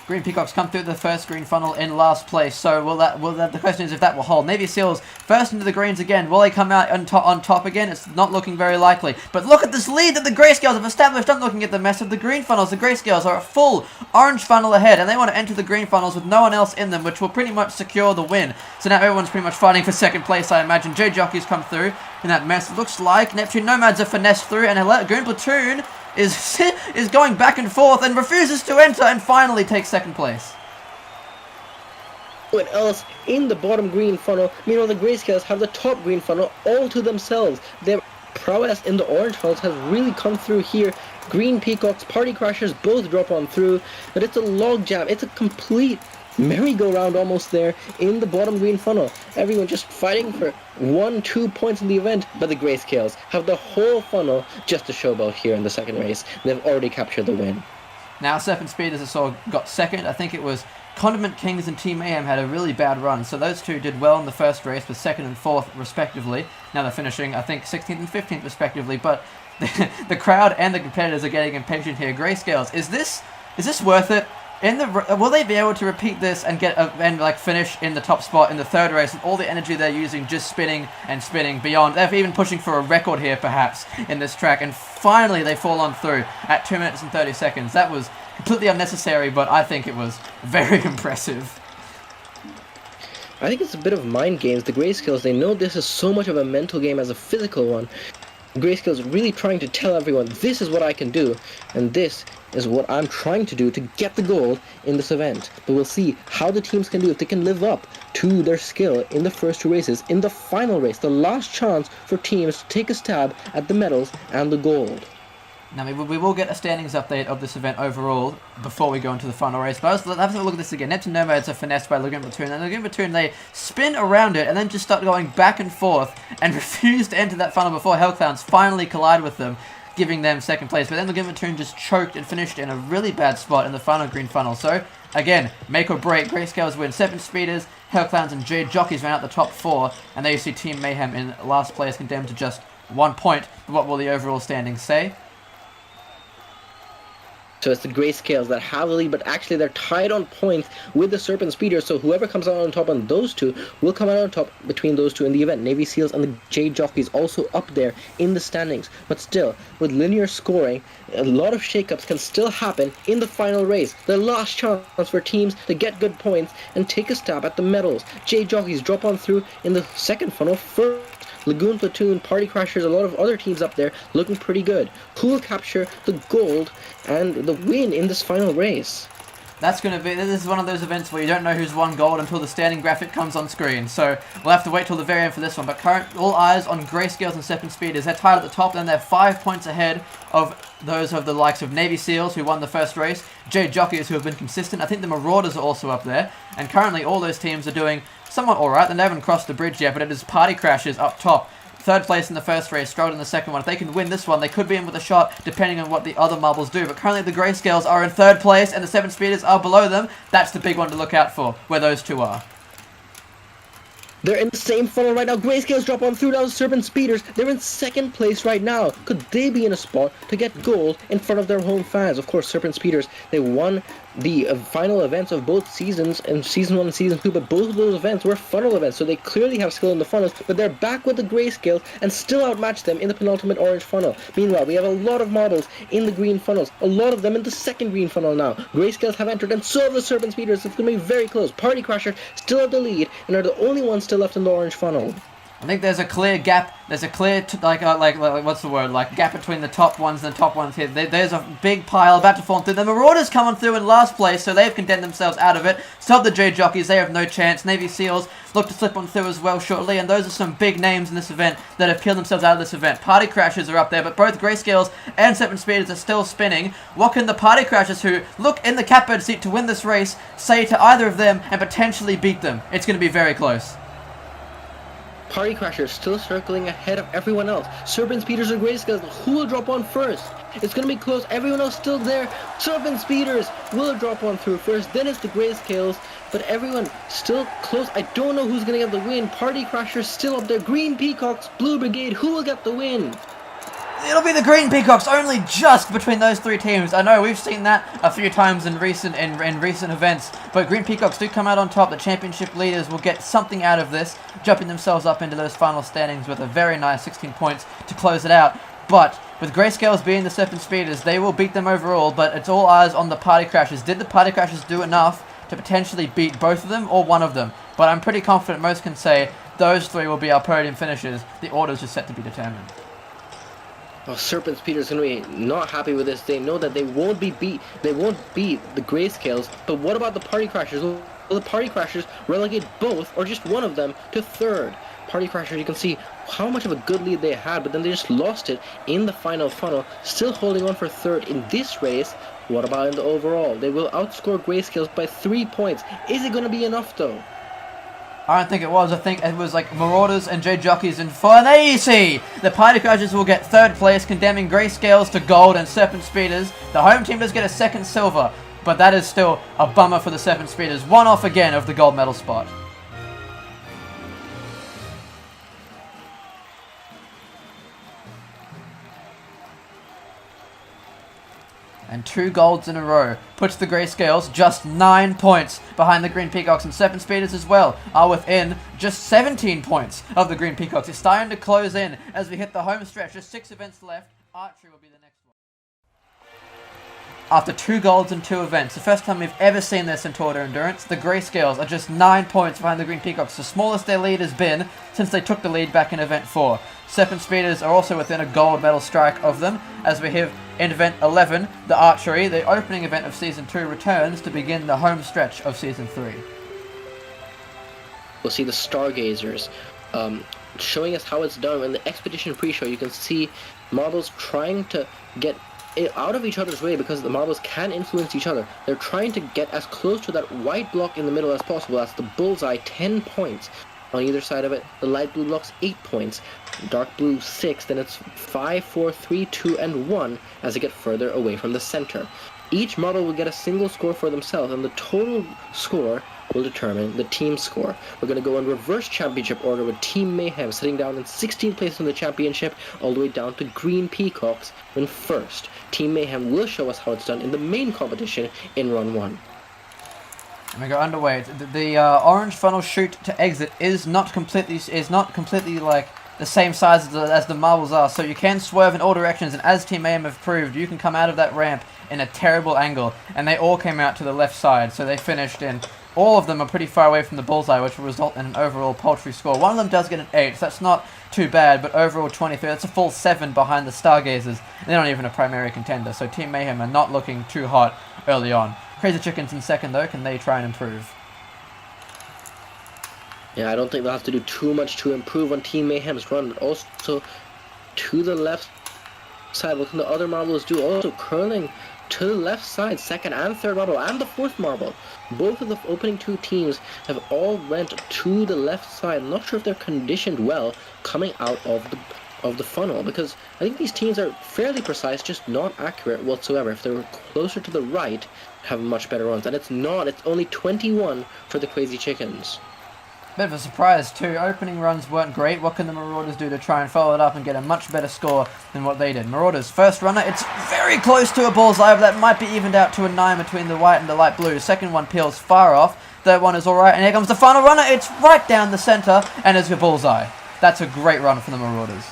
Green Peacocks come through the first green funnel in last place, so the question is if that will hold. Navy Seals first into the greens again. Will they come out on top again? It's not looking very likely. But look at this lead that the Grayscales have established. I'm looking at the mess of the green funnels. The Grayscales are a full orange funnel ahead, and they want to enter the green funnels with no one else in them, which will pretty much secure the win. So now everyone's pretty much fighting for second place, I imagine. J-Jockeys come through in that mess. It looks like Neptune Nomads are finessed through, and Lagoon Platoon is going back and forth and refuses to enter and finally takes second place. What else in the bottom green funnel? Meanwhile, the Grayscales have the top green funnel all to themselves. Their prowess in the orange funnels has really come through here. Green Peacocks, Party Crashers both drop on through, but it's a logjam. It's a complete merry-go-round almost there in the bottom green funnel. Everyone just fighting for 1-2 points in the event, but the Grayscales have the whole funnel just to showboat here in the second race. They've already captured the win. Now Serpent Speeders I saw got second. I think it was Condiment Kings and Team AM had a really bad run, so those two did well in the first race with second and fourth respectively. Now they're finishing, I think, 16th and 15th respectively, but the crowd and the competitors are getting impatient here. Grayscales, is this worth it? Will they be able to repeat this and finish in the top spot in the third race with all the energy they're using, just spinning and spinning beyond? They're even pushing for a record here, perhaps, in this track, and finally they fall on through at 2 minutes and 30 seconds. That was completely unnecessary, but I think it was very impressive. I think it's a bit of mind games. The Grayscales, they know this is so much of a mental game as a physical one. Grayscale's really trying to tell everyone, this is what I can do, and this is what I'm trying to do to get the gold in this event. But we'll see how the teams can do, if they can live up to their skill in the first two races. In the final race, the last chance for teams to take a stab at the medals and the gold. Now, we will get a standings update of this event overall before we go into the final race. But let's have a look at this again. Neptune Nomads are finessed by Lagoon Platoon. And Lagoon Platoon, they spin around it and then just start going back and forth and refuse to enter that funnel before Hellclowns finally collide with them, giving them second place. But then Lagoon Platoon just choked and finished in a really bad spot in the final green funnel. So, again, make or break. Grayscales win. Seven Speeders, Hellclowns, and Jade Jockeys ran out the top four. And there you see Team Mayhem in last place, condemned to just 1 point. What will the overall standings say? So it's the Grayscales that have the lead, but actually they're tied on points with the Serpent Speeders, so whoever comes out on top on those two will come out on top between those two in the event. Navy Seals and the Jade Jockeys also up there in the standings. But still, with linear scoring, a lot of shakeups can still happen in the final race. The last chance for teams to get good points and take a stab at the medals. Jade Jockeys drop on through in the second funnel first. Lagoon Platoon, Party Crashers, a lot of other teams up there looking pretty good. Who will capture the gold and the win in this final race? This is one of those events where you don't know who's won gold until the standing graphic comes on screen. So we'll have to wait till the very end for this one. But all eyes on Grayscales and Seven Speeders. They're tied at the top, and they're 5 points ahead of those of the likes of Navy Seals, who won the first race, Jade Jockeys, who have been consistent. I think the Marauders are also up there. And currently all those teams are doing somewhat alright. They haven't crossed the bridge yet, but it is Party Crashers up top. Third place in the first race, struggled in the second one. If they can win this one, they could be in with a shot, depending on what the other marbles do. But currently the Grayscales are in third place, and the Seven Speeders are below them. That's the big one to look out for, where those two are. They're in the same funnel right now. Grayscales drop on through now. Serpent Speeders, they're in second place right now. Could they be in a spot to get gold in front of their home fans? Of course, Serpent Speeders, they won the final events of both seasons, and Season 1 and Season 2, but both of those events were funnel events, so they clearly have skill in the funnels, but they're back with the Grayscales and still outmatch them in the penultimate orange funnel. Meanwhile, we have a lot of marbles in the green funnels, a lot of them in the second green funnel now. Grayscales have entered, and so have the Serpent Speeders. It's going to be very close. Party Crasher still have the lead, and are the only ones still left in the orange funnel. I think there's a clear gap. There's a clear, what's the word? Like, gap between the top ones and the top ones here. There's a big pile about to fall through. The Marauders coming through in last place, so they've condemned themselves out of it. Still the Jade Jockeys, they have no chance. Navy Seals look to slip on through as well shortly, and those are some big names in this event that have killed themselves out of this event. Party Crashers are up there, but both Grayscales and Seven Speeders are still spinning. What can the Party Crashers, who look in the catbird seat to win this race, say to either of them and potentially beat them? It's going to be very close. Party Crashers still circling ahead of everyone else. Serpent Speeders or Grayscales, who will drop on first? It's going to be close. Everyone else still there. Serpent Speeders will drop on through first. Then it's the Grayscales, but everyone still close. I don't know who's going to get the win. Party Crashers still up there. Green Peacocks, Blue Brigade, who will get the win? It'll be the Green Peacocks, only just between those three teams. I know we've seen that a few times in recent events, but Green Peacocks do come out on top. The championship leaders will get something out of this, jumping themselves up into those final standings with a very nice 16 points to close it out. But with Grayscales being the Serpent Speeders, they will beat them overall, but it's all eyes on the Party Crashers. Did the Party Crashers do enough to potentially beat both of them or one of them? But I'm pretty confident most can say those three will be our podium finishers. The order's just set to be determined. Oh, Serpent Speeders going to be not happy with this. They know that they won't beat the Grayscales, but what about the Party Crashers? Will the Party Crashers relegate both or just one of them to third? Party Crashers, you can see how much of a good lead they had, but then they just lost it in the final funnel, still holding on for third in this race. What about in the overall? They will outscore Grayscales by 3 points. Is it going to be enough though? I don't think it was. I think it was like Marauders and Jade Jockeys and fun. There you see! The Party Crashers will get third place, condemning Grayscales to gold and Serpent Speeders. The home team does get a second silver, but that is still a bummer for the Serpent Speeders. One off again of the gold medal spot. And 2 golds in a row puts the Grayscales just 9 points behind the Green Peacocks, and Serpent Speeders as well are within just 17 points of the Green Peacocks. It's starting to close in as we hit the home stretch. Just 6 events left. Archery will be the next one. After 2 golds in 2 events, the first time we've ever seen this in Tour de Endurance, the Grayscales are just 9 points behind the Green Peacocks, the smallest their lead has been since they took the lead back in Event 4. Serpent Speeders are also within a gold medal strike of them, as we have In event 11, the archery, the opening event of Season 2 returns to begin the home stretch of Season 3. We'll see the Stargazers showing us how it's done. In the Expedition pre-show, you can see marbles trying to get out of each other's way because the marbles can influence each other. They're trying to get as close to that white block in the middle as possible. That's the bullseye, 10 points. On either side of it, the light blue block's 8 points, dark blue 6, then it's 5, 4, 3, 2, and 1 as they get further away from the center. Each marble will get a single score for themselves, and the total score will determine the team score. We're going to go in reverse championship order with Team Mayhem sitting down in 16th place in the championship, all the way down to Green Peacocks in first. Team Mayhem will show us how it's done in the main competition in run 1. And we go underway. The orange funnel chute to exit is not completely like the same size as the marbles are, so you can swerve in all directions, and as Team Mayhem have proved, you can come out of that ramp in a terrible angle, and they all came out to the left side, so they finished in. All of them are pretty far away from the bullseye, which will result in an overall paltry score. One of them does get an 8, so that's not too bad, but overall 23, that's a full 7 behind the Stargazers. They're not even a primary contender, so Team Mayhem are not looking too hot early on. Crazy Chickens in second, though. Can they try and improve? Yeah, I don't think they'll have to do too much to improve on Team Mayhem's run, but also to the left side, what can the other marbles do? Also curling to the left side, second and third marble, and the fourth marble. Both of the opening two teams have all went to the left side. I'm not sure if they're conditioned well coming out of the funnel, because I think these teams are fairly precise, just not accurate whatsoever. If they were closer to the right, have much better runs, and it's not. It's only 21 for the Crazy Chickens. Bit of a surprise too. Opening runs weren't great. What can the Marauders do to try and follow it up and get a much better score than what they did? Marauders first runner, it's very close to a bullseye, but that might be evened out to a 9 between the white and the light blue. Second one peels far off. Third one is alright, and here comes the final runner. It's right down the center, and it's a bullseye. That's a great run for the Marauders.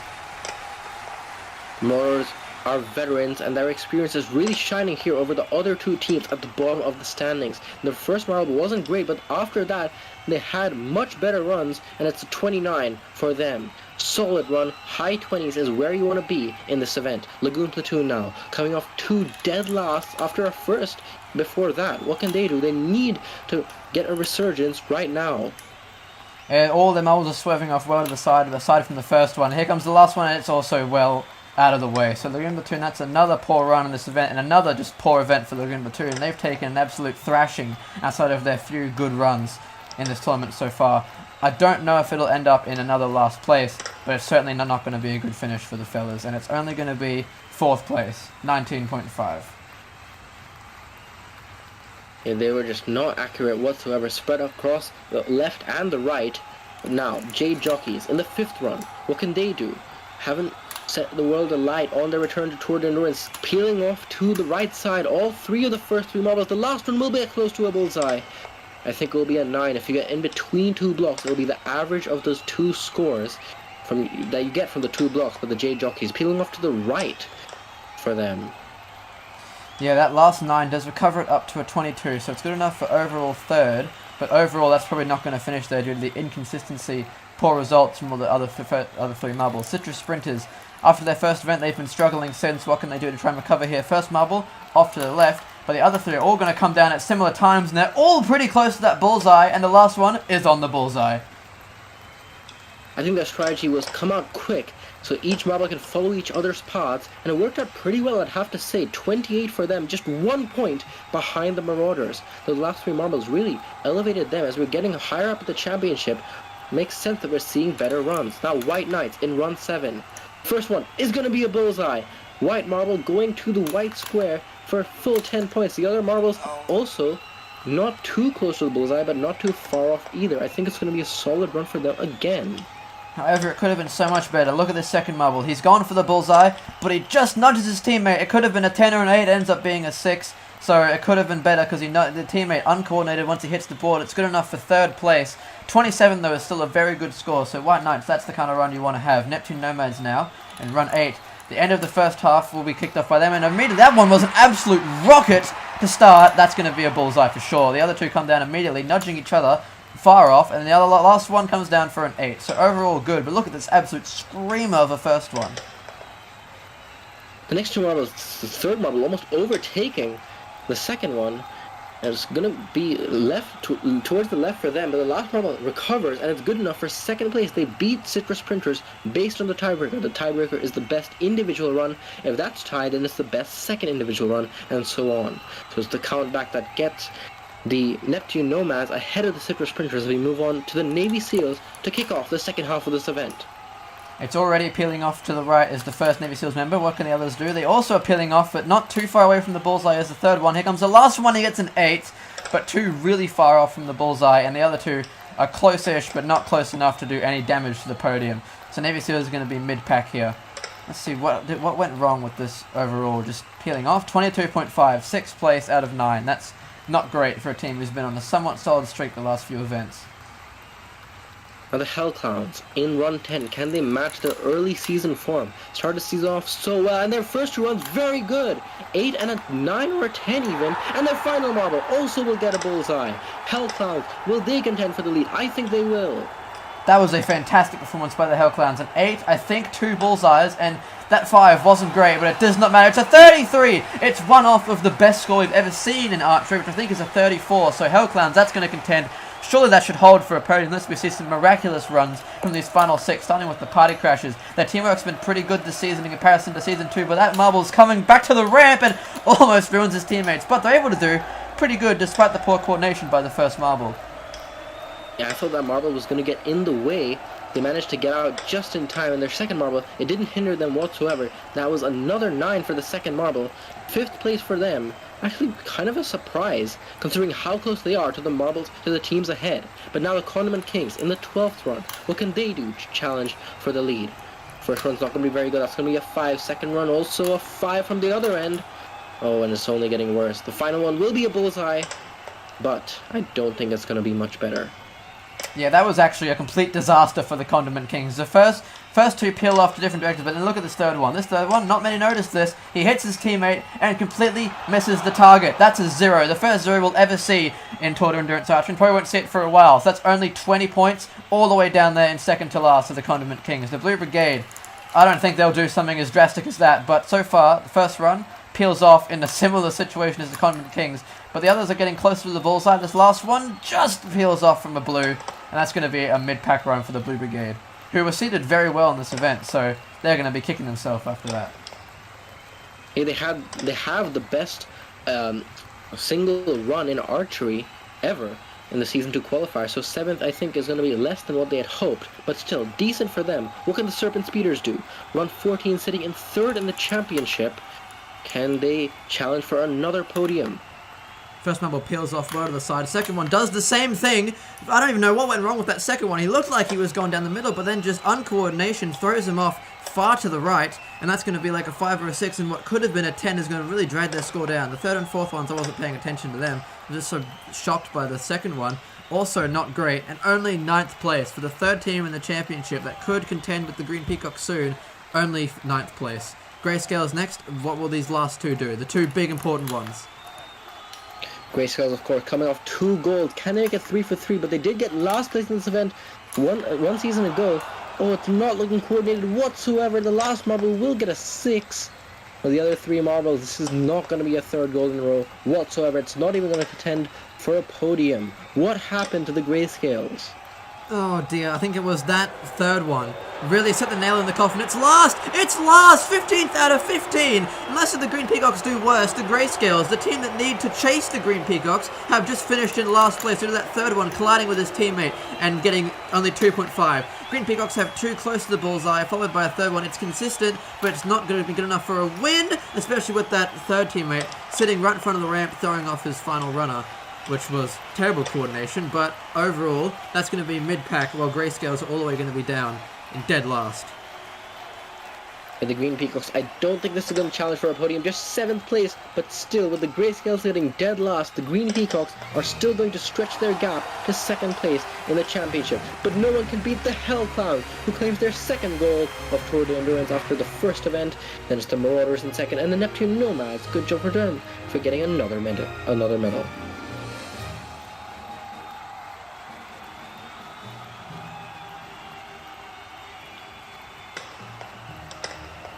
Marauders are veterans, and their experience is really shining here over the other two teams at the bottom of the standings. The first marble wasn't great, but after that they had much better runs, and it's a 29 for them. Solid run, high 20s is where you want to be in this event. Lagoon Platoon now, coming off 2 dead lasts after a first before that. What can they do? They need to get a resurgence right now. All the marbles are swerving off well to the side, aside from the first one. Here comes the last one, and it's also well out of the way. So Lagoon Platoon, that's another poor run in this event, and another just poor event for Lagoon Platoon. They've taken an absolute thrashing outside of their few good runs in this tournament so far. I don't know if it'll end up in another last place, but it's certainly not going to be a good finish for the fellas, and it's only going to be 4th place, 19.5. Yeah, they were just not accurate whatsoever, spread across the left and the right. Now, Jade Jockeys in the 5th run, what can they do? Haven't set the world alight on their return to Tour d'Endurance, peeling off to the right side, all 3 of the first 3 marbles. The last one will be close to a bullseye. I think it will be a 9. If you get in between 2 blocks, it will be the average of those 2 scores that you get from the 2 blocks. But the Jade Jockeys peeling off to the right for them. Yeah, that last 9 does recover it up to a 22, so it's good enough for overall 3rd, but overall that's probably not going to finish there due to the inconsistency, poor results from all the other 3 marbles. Citrus Sprinters, after their first event, they've been struggling since. What can they do to try and recover here? First marble, off to the left, but the other 3 are all going to come down at similar times, and they're all pretty close to that bullseye, and the last one is on the bullseye. I think their strategy was come out quick, so each marble can follow each other's paths, and it worked out pretty well, I'd have to say. 28 for them, just 1 point behind the Marauders. Those last 3 marbles really elevated them as we're getting higher up at the championship. Makes sense that we're seeing better runs. Now, White Knights in run 7. First one is going to be a bullseye. White marble going to the white square for a full 10 points. The other marbles also not too close to the bullseye, but not too far off either. I think it's going to be a solid run for them again. However, it could have been so much better. Look at this second marble. He's gone for the bullseye, but he just nudges his teammate. It could have been a 10 or an 8. It ends up being a 6. So it could have been better because the teammate uncoordinated once he hits the board. It's good enough for 3rd place. 27 though is still a very good score. So White Knights, that's the kind of run you want to have. Neptune Nomads now in run 8. The end of the first half will be kicked off by them, and immediately that one was an absolute rocket to start. That's going to be a bullseye for sure. The other 2 come down immediately, nudging each other far off, and the last one comes down for an 8. So overall good, but look at this absolute screamer of a first one. The next two marbles, the third marble almost overtaking the second one. And it's going to be towards the left for them, but the last marble recovers, and it's good enough for second place. They beat Citrus Printers based on the tiebreaker. The tiebreaker is the best individual run. If that's tied, then it's the best second individual run, and so on. So it's the count back that gets the Neptune Nomads ahead of the Citrus Printers as we move on to the Navy SEALs to kick off the second half of this event. It's already peeling off to the right as the first Navy SEALs member. What can the others do? They also are peeling off, but not too far away from the bullseye as the third one. Here comes the last one. He gets an 8, but 2 really far off from the bullseye, and the other 2 are close-ish, but not close enough to do any damage to the podium. So Navy SEALs is going to be mid-pack here. Let's see, what went wrong with this overall? Just peeling off. 22.5, 6th place out of 9. That's not great for a team who's been on a somewhat solid streak the last few events. Now the Hell Clowns in run 10, can they match their early season form? Started the season off so well, and their first 2 runs very good. 8 and a 9 or a 10 even, and their final marble also will get a bullseye. Hell Clowns, will they contend for the lead? I think they will. That was a fantastic performance by the Hell Clowns. An 8, I think 2 bullseyes, and that 5 wasn't great, but it does not matter. It's a 33! It's one off of the best score we've ever seen in archery, which I think is a 34. So Hell Clowns, that's going to contend. Surely that should hold for a podium unless we see some miraculous runs from these final 6, starting with the Party Crashers. Their teamwork's been pretty good this season in comparison to Season 2, but that marble's coming back to the ramp and almost ruins his teammates. But they're able to do pretty good despite the poor coordination by the first marble. Yeah, I thought that marble was going to get in the way. They managed to get out just in time, and their second marble, it didn't hinder them whatsoever. That was another 9 for the second marble. 5th place for them. Actually, kind of a surprise, considering how close they are to the marbles, to the teams ahead. But now the Condiment Kings in the 12th run. What can they do to challenge for the lead? First run's not going to be very good. That's going to be a 5. Second run, also a 5 from the other end. Oh, and it's only getting worse. The final one will be a bullseye, but I don't think it's going to be much better. Yeah, that was actually a complete disaster for the Condiment Kings. The first 2 peel off to different directions, but then look at this third one. This third one, not many noticed this. He hits his teammate and completely misses the target. That's a 0. The first 0 we'll ever see in Tour de Endurance Archery, and probably won't see it for a while. So that's only 20 points, all the way down there in second to last of the Condiment Kings. The Blue Brigade, I don't think they'll do something as drastic as that, but so far, the first run peels off in a similar situation as the Condiment Kings, but the others are getting closer to the bullseye. This last one just peels off from a blue, and that's going to be a mid-pack run for the Blue Brigade, who were seated very well in this event, so they're going to be kicking themselves after that. Yeah, they have the best single run in archery ever in the Season 2 qualifier, so 7th I think is going to be less than what they had hoped, but still, decent for them. What can the Serpent Speeders do? Run 14 sitting in 3rd in the championship. Can they challenge for another podium? First marble peels off well to the side. Second one does the same thing. I don't even know what went wrong with that second one. He looked like he was going down the middle, but then just uncoordination throws him off far to the right, and that's going to be like a 5 or a 6, and what could have been a 10 is going to really drag their score down. The third and fourth ones, I wasn't paying attention to them. I was just so shocked by the second one. Also not great, and only 9th place for the third team in the championship that could contend with the Green Peacock soon. Only 9th place. Grayscales next. What will these last 2 do? The 2 big important ones. Grayscales, of course, coming off 2 gold. Can they get 3 for 3? But they did get last place in this event one season ago. Oh, it's not looking coordinated whatsoever. The last marble will get a 6. For the other 3 marbles, this is not going to be a 3rd gold in a row whatsoever. It's not even going to contend for a podium. What happened to the Grayscales? Oh dear, I think it was that third one. Really set the nail in the coffin. It's last! It's last! 15th out of 15! Unless the Green Peacocks do worse, the Grayscales, the team that need to chase the Green Peacocks, have just finished in last place due to that third one colliding with his teammate and getting only 2.5. Green Peacocks have 2 close to the bullseye, followed by a third one. It's consistent, but it's not going to be good enough for a win, especially with that third teammate sitting right in front of the ramp, throwing off his final runner, which was terrible coordination, but overall, that's going to be mid-pack, while Grayscales are all the way going to be down in dead last. And the Green Peacocks, I don't think this is going to challenge for a podium, just 7th place, but still, with the Grayscales getting dead last, the Green Peacocks are still going to stretch their gap to 2nd place in the championship. But no one can beat the Hell Clown, who claims their 2nd gold of Tour de Endurance after the first event. Then it's the Marauders in 2nd, and the Neptune Nomads, good job for them, for getting another medal.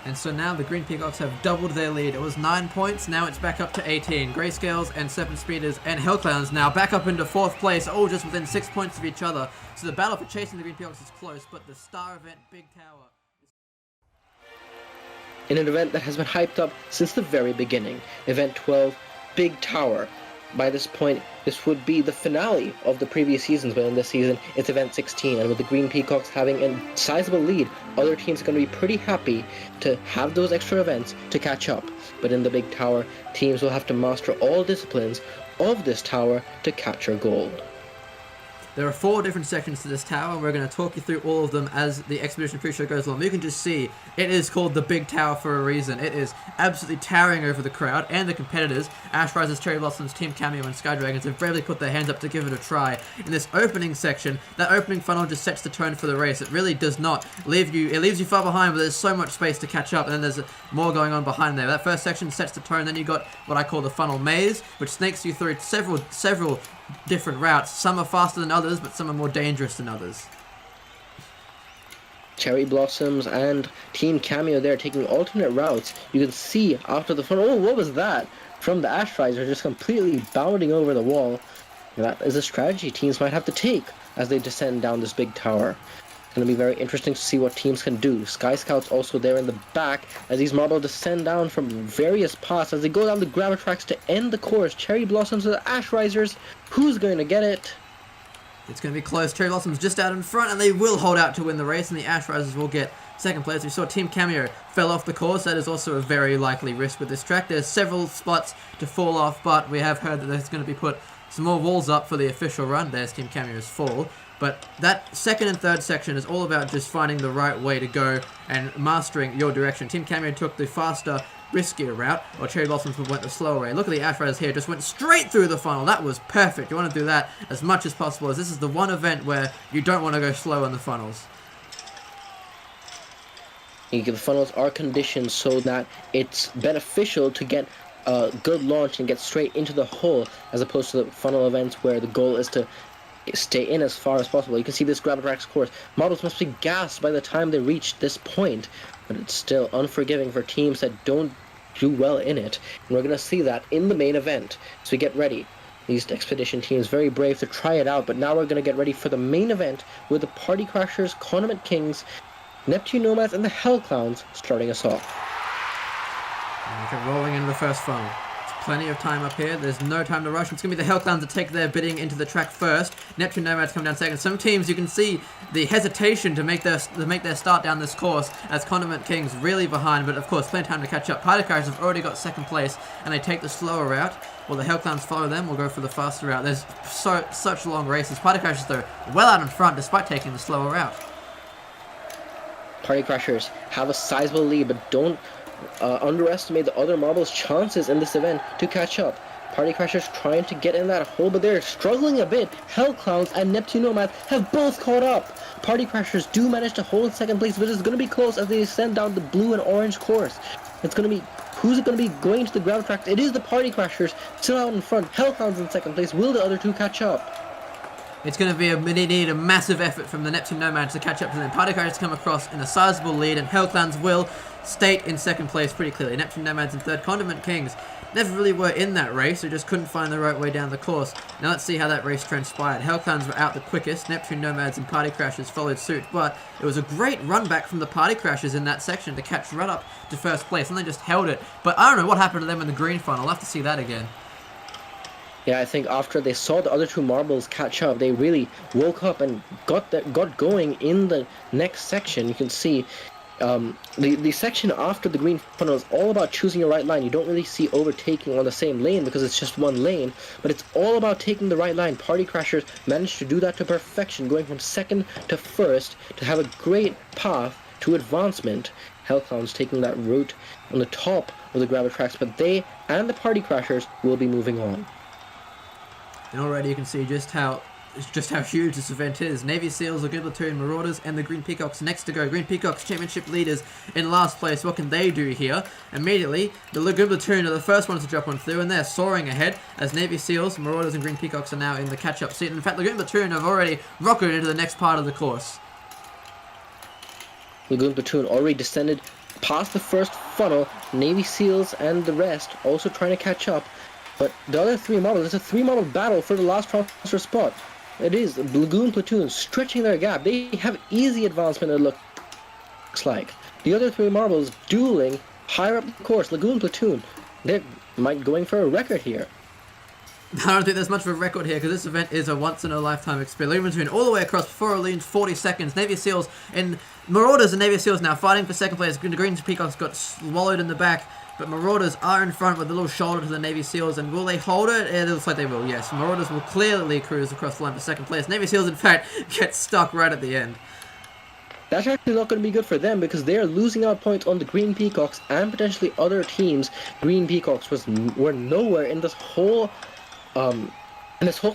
And So now the Green Peacocks have doubled their lead. It was 9 points, now it's back up to 18. Grayscales and Serpent Speeders and Hellclowns now back up into 4th place, all just within 6 points of each other. So the battle for chasing the Green Peacocks is close, but the star event, Big Tower... In an event that has been hyped up since the very beginning, Event 12, Big Tower. By this point, this would be the finale of the previous seasons, but in this season, it's Event 16, and with the Green Peacocks having a sizable lead, other teams are going to be pretty happy to have those extra events to catch up. But in the Big Tower, teams will have to master all disciplines of this tower to capture gold. There are 4 different sections to this tower, and we're going to talk you through all of them as the Expedition pre-show goes along. You can just see, it is called the Big Tower for a reason. It is absolutely towering over the crowd and the competitors. Ash Rises, Cherry Blossoms, Team Cameo, and Sky Dragons have bravely put their hands up to give it a try. In this opening section, that opening funnel just sets the tone for the race. It really does not leave you, it leaves you far behind, but there's so much space to catch up, and then there's more going on behind there. That first section sets the tone, then you got what I call the funnel maze, which snakes you through several different routes. Some are faster than others, but some are more dangerous than others. Cherry Blossoms and Team Cameo there taking alternate routes. You can see after the funnel, oh, what was that? From the Ash Riser just completely bounding over the wall. That is a strategy teams might have to take as they descend down this big tower. It's going to be very interesting to see what teams can do. Sky Scouts also there in the back as these marbles descend down from various paths as they go down the gravel tracks to end the course. Cherry Blossoms and the Ash Risers. Who's going to get it? It's going to be close. Cherry Blossoms just out in front, and they will hold out to win the race, and the Ash Risers will get second place. We saw Team Cameo fell off the course. That is also a very likely risk with this track. There's several spots to fall off, but we have heard that there's going to be put some more walls up for the official run. There's Team Cameo's fall. But that second and third section is all about just finding the right way to go and mastering your direction. Team Cameo took the faster, riskier route, while Cherry Blossoms went the slower way. Look at the Ash Riders here, just went straight through the funnel. That was perfect. You want to do that as much as possible, as this is the one event where you don't want to go slow on the funnels. The funnels are conditioned so that it's beneficial to get a good launch and get straight into the hole, as opposed to the funnel events where the goal is to stay in as far as possible. You can see this gravel tracks course. Models must be gassed by the time they reach this point, but it's still unforgiving for teams that don't do well in it. And we're going to see that in the main event. So we get ready. These expedition teams very brave to try it out, but now we're going to get ready for the main event with the Party Crashers, Condiment Kings, Neptune Nomads, and the Hell Clowns starting us off. And we get rolling into the first funnel. Plenty of time up here. There's no time to rush. It's going to be the Hellclowns to take their bidding into the track first. Neptune Nomads come down second. Some teams, you can see the hesitation to make their start down this course as Condiment Kings really behind, but of course plenty of time to catch up. Party Crashers have already got second place, and they take the slower route. While the Hellclowns follow them, we'll go for the faster route. There's such long races. Party Crashers, though, well out in front despite taking the slower route. Party Crashers have a sizable lead, but don't underestimate the other marbles' chances in this event to catch up. Party Crashers trying to get in that hole, but they're struggling a bit. Hell Clowns and Neptune Nomads have both caught up. Party Crashers do manage to hold second place, but it's going to be close as they descend down the blue and orange course. It's going to be, who's it going to be going to the gravel tracks? It is the Party Crashers still out in front. Hell Clowns in second place. Will the other two catch up? It's going to be they need a massive effort from the Neptune Nomads to catch up to them. Party Crashers come across in a sizable lead, and Hellclowns will state in second place pretty clearly. Neptune Nomads in third. Condiment Kings never really were in that race, they just couldn't find the right way down the course. Now let's see how that race transpired. Hellclowns were out the quickest. Neptune Nomads and Party Crashers followed suit, but it was a great run back from the Party Crashers in that section to catch right up to first place, and they just held it. But I don't know what happened to them in the green funnel. I'll have to see that again. Yeah, I think after they saw the other two marbles catch up, they really woke up and got going in the next section. You can see the section after the green funnel is all about choosing your right line. You don't really see overtaking on the same lane because it's just one lane, but it's all about taking the right line. Party Crashers managed to do that to perfection, going from second to first to have a great path to advancement. Hellclowns taking that route on the top of the gravel tracks, but they and the Party Crashers will be moving on. And already you can see just how huge this event is. Navy Seals, the Good Platoon, Marauders, and the Green Peacocks next to go. Green Peacocks championship leaders in last place. What can they do here? Immediately, the Good Platoon are the first ones to drop on through, and they're soaring ahead as Navy Seals, Marauders, and Green Peacocks are now in the catch-up seat. In fact, the Green Platoon have already rocketed into the next part of the course. The Green Platoon already descended past the first funnel. Navy SEALs and the rest also trying to catch up. But the other three marbles, it's a three-marble battle for the last transfer spot. It is the Lagoon Platoon stretching their gap. They have easy advancement, it looks like. The other three marbles dueling higher up the course. Lagoon Platoon, they might going for a record here. I don't think there's much of a record here because this event is a once-in-a-lifetime experience. Lagoon Platoon all the way across before it leaves 40 seconds. Navy SEALs and Marauders and Navy SEALs now fighting for second place. The Green Peacocks got swallowed in the back, but Marauders are in front with a little shoulder to the Navy SEALs. And will they hold it? It looks like they will, yes. Marauders will clearly cruise across the line for second place. Navy SEALs, in fact, get stuck right at the end. That's actually not going to be good for them because they're losing out points on the Green Peacocks and potentially other teams. Green Peacocks were nowhere in this whole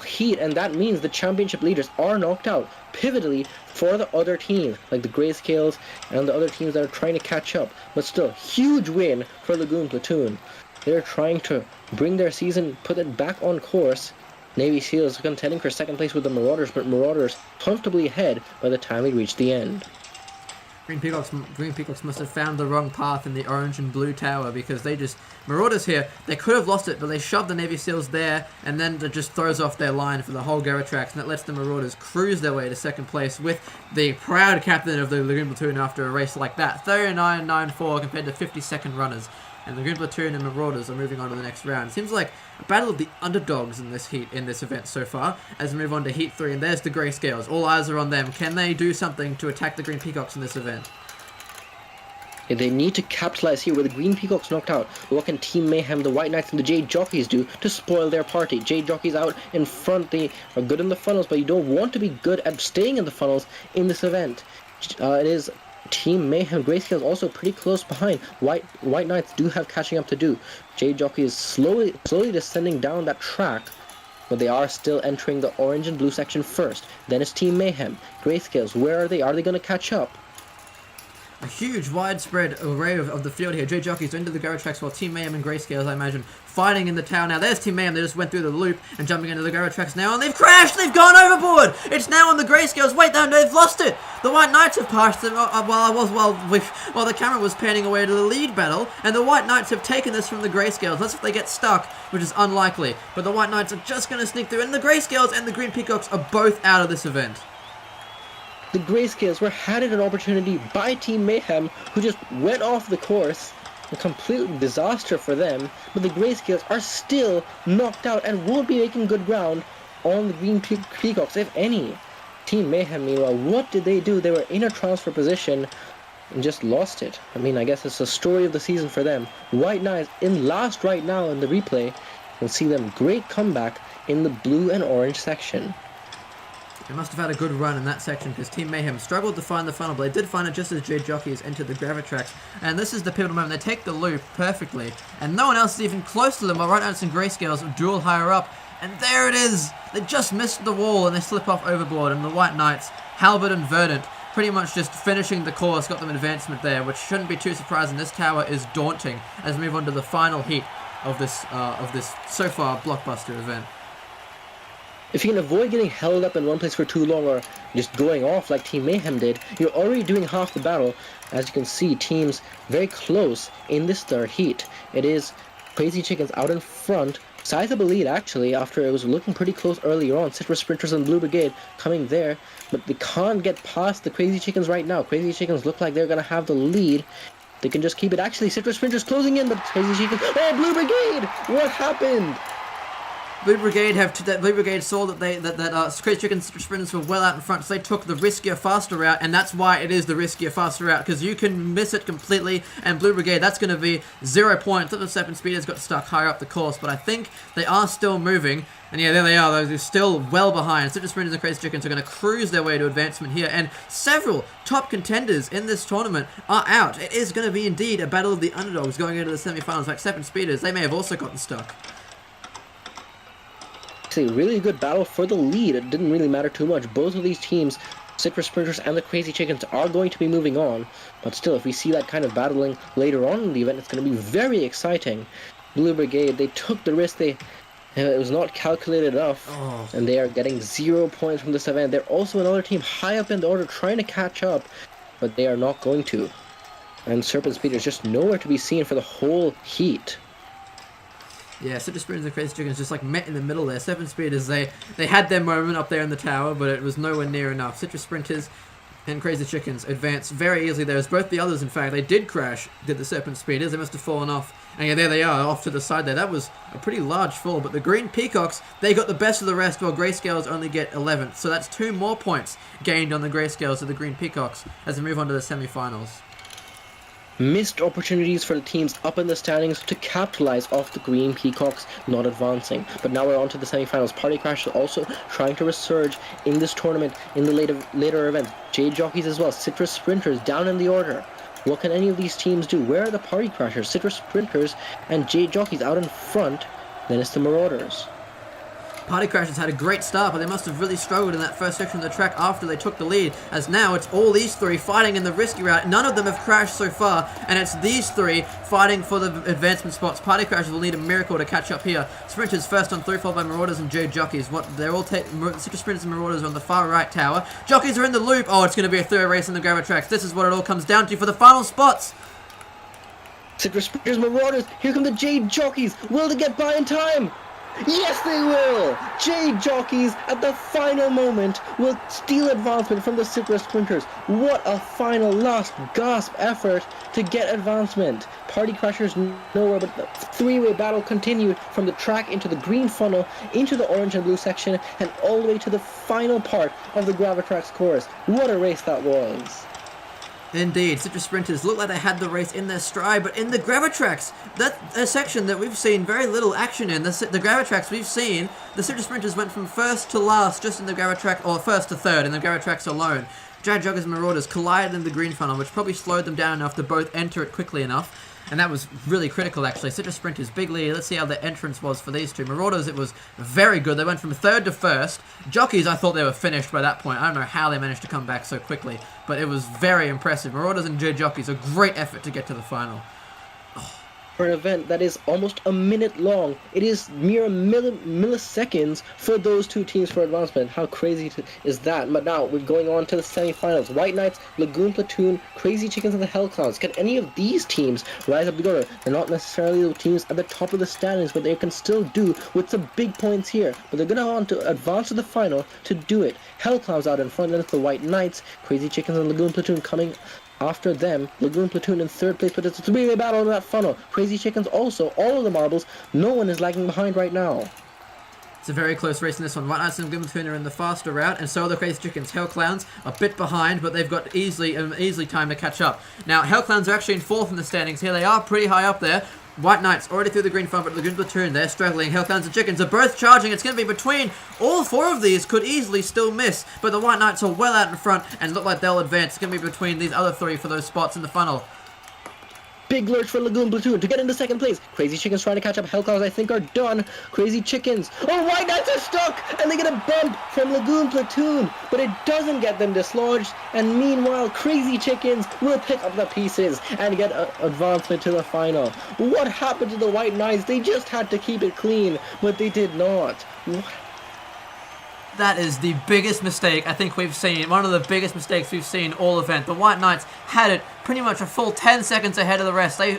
heat, and that means the championship leaders are knocked out pivotally for the other teams, like the Grayscales and the other teams that are trying to catch up. But still, huge win for Lagoon Platoon. They're trying to bring their season, put it back on course. Navy SEALs contending for second place with the Marauders, but Marauders comfortably ahead by the time we reach the end. Green Peacocks must have found the wrong path in the orange and blue tower because Marauders here, they could have lost it, but they shoved the Navy SEALs there, and then it just throws off their line for the whole Garratrax, and that lets the Marauders cruise their way to second place with the proud captain of the Lagoon Platoon after a race like that. 39.94 compared to 52nd runners. And the Lagoon Platoon and Marauders are moving on to the next round. It seems like a battle of the underdogs in this event so far, as we move on to Heat 3, and there's the Grayscales. All eyes are on them. Can they do something to attack the Green Peacocks in this event? Yeah, they need to capitalize here with the Green Peacocks knocked out. What can Team Mayhem, the White Knights, and the Jade Jockeys do to spoil their party? Jade Jockeys out in front. They are good in the funnels, but you don't want to be good at staying in the funnels in this event. It is Team Mayhem. Grayscale is also pretty close behind. White Knights do have catching up to do. Jade Jockey is slowly descending down that track, but they are still entering the orange and blue section first. Then it's Team Mayhem. Grayscales, where are they? Are they going to catch up? A huge, widespread array of the field here. Jade Jockeys into the Garratrax while Team Mayhem and Grayscales, I imagine, fighting in the tower. Now, there's Team Mayhem. They just went through the loop and jumping into the Garratrax now, and they've crashed! They've gone overboard! It's now on the Grayscales. Wait, no, they've lost it! The White Knights have passed them while the camera was panning away to the lead battle, and the White Knights have taken this from the Grayscales. That's if they get stuck, which is unlikely. But the White Knights are just going to sneak through, and the Grayscales and the Green Peacocks are both out of this event. The Grayscales were handed an opportunity by Team Mayhem, who just went off the course. A complete disaster for them, but the Grayscales are still knocked out and won't be making good ground on the Green Peacocks, if any. Team Mayhem, meanwhile, what did they do? They were in a transfer position and just lost it. I mean, I guess it's the story of the season for them. White Knights in last right now in the replay. You'll see them great comeback in the blue and orange section. They must have had a good run in that section because Team Mayhem struggled to find the funnel, but they did find it just as Jade Jockeys entered the Garratrax. And this is the pivotal moment. They take the loop perfectly, and no one else is even close to them while White Knights and Grayscales duel higher up. And there it is! They just missed the wall and they slip off overboard, and the White Knights, Halbert and Verdant, pretty much just finishing the course, got them advancement there, which shouldn't be too surprising. This tower is daunting as we move on to the final heat of this so far blockbuster event. If you can avoid getting held up in one place for too long or just going off like Team Mayhem did, you're already doing half the battle. As you can see, teams very close in this third heat. It is Crazy Chickens out in front. Sizable lead actually after it was looking pretty close earlier on. Citrus Sprinters and Blue Brigade coming there, but they can't get past the Crazy Chickens right now. Crazy Chickens look like they're going to have the lead. They can just keep it. Actually, Citrus Sprinters closing in, but Crazy Chickens... Oh, Blue Brigade! What happened? Blue Brigade saw that Crazy Chicken Sprinters were well out in front, so they took the riskier, faster route, and that's why it is the riskier, faster route, because you can miss it completely, and Blue Brigade, that's going to be 0 points. The Seven Speeders got stuck higher up the course, but I think they are still moving, and yeah, there they are. They're still well behind. Citrus Sprinters and Crazy Chickens are going to cruise their way to advancement here, and several top contenders in this tournament are out. It is going to be indeed a battle of the underdogs going into the semi-finals, like Seven Speeders. They may have also gotten stuck. It's a really good battle for the lead. It didn't really matter too much. Both of these teams, Citrus Sprinters and the Crazy Chickens, are going to be moving on. But still, if we see that kind of battling later on in the event, it's going to be very exciting. Blue Brigade, they took the risk. It was not calculated enough, and they are getting 0 points from this event. They're also another team high up in the order trying to catch up, but they are not going to. And Serpent Speed is just nowhere to be seen for the whole heat. Yeah, Citrus Sprinters and Crazy Chickens just like met in the middle there. Serpent Speeders, they had their moment up there in the tower, but it was nowhere near enough. Citrus Sprinters and Crazy Chickens advanced very easily there, as both the others, in fact, they did crash, did the Serpent Speeders. They must have fallen off. And yeah, there they are, off to the side there. That was a pretty large fall, but the Green Peacocks, they got the best of the rest, while Grayscales only get 11th. So that's 2 more points gained on the Grayscales of the Green Peacocks as we move on to the semi-finals. Missed opportunities for the teams up in the standings to capitalize off the Green Peacocks not advancing. But now we're on to the semi-finals. Party Crashers also trying to resurge in this tournament in the later events. Jade Jockeys as well. Citrus Sprinters down in the order. What can any of these teams do? Where are the Party Crashers? Citrus Sprinters and Jade Jockeys out in front. Then it's the Marauders. Party Crashers had a great start, but they must have really struggled in that first section of the track after they took the lead, as now it's all these 3 fighting in the risky route. None of them have crashed so far, and it's these 3 fighting for the advancement spots. Party Crashers will need a miracle to catch up here. Sprinters first on 3, followed by Marauders and Jade Jockeys. They're all Citrus Sprinters and Marauders are on the far right tower. Jockeys are in the loop. Oh, it's going to be a third race in the gravel tracks. This is what it all comes down to for the final spots. Citrus Sprinters, Marauders. Here come the Jade Jockeys. Will they get by in time? Yes, they will! Jade Jockeys, at the final moment, will steal advancement from the Citrus Sprinters. What a final last gasp effort to get advancement. Party Crashers nowhere, but the 3-way battle continued from the track into the green funnel, into the orange and blue section, and all the way to the final part of the Gravitrax course. What a race that was. Indeed, Citrus Sprinters looked like they had the race in their stride, but in the Gravitrax, that's a section that we've seen very little action in. The Gravitrax we've seen, the Citrus Sprinters went from first to last just in the Gravitrax, or first to third in the Gravitrax alone. Jade Joggers and Marauders collided in the green funnel, which probably slowed them down enough to both enter it quickly enough. And that was really critical, actually. Citrus Sprinters, big lead. Let's see how the entrance was for these 2. Marauders, it was very good. They went from 3rd to 1st. Jockeys, I thought they were finished by that point. I don't know how they managed to come back so quickly, but it was very impressive. Marauders and Jade Jockeys, a great effort to get to the final. For an event that is almost a minute long, it is mere milliseconds for those 2 teams for advancement. How crazy is that? But now we're going on to the semi-finals. White Knights, Lagoon Platoon, Crazy Chickens, and the Hell Clowns. Can any of these teams rise up the order? They're not necessarily the teams at the top of the standings, but they can still do with some big points here. But they're going to want to advance to the final to do it. Hell Clowns out in front, then it's the White Knights, Crazy Chickens, and Lagoon Platoon coming after them. Lagoon Platoon in 3rd place, but it's a 3-way battle in that funnel. Crazy Chickens also, all of the marbles, no one is lagging behind right now. It's a very close race in this one. White Knights and Lagoon Platoon are in the faster route, and so are the Crazy Chickens. Hell Clowns a bit behind, but they've got easily time to catch up. Now, Hell Clowns are actually in 4th in the standings here. They are pretty high up there. White Knights already through the green funnel, but Lagoon Platoon, they're struggling. Hell Clowns and Chickens are both charging. It's going to be between all 4 of these. Could easily still miss, but the White Knights are well out in front and look like they'll advance. It's going to be between these other 3 for those spots in the funnel. Big lurch for Lagoon Platoon to get into 2nd place. Crazy Chickens trying to catch up. Hell Clowns, I think, are done. Crazy Chickens. Oh, White Knights are stuck! And they get a bump from Lagoon Platoon. But it doesn't get them dislodged. And meanwhile, Crazy Chickens will pick up the pieces and get advancement to the final. What happened to the White Knights? They just had to keep it clean, but they did not. That is the biggest mistake I think we've seen. One of the biggest mistakes we've seen all event. The White Knights had it pretty much a full 10 seconds ahead of the rest. They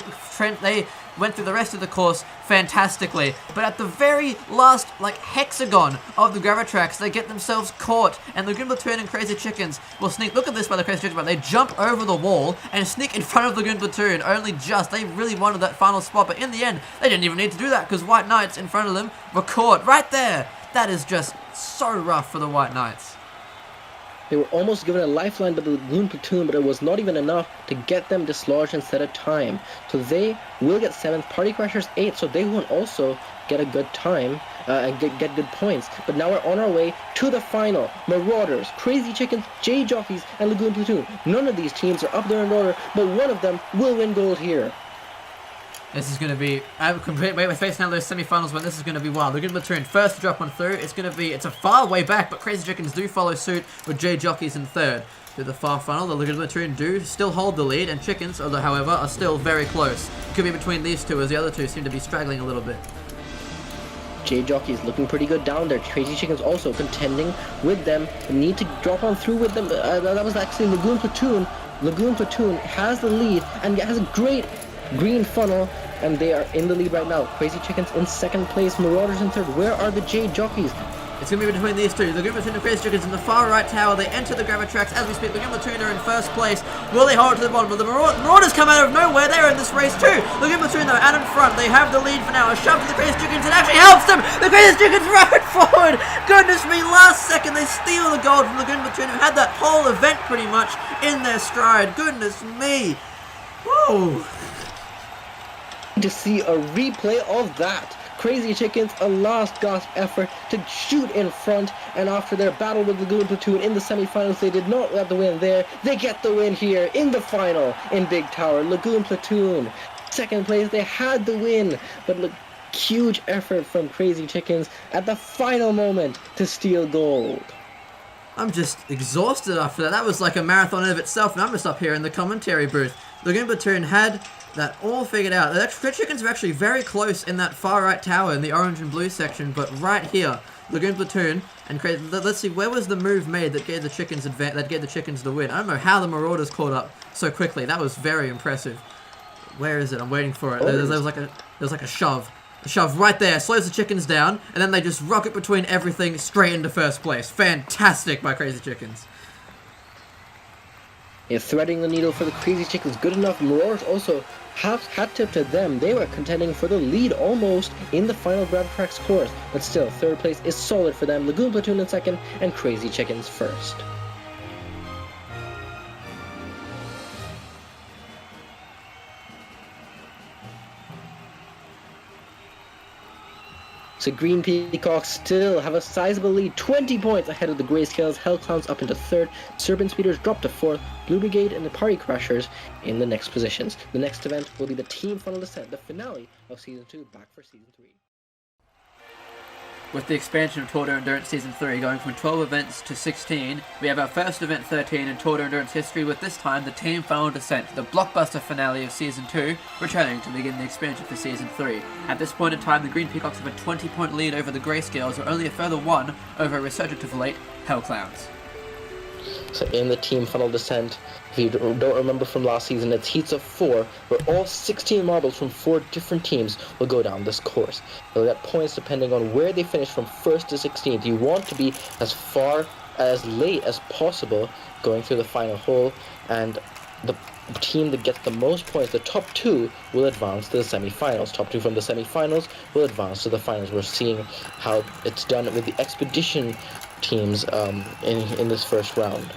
went through the rest of the course fantastically. But at the very last, hexagon of the Gravitrax, they get themselves caught. And the Lagoon Platoon and Crazy Chickens will sneak. Look at this by the Crazy Chickens, but they jump over the wall and sneak in front of the Lagoon Platoon. Only just. They really wanted that final spot. But in the end, they didn't even need to do that because White Knights in front of them were caught right there. That is just so rough for the White Knights. They were almost given a lifeline to the Lagoon Platoon, but it was not even enough to get them dislodged and set a time. So they will get 7th, Party Crashers 8th, so they won't also get a good time and get good points. But now we're on our way to the final. Marauders, Crazy Chickens, Jade Jockeys, and Lagoon Platoon. None of these teams are up there in order, but one of them will win gold here. This is going to be, we're facing now those semi-finals when this is going to be wild. Lagoon Platoon first to drop one through. It's a far way back, but Crazy Chickens do follow suit with Jade Jockeys in 3rd. Through the far funnel, the Lagoon Platoon do still hold the lead, and Chickens, although however, are still very close. Could be between these 2 as the other 2 seem to be straggling a little bit. Jade Jockeys looking pretty good down there. Crazy Chickens also contending with them. Need to drop on through with them. That was actually Lagoon Platoon Lagoon Platoon has the lead and has a great green funnel, and they are in the lead right now. Crazy Chickens in second place, Marauders in third. Where are the Jade Jockeys? It's going to be between these two. Lagoon Platoon and Crazy Chickens in the far right tower. They enter the gravity tracks as we speak. Lagoon Platoon are in first place. Will they hold it to the bottom? But the Marauders come out of nowhere. They're in this race too. Lagoon Platoon though out in front. They have the lead for now. A shove to the Crazy Chickens. It actually helps them. The Crazy Chickens run forward. Goodness me, last second they steal the gold from Lagoon Platoon, who had that whole event pretty much in their stride. Goodness me. Whoa. To see a replay of that. Crazy Chickens, a last gasp effort to shoot in front, and after their battle with Lagoon Platoon in the semi-finals, they did not get the win there. They get the win here in the final in Big Tower. Lagoon Platoon, second place, they had the win, but look, huge effort from Crazy Chickens at the final moment to steal gold. I'm just exhausted after that. That was like a marathon in of itself, and I'm just up here in the commentary booth. Lagoon Platoon had that all figured out. The Crazy Chickens are actually very close in that far right tower in the orange and blue section, but right here, Lagoon Platoon and Crazy. Let's see, where was the move made that gave the Chickens the win? I don't know how the Marauders caught up so quickly. That was very impressive. Where is it? I'm waiting for it. There was like a shove. A shove right there, slows the Chickens down, and then they just rocket between everything straight into first place. Fantastic by Crazy Chickens. Yeah, threading the needle for the Crazy Chickens good enough. Marauders also hat tip to them. They were contending for the lead almost in the final Gravity Tracks course, but still third place is solid for them. Lagoon Platoon in second and Crazy Chickens first. So Green Peacocks still have a sizable lead, 20 points ahead of the Grayscales. Hellclowns up into third, Serpent Speeders drop to fourth, Blue Brigade and the Party Crashers in the next positions. The next event will be the Team Funnel Descent, the finale of Season 2, back for Season 3. With the expansion of Tour de Endurance Season 3 going from 12 events to 16, we have our first event 13 in Tour de Endurance history, with this time the Team Funnel Descent, the blockbuster finale of Season 2, returning to begin the expansion for Season 3. At this point in time, the Green Peacocks have a 20-point lead over the Grayscales, or only a further one over a resurgent of late, Hellclowns. So in the Team Funnel Descent, if you don't remember from last season, it's heats of 4, where all 16 marbles from 4 different teams will go down this course. They'll get points depending on where they finish from 1st to 16th. You want to be as late as possible going through the final hole, and the team that gets the most points, the top 2, will advance to the semi-finals. Top 2 from the semi-finals will advance to the finals. We're seeing how it's done with the Expedition teams in this first round.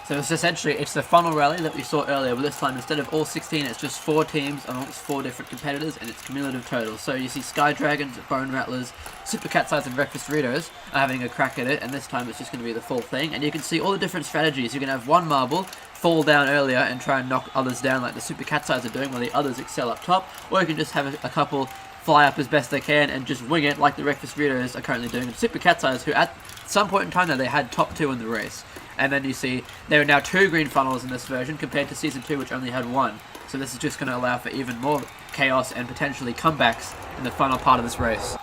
So it's essentially, it's the funnel rally that we saw earlier, but this time instead of all 16, it's just 4 teams amongst 4 different competitors, and it's cumulative totals. So you see Sky Dragons, Bone Rattlers, Super Cat's Eyes and Breakfast Doritos are having a crack at it, and this time it's just going to be the full thing. And you can see all the different strategies. You can have one marble fall down earlier and try and knock others down like the Super Cat's Eyes are doing, while the others excel up top, or you can just have a couple fly up as best they can and just wing it like the Breakfast Doritos are currently doing. And Super Cat's Eyes, who at some point in time though, they had top 2 in the race. And then you see there are now 2 green funnels in this version compared to Season 2, which only had 1. So this is just going to allow for even more chaos and potentially comebacks in the final part of this race.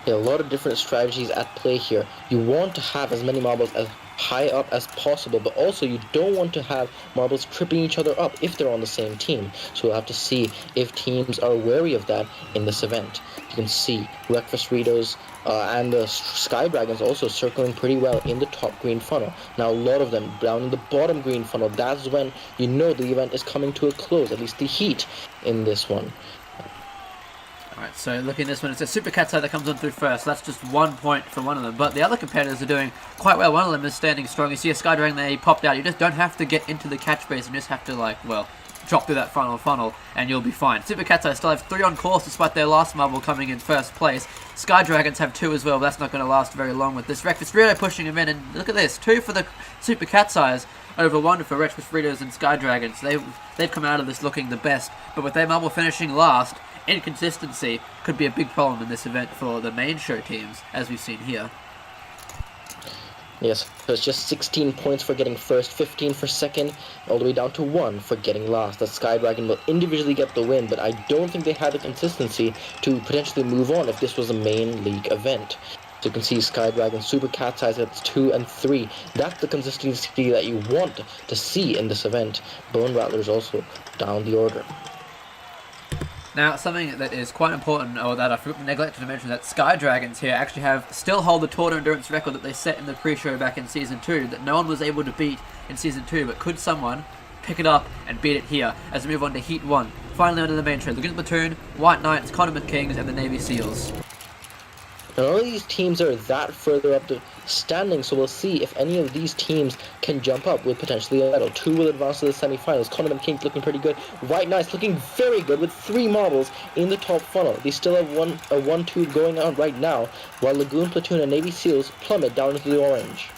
Yeah, a lot of different strategies at play here. You want to have as many marbles as high up as possible, but also you don't want to have marbles tripping each other up if they're on the same team. So we'll have to see if teams are wary of that in this event. You can see Breakfast Doritos and the Sky Dragons also circling pretty well in the top green funnel. Now a lot of them down in the bottom green funnel. That's when you know the event is coming to a close, at least the heat in this one. Alright, so looking at this one, it's a Super Cat's Eye that comes on through first. So that's just 1 point for one of them. But the other competitors are doing quite well. One of them is standing strong. You see a Sky Dragon there, he popped out. You just don't have to get into the catch base. You just have to, drop through that final funnel and you'll be fine. Super Cat's Eye still have 3 on course despite their last marble coming in first place. Sky Dragons have 2 as well, but that's not going to last very long with this. Breakfast Dorito pushing him in, and look at this, 2 for the Super Cat's Eyes over 1 for Breakfast Doritos and Sky Dragons. They've come out of this looking the best, but with their marble finishing last, inconsistency could be a big problem in this event for the main show teams, as we've seen here. Yes, so it's just 16 points for getting first, 15 for second, all the way down to 1 for getting last. The Sky Dragon will individually get the win, but I don't think they had the consistency to potentially move on if this was a main league event. So you can see Sky Dragon, Super Cat's Eyes at 2 and 3. That's the consistency that you want to see in this event. Bone Rattlers also down the order. Now, something that is quite important, or that I neglected to mention, that Sky Dragons here actually still hold the total endurance record that they set in the pre-show back in Season 2, that no one was able to beat in Season 2, but could someone pick it up and beat it here, as we move on to Heat 1. Finally onto the main trade, looking at the Platoon, White Knights, Condiment Kings, and the Navy SEALs. Now, all of these teams are that further up the standing, so we'll see if any of these teams can jump up with potentially a medal. 2 will advance to the semi-finals. Condiment Kings looking pretty good. White Knights looking very good with 3 marbles in the top funnel. They still have a 1-2 going on right now, while Lagoon Platoon and Navy SEALs plummet down into the orange.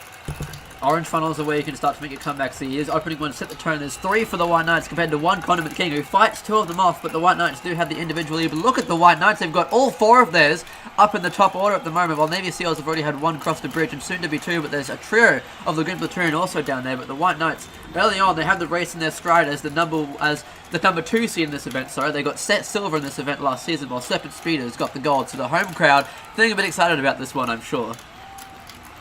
Orange funnels are where you can start to make your comeback. So he is opening one, set the tone. There's 3 for the White Knights compared to 1 Condiment King, who fights 2 of them off, but the White Knights do have the individual lead. But look at the White Knights, they've got all 4 of theirs up in the top order at the moment, while Navy SEALs have already had 1 cross the bridge, and soon to be 2, but there's a trio of the Lagoon Platoon also down there. But the White Knights, early on, they have the race in their stride as the number 2 seed in this event. Sorry, they got set silver in this event last season, while Serpent Speeders got the gold. So the home crowd feeling a bit excited about this one, I'm sure.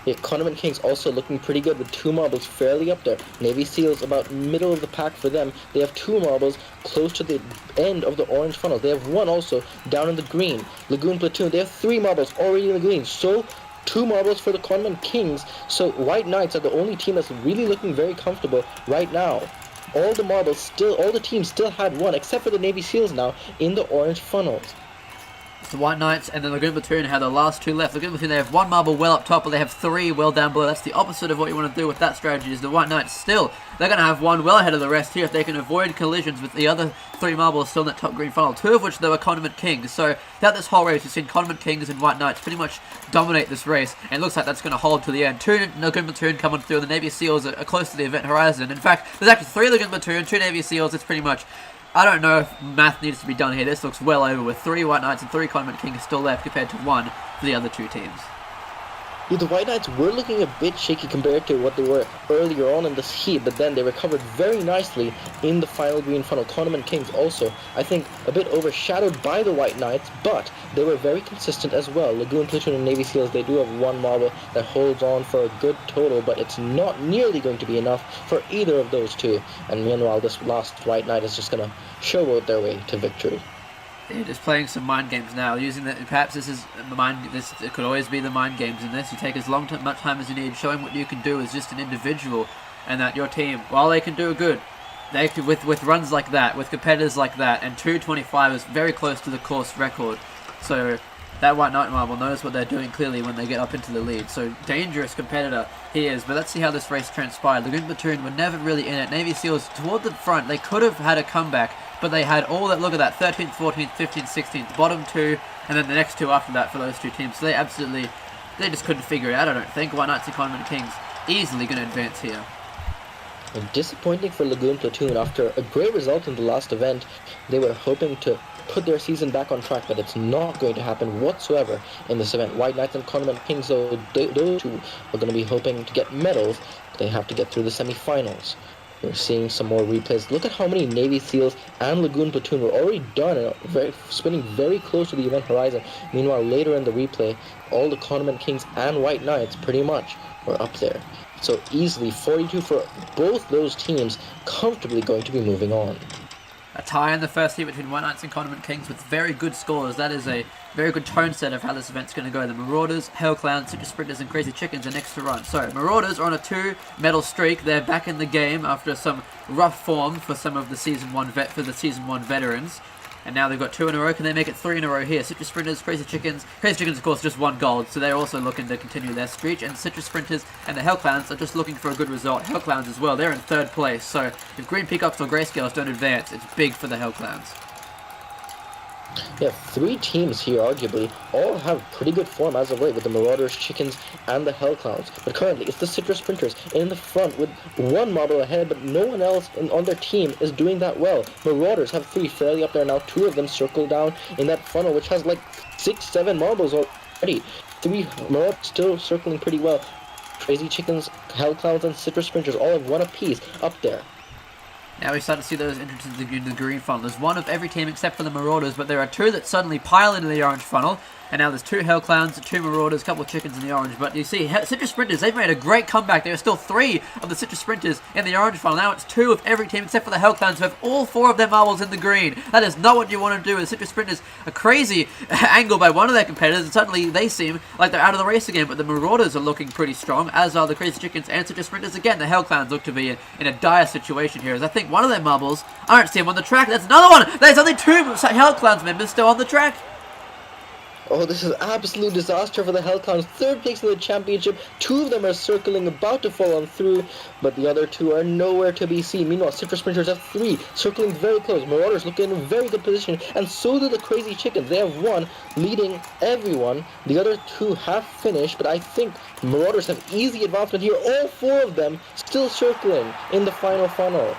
Yeah, Condiment Kings also looking pretty good with 2 marbles fairly up there. Navy SEALs about middle of the pack for them. They have 2 marbles close to the end of the orange funnel. They have 1 also down in the green. Lagoon Platoon, they have 3 marbles already in the green. So 2 marbles for the Condiment Kings. So White Knights are the only team that's really looking very comfortable right now. All the teams still had 1 except for the Navy SEALs now in the orange funnels. The White Knights and the Lagoon Platoon have the last 2 left. Lagoon Platoon, they have 1 marble well up top, but they have 3 well down below. That's the opposite of what you want to do with that strategy. Is the White Knights still, they're going to have 1 well ahead of the rest here if they can avoid collisions with the other 3 marbles still in that top green funnel, 2 of which they were Condiment Kings. So throughout this whole race, we've seen Condiment Kings and White Knights pretty much dominate this race, and it looks like that's going to hold to the end. 2 Lagoon Platoon coming through, and the Navy SEALs are close to the event horizon. In fact, there's actually 3 Lagoon Platoon, 2 Navy SEALs. It's pretty much, I don't know if math needs to be done here. This looks well over with 3 White Knights and 3 Condiment Kings still left compared to 1 for the other 2 teams. Yeah, the White Knights were looking a bit shaky compared to what they were earlier on in this heat, but then they recovered very nicely in the final green funnel. Condiment Kings also, I think, a bit overshadowed by the White Knights, but they were very consistent as well. Lagoon Platoon and Navy SEALs, they do have 1 marble that holds on for a good total, but it's not nearly going to be enough for either of those 2. And meanwhile, this last White Knight is just going to showboat their way to victory. They're just playing some mind games now, using that. Perhaps this is it could always be the mind games in this. You take as much time as you need, showing what you can do as just an individual, and that your team, while they can do good, they could, with runs like that, with competitors like that, and 2:25 is very close to the course record. So that White Knight marble knows what they're doing clearly when they get up into the lead. So dangerous competitor he is. But let's see how this race transpired. Lagoon Platoon were never really in it. Navy SEALs toward the front, they could have had a comeback, but they had all that. Look at that, 13th, 14th, 15th, 16th, bottom 2, and then the next 2 after that for those 2 teams. So they just couldn't figure it out, I don't think. White Knights and Condiment Kings easily going to advance here. Disappointing for Lagoon Platoon. After a great result in the last event, they were hoping to put their season back on track, but it's not going to happen whatsoever in this event. White Knights and Condiment Kings, though, those 2 are going to be hoping to get medals. They have to get through the semi-finals. We're seeing some more replays. Look at how many Navy SEALs and Lagoon Platoon were already done and spinning very close to the event horizon. Meanwhile, later in the replay, all the Condiment Kings and White Knights pretty much were up there. So easily 42 for both those teams, comfortably going to be moving on. A tie in the first heat between White Knights and Condiment Kings with very good scores. That is a very good tone set of how this event's going to go. The Marauders, Hell Clowns, Citrus Sprinters, and Crazy Chickens are next to run. So, Marauders are on a 2-medal streak. They're back in the game after some rough form for some of the Season 1 veterans. And now they've got 2 in a row. Can they make it 3 in a row here? Citrus Sprinters, Crazy Chickens, of course, just 1 gold, so they're also looking to continue their streak. And Citrus Sprinters and the Hell Clowns are just looking for a good result. Hell Clowns as well, they're in 3rd place. So if Green Peacocks or Grayscales don't advance, it's big for the Hell Clowns. Yeah, 3 teams here, arguably, all have pretty good form as of late with the Marauders, Chickens, and the Hell Clowns. But currently, it's the Citrus Sprinters in the front with 1 marble ahead, but no one else on their team is doing that well. Marauders have 3 fairly up there now, 2 of them circle down in that funnel, which has like 6-7 marbles already. 3 Marauders still circling pretty well. Crazy Chickens, Hell Clowns, and Citrus Sprinters all have 1 apiece up there. Now we start to see those entrances into the green funnel. There's 1 of every team except for the Marauders, but there are 2 that suddenly pile into the orange funnel. And now there's 2 Hell Clowns, 2 Marauders, a couple of chickens in the orange. But you see, Citrus Sprinters, they've made a great comeback. There are still 3 of the Citrus Sprinters in the orange funnel. Now it's 2 of every team except for the Hell Clowns, who have all 4 of their marbles in the green. That is not what you want to do. The Citrus Sprinters, a crazy angle by one of their competitors, and suddenly they seem like they're out of the race again. But the Marauders are looking pretty strong, as are the Crazy Chickens and Citrus Sprinters. Again, the Hell Clowns look to be in a dire situation here, as I think one of their marbles, I don't see them on the track. That's another one! There's only 2 Hell Clowns members still on the track. Oh, this is absolute disaster for the Hell Clowns. 3rd place in the championship. 2 of them are circling, about to fall on through, but the other 2 are nowhere to be seen. Meanwhile, Citrus Sprinters have 3, circling very close. Marauders look in a very good position, and so do the Crazy Chickens. They have 1, leading everyone. The other 2 have finished, but I think Marauders have easy advancement here. All 4 of them still circling in the final funnel.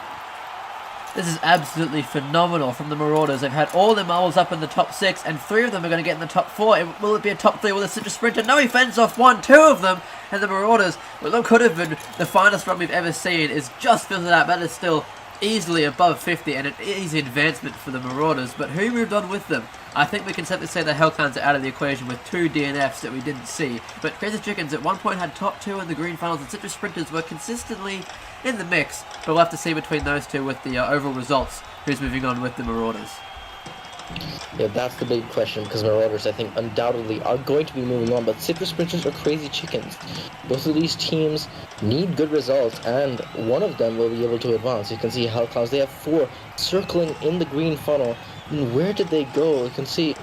This is absolutely phenomenal from the Marauders. They've had all their marbles up in the top 6, and 3 of them are going to get in the top 4. Will it be a top 3 with a Citrus Sprinter? No, he fends off 1, 2 of them, and the Marauders, what could have been the finest run we've ever seen, is just fizzled out. That is still easily above 50, and an easy advancement for the Marauders. But who moved on with them? I think we can safely say the Hell Clowns are out of the equation with 2 DNFs that we didn't see. But Crazy Chickens at one point had top 2 in the green funnels, and Citrus Sprinters were consistently in the mix. But we'll have to see between those 2 with the overall results who's moving on with the Marauders. Yeah, that's the big question, because Marauders, I think, undoubtedly are going to be moving on, but Citrus Sprinters or Crazy Chickens, both of these teams need good results, and one of them will be able to advance. You can see Hell Clowns, they have 4 circling in the green funnel, and where did they go? You can see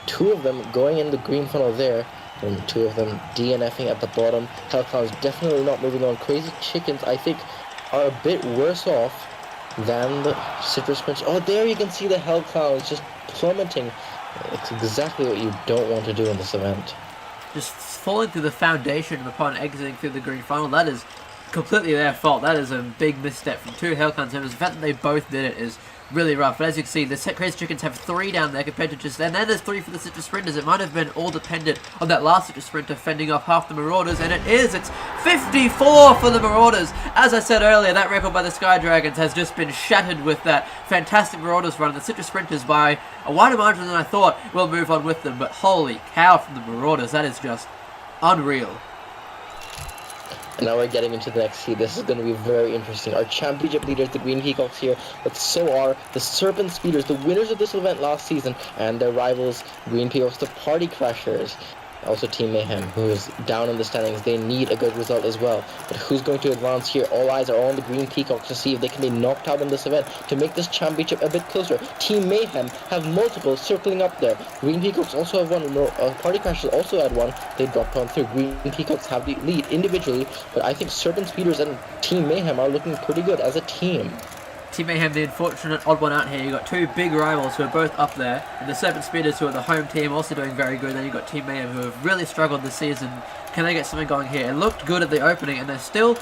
2 of them going in the green funnel there, and 2 of them DNFing at the bottom. Hell Clowns definitely not moving on. Crazy Chickens, I think, are a bit worse off than the Citrus Sprinters. Oh, there you can see the Hell Clowns just plummeting. It's exactly what you don't want to do in this event. Just falling through the foundation upon exiting through the green funnel, that is completely their fault. That is a big misstep from 2 Hell Clowns members. The fact that they both did it is really rough. But as you can see, the Crazy Chickens have 3 down there compared to just... And then there's 3 for the Citrus Sprinters. It might have been all dependent on that last Citrus Sprinter fending off half the Marauders, and it is. It's 54 for the Marauders. As I said earlier, that record by the Sky Dragons has just been shattered with that fantastic Marauders run. The Citrus Sprinters, by a wider margin than I thought, will move on with them. But holy cow from the Marauders, that is just unreal. And now we're getting into the next heat. This is going to be very interesting. Our championship leaders, the Green Peacocks here, but so are the Serpent Speeders, the winners of this event last season, and their rivals, Green Peacocks, the Party Crashers. Also Team Mayhem, who is down in the standings. They need a good result as well. But who's going to advance here? All eyes are on the Green Peacocks to see if they can be knocked out in this event to make this championship a bit closer. Team Mayhem have multiple circling up there. Green Peacocks also have 1. Party Crashers also had 1. They dropped on through. Green Peacocks have the lead individually, but I think Serpent Speeders and Team Mayhem are looking pretty good as a team. Team Mayhem, the unfortunate odd one out here. You've got 2 big rivals who are both up there, and the Serpent Speeders, who are the home team, also doing very good. Then you've got Team Mayhem, who have really struggled this season. Can they get something going here? It looked good at the opening, and they're still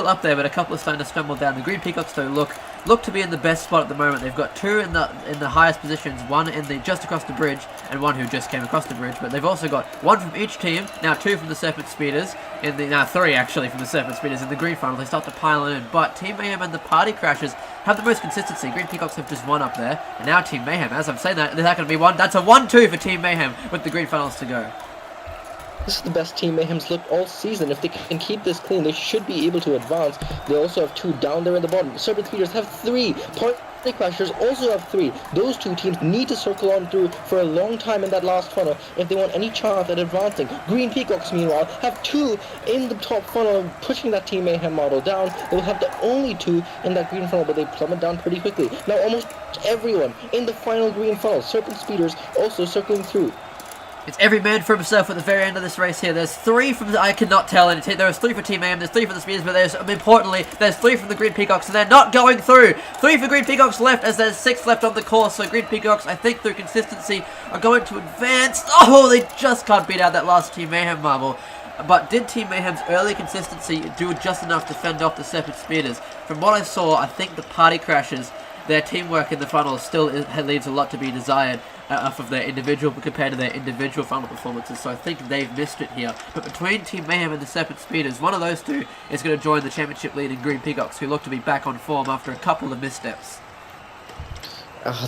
up there, but a couple are starting to stumble down. The Green Peacocks, though, look to be in the best spot at the moment. They've got 2 in the highest positions, 1 in the just across the bridge, and 1 who just came across the bridge. But they've also got 1 from each team, now 2 from the Serpent Speeders, now 3 actually from the Serpent Speeders in the green funnel. They start to pile in, but Team Mayhem and the Party Crashers have the most consistency. Green Peacocks have just 1 up there, and now Team Mayhem, as I'm saying that, there's not going to be 1. That's a 1-2 for Team Mayhem with the green funnels to go. This is the best Team Mayhem's looked all season. If they can keep this clean, they should be able to advance. They also have 2 down there in the bottom. Serpent Speeders have 3. Party Crashers also have 3. Those 2 teams need to circle on through for a long time in that last funnel if they want any chance at advancing. Green Peacocks, meanwhile, have 2 in the top funnel, pushing that Team Mayhem model down. They will have the only 2 in that green funnel, but they plummet down pretty quickly. Now almost everyone in the final green funnel. Serpent Speeders also circling through. It's every man for himself at the very end of this race here. There's 3 from I cannot tell any team. There was 3 for Team Mayhem, there's 3 for the Speeders, but there's, importantly, there's 3 from the Green Peacocks, and they're not going through. 3 for Green Peacocks left, as there's 6 left on the course, so Green Peacocks, I think, through consistency, are going to advance. Oh, they just can't beat out that last Team Mayhem marble. But did Team Mayhem's early consistency do just enough to fend off the Serpent Speeders? From what I saw, I think the Party Crashers, their teamwork in the funnel still leaves a lot to be desired off of their individual, compared to their individual funnel performances, so I think they've missed it here. But between Team Mayhem and the Serpent Speeders, one of those 2 is going to join the championship lead in Green Peacocks, who look to be back on form after a couple of missteps.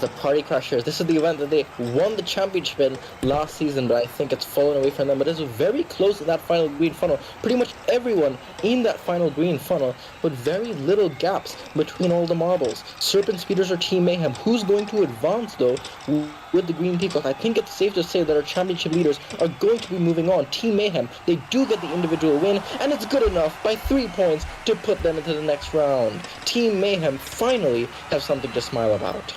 The Party Crashers. This is the event that they won the championship in last season, but I think it's fallen away from them. But it's very close to that final green funnel. Pretty much everyone in that final green funnel, but very little gaps between all the marbles. Serpent Speeders or Team Mayhem. Who's going to advance, though, with the Green Peacock? I think it's safe to say that our championship leaders are going to be moving on. Team Mayhem, they do get the individual win, and it's good enough by 3 points to put them into the next round. Team Mayhem finally have something to smile about.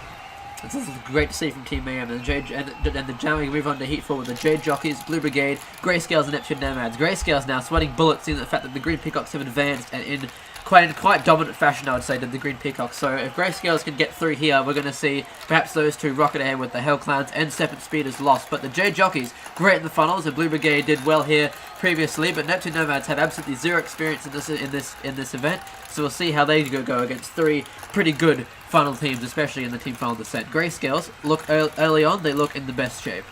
This is great to see from Team Mayhem, and the Jam. We move on to Heat 4 with the Jade Jockeys, Blue Brigade, Grayscales, and Neptune Nomads. Grayscales now sweating bullets, seeing the fact that the Green Peacocks have advanced, and in quite dominant fashion, I would say, to the Green Peacocks. So if Grayscales can get through here, we're going to see perhaps those two rocket ahead with the Hell Clowns and Serpent Speeders lost. But the Jade Jockeys, great in the funnels, and Blue Brigade did well here previously, but Neptune Nomads have absolutely zero experience in this event. So we'll see how they go against 3 pretty good funnel teams, especially in the team funnel descent. Grayscales look early on; they look in the best shape.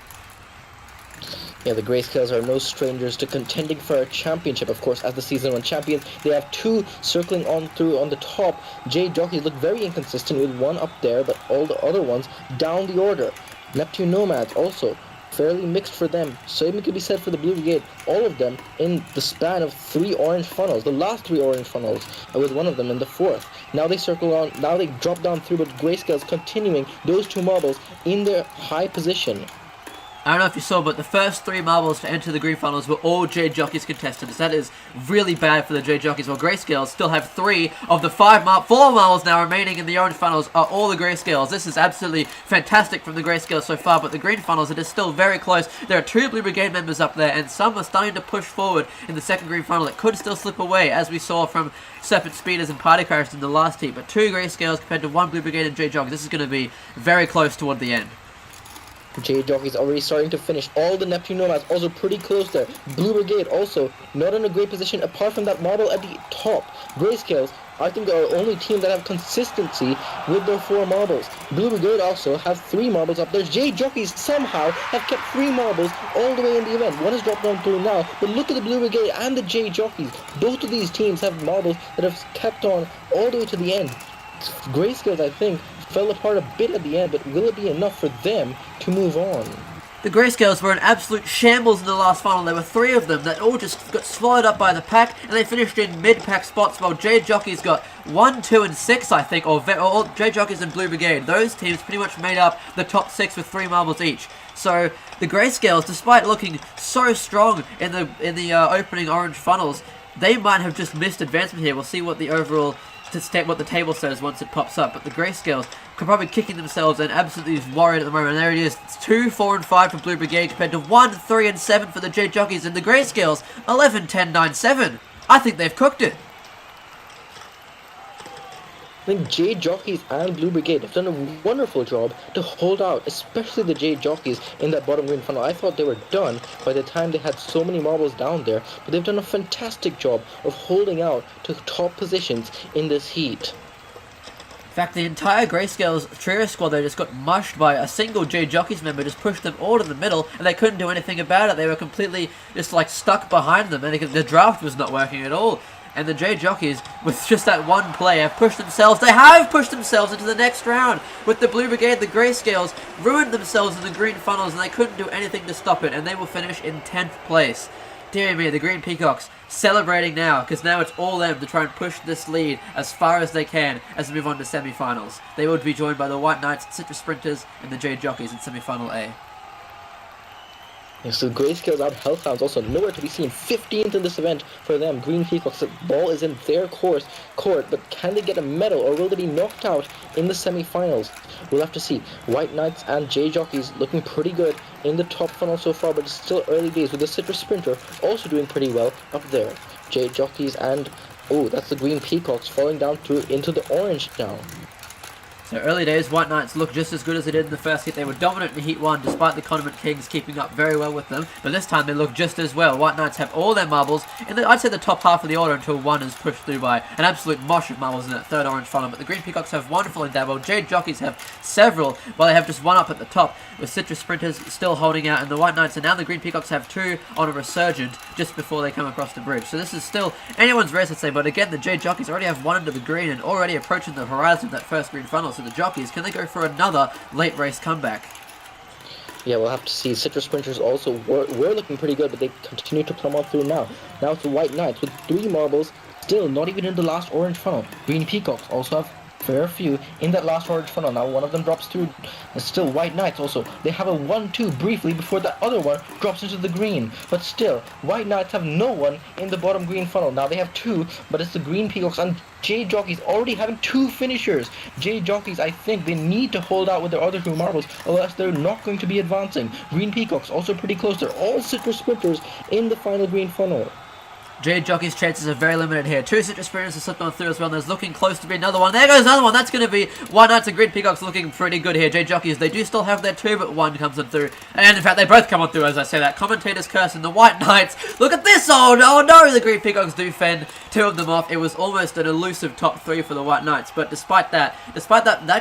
Yeah, the Grayscales are no strangers to contending for a championship, of course, as the Season 1 champions. They have 2 circling on through on the top. Jade Jockeys look very inconsistent with 1 up there, but all the other ones down the order. Neptune Nomads also fairly mixed for them. Same could be said for the Blue Brigade. All of them in the span of 3 orange funnels, the last 3 orange funnels, with one of them in the 4th. Now they circle on, now they drop down through, but Grayscales continuing those 2 marbles in their high position. I don't know if you saw, but the first 3 marbles to enter the green funnels were all Jade Jockeys contestants. That is really bad for the Jade Jockeys. While Grayscales still have 3 of the 4 marbles now remaining in the orange funnels are all the Grayscales. This is absolutely fantastic from the Grayscales so far, but the green funnels, it is still very close. There are 2 Blue Brigade members up there, and some are starting to push forward in the second green funnel. It could still slip away, as we saw from Serpent Speeders and Party Crashers in the last heat, but 2 Grayscales compared to 1 Blue Brigade and Jade Jockeys. This is going to be very close toward the end. Jade Jockeys already starting to finish. All the Neptune Nomads also pretty close there. Blue Brigade also not in a great position apart from that marble at the top. Grayscales, I think, are the only team that have consistency with their 4 marbles. Blue Brigade also have 3 marbles up there. Jade Jockeys somehow have kept 3 marbles all the way in the event. One has dropped down through now, but look at the Blue Brigade and the Jade Jockeys. Both of these teams have marbles that have kept on all the way to the end. Grayscales, I think, fell apart a bit at the end, but will it be enough for them to move on? The Grayscales were an absolute shambles in the last final. There were 3 of them that all just got swallowed up by the pack, and they finished in mid-pack spots, while Jade Jockeys got 1, 2, and 6, I think, or Jade Jockeys and Blue Brigade. Those teams pretty much made up the top 6 with 3 marbles each. So the Grayscales, despite looking so strong in the opening orange funnels, they might have just missed advancement here. We'll see what the overall what the table says once it pops up, but the Grayscales are probably kicking themselves and absolutely worried at the moment. And there it is. It's 2, 4, and 5 for Blue Brigade compared to 1, 3, and 7 for the Jade Jockeys, and the Grayscales 11, 10, 9, 7. I think they've cooked it. I think Jade Jockeys and Blue Brigade have done a wonderful job to hold out, especially the Jade Jockeys in that bottom green funnel. I thought they were done by the time they had so many marbles down there, but they've done a fantastic job of holding out to top positions in this heat. In fact, the entire Grayscales trio squad there just got mushed by a single Jade Jockeys member, just pushed them all to the middle, and they couldn't do anything about it. They were completely just like stuck behind them, and the draft was not working at all. And the Jade Jockeys, with just that one play, have pushed themselves. They have pushed themselves into the next round. With the Blue Brigade, the Grayscales ruined themselves in the green funnels, and they couldn't do anything to stop it. And they will finish in 10th place. Dear me, the Green Peacocks celebrating now, because now it's all them to try and push this lead as far as they can as we move on to semi-finals. They will be joined by the White Knights, Citrus Sprinters, and the Jade Jockeys in semi-final A. Yeah, so Grayscales out Hellhounds also nowhere to be seen. 15th in this event for them. Green Peacocks, the ball is in their court, but can they get a medal or will they be knocked out in the semi-finals? We'll have to see. White Knights and Jade Jockeys looking pretty good in the top funnel so far, but it's still early days with the Citrus Sprinter also doing pretty well up there. Jade Jockeys and, oh, that's the Green Peacocks falling down through into the orange now. So early days, White Knights look just as good as they did in the first heat. They were dominant in Heat 1 despite the Condiment Kings keeping up very well with them. But this time they look just as well. White Knights have all their marbles in I'd say the top half of the order until one is pushed through by an absolute mosh of marbles in that third orange funnel. But the Green Peacocks have wonderful in that. While Jade Jockeys have several, while they have just one up at the top, with Citrus Sprinters still holding out. And the White Knights, and now the Green Peacocks have 2 on a resurgent just before they come across the bridge. So this is still anyone's race, I'd say. But again, the Jade Jockeys already have 1 into the green and already approaching the horizon of that first green funnel. So to the jockeys. Can they go for another late race comeback? Yeah, we'll have to see. Citrus Sprinters also were looking pretty good, but they continue to plumb on through now. Now it's the White Knights with 3 marbles, still not even in the last orange funnel. Green Peacocks also have fair few in that last orange funnel. Now one of them drops through. And still White Knights also. They have a 1-2 briefly before the other one drops into the green. But still, White Knights have no one in the bottom green funnel. Now they have 2, but it's the Green Peacocks and J Jockeys already having 2 finishers. J Jockeys, I think they need to hold out with their other 2 marbles, otherwise they're not going to be advancing. Green Peacocks also pretty close. They're all Citrus Sprinters in the final green funnel. Jade Jockey's chances are very limited here. 2 Citrus Sprinters have slipped on through as well, and there's looking close to be another one. There goes another one. That's going to be White Knights and Green Peacocks looking pretty good here. Jade Jockeys, they do still have their 2, but 1 comes on through. And in fact, they both come on through as I say that. Commentator's curse and the White Knights. Look at this. Oh no, the Green Peacocks do fend 2 of them off. It was almost an elusive top 3 for the White Knights, but despite that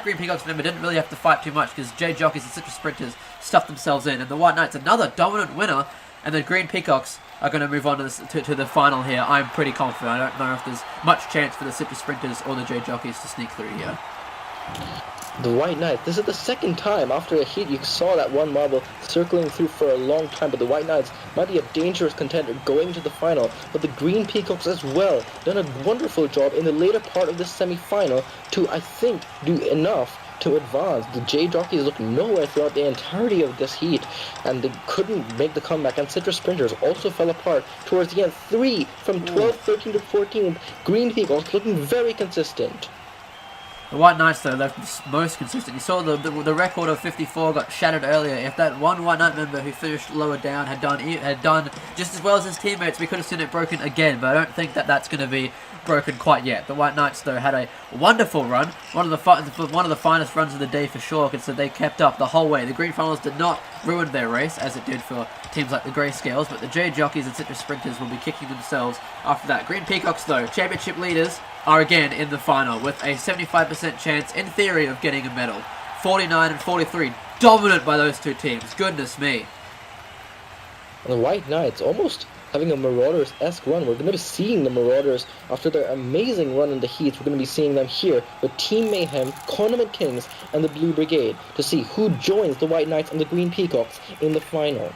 Green Peacocks member didn't really have to fight too much because Jade Jockeys and Citrus Sprinters stuffed themselves in. And the White Knights, another dominant winner, and the Green Peacocks are going to move on to the final here. I'm pretty confident. I don't know if there's much chance for the Citrus Sprinters or the J Jockeys to sneak through here. The White Knights, this is the second time after a heat you saw that one marble circling through for a long time, but the White Knights might be a dangerous contender going to the final. But the Green Peacocks as well done a wonderful job in the later part of the semi-final to, I think, do enough to advance. The J Jockeys looked nowhere throughout the entirety of this heat, and they couldn't make the comeback, and Citrus Sprinters also fell apart towards the end. 3 from 12, 13 to 14. Green Peacocks looking very consistent. The White Knights, though, they're most consistent. You saw the record of 54 got shattered earlier. If that one White Knight member who finished lower down had done just as well as his teammates, we could have seen it broken again. But I don't think that that's going to be broken quite yet. The White Knights, though, had a wonderful run, one of the finest runs of the day for sure, because they kept up the whole way. The Green Funnels did not ruin their race, as it did for teams like the Grey Scales, but the J Jockeys and Citrus Sprinters will be kicking themselves after that. Green Peacocks, though, championship leaders, are again in the final with a 75% chance, in theory, of getting a medal. 49 and 43, dominant by those 2 teams. Goodness me. The White Knights almost having a Marauders-esque run. We're going to be seeing the Marauders after their amazing run in the heats. We're going to be seeing them here with Team Mayhem, Condiment Kings, and the Blue Brigade to see who joins the White Knights and the Green Peacocks in the final.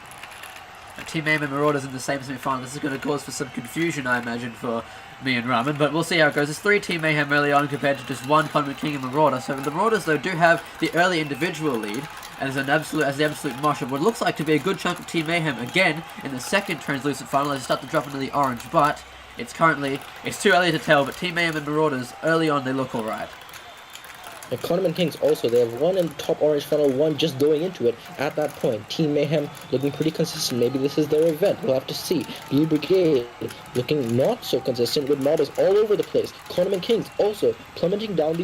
Team Mayhem and Marauders in the same semi-final. This is going to cause for some confusion, I imagine, for me and Ramen, but we'll see how it goes. There's 3 Team Mayhem early on compared to just 1 Condiment King and Marauder. So the Marauders, though, do have the early individual lead, and as the absolute mosh of what looks like to be a good chunk of Team Mayhem again in the second translucent final as they start to drop into the orange. But it's too early to tell. But Team Mayhem and Marauders early on, they look alright. And Condiment Kings also, they have 1 in the top orange funnel, 1 just going into it at that point. Team Mayhem looking pretty consistent. Maybe this is their event. We'll have to see. Blue Brigade looking not so consistent with marbles all over the place. Condiment Kings also plummeting down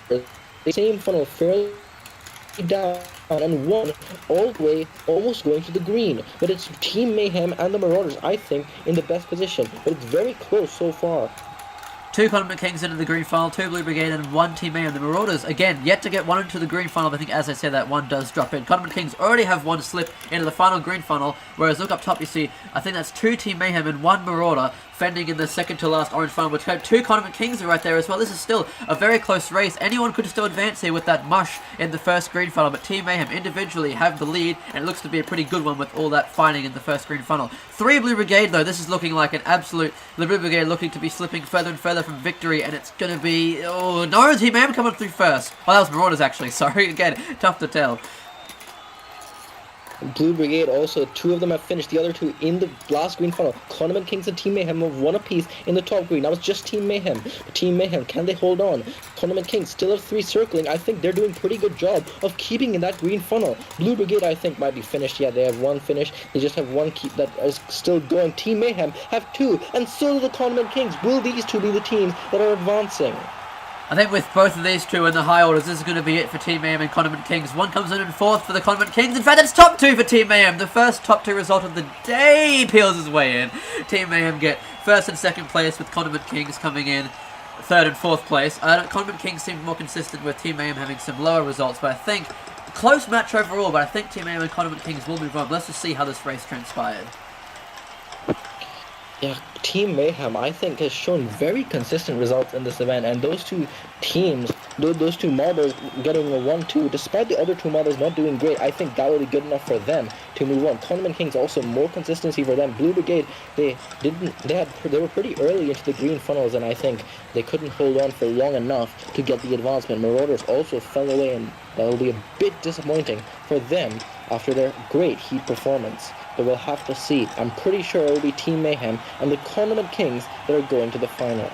the same funnel fairly down and 1 all the way almost going to the green. But it's Team Mayhem and the Marauders, I think, in the best position. But it's very close so far. 2 Condiment Kings into the green funnel, 2 Blue Brigade, and 1 Team Mayhem. The Marauders, again, yet to get 1 into the green funnel, but I think, as I said, that 1 does drop in. Condiment Kings already have 1 slip into the final green funnel, whereas look up top, you see, I think that's 2 Team Mayhem and 1 Marauder fending in the second to last orange funnel, which have 2 Condiment Kings are right there as well. This is still a very close race. Anyone could still advance here with that mush in the first green funnel, but Team Mayhem individually have the lead, and it looks to be a pretty good one with all that fighting in the first green funnel. 3 Blue Brigade, though, this is looking like an absolute... The Blue Brigade looking to be slipping further and further from victory, and it's going to be... Oh, no, Team Mayhem coming through first. Oh, that was Marauders, actually. Sorry, again, tough to tell. Blue Brigade also, 2 of them have finished, the other 2 in the last green funnel. Condiment Kings and Team Mayhem have 1 apiece in the top green. Now it's just Team Mayhem. But Team Mayhem, can they hold on? Condiment Kings still have 3 circling. I think they're doing a pretty good job of keeping in that green funnel. Blue Brigade, I think, might be finished. Yeah, they have 1 finish. They just have 1 keep that is still going. Team Mayhem have 2, and so do the Condiment Kings. Will these 2 be the teams that are advancing? I think with both of these 2 in the high orders, this is going to be it for Team Mayhem and Condiment Kings. 1 comes in 4th for the Condiment Kings. In fact, it's top 2 for Team Mayhem. The first top 2 result of the day peels his way in. Team Mayhem get 1st and 2nd place, with Condiment Kings coming in 3rd and 4th place. Condiment Kings seem more consistent, with Team Mayhem having some lower results, but I think close match overall. But I think Team Mayhem and Condiment Kings will move on. Let's just see how this race transpired. Yeah, Team Mayhem, I think, has shown very consistent results in this event, and those two teams, those two models getting a 1-2, despite the other two models not doing great, I think that will be good enough for them to move on. Tournament Kings also more consistency for them. Blue Brigade, they were pretty early into the green funnels, and I think they couldn't hold on for long enough to get the advancement. Marauders also fell away, and that will be a bit disappointing for them after their great heat performance. But we'll have to see. I'm pretty sure it will be Team Mayhem and the Condiment Kings that are going to the final.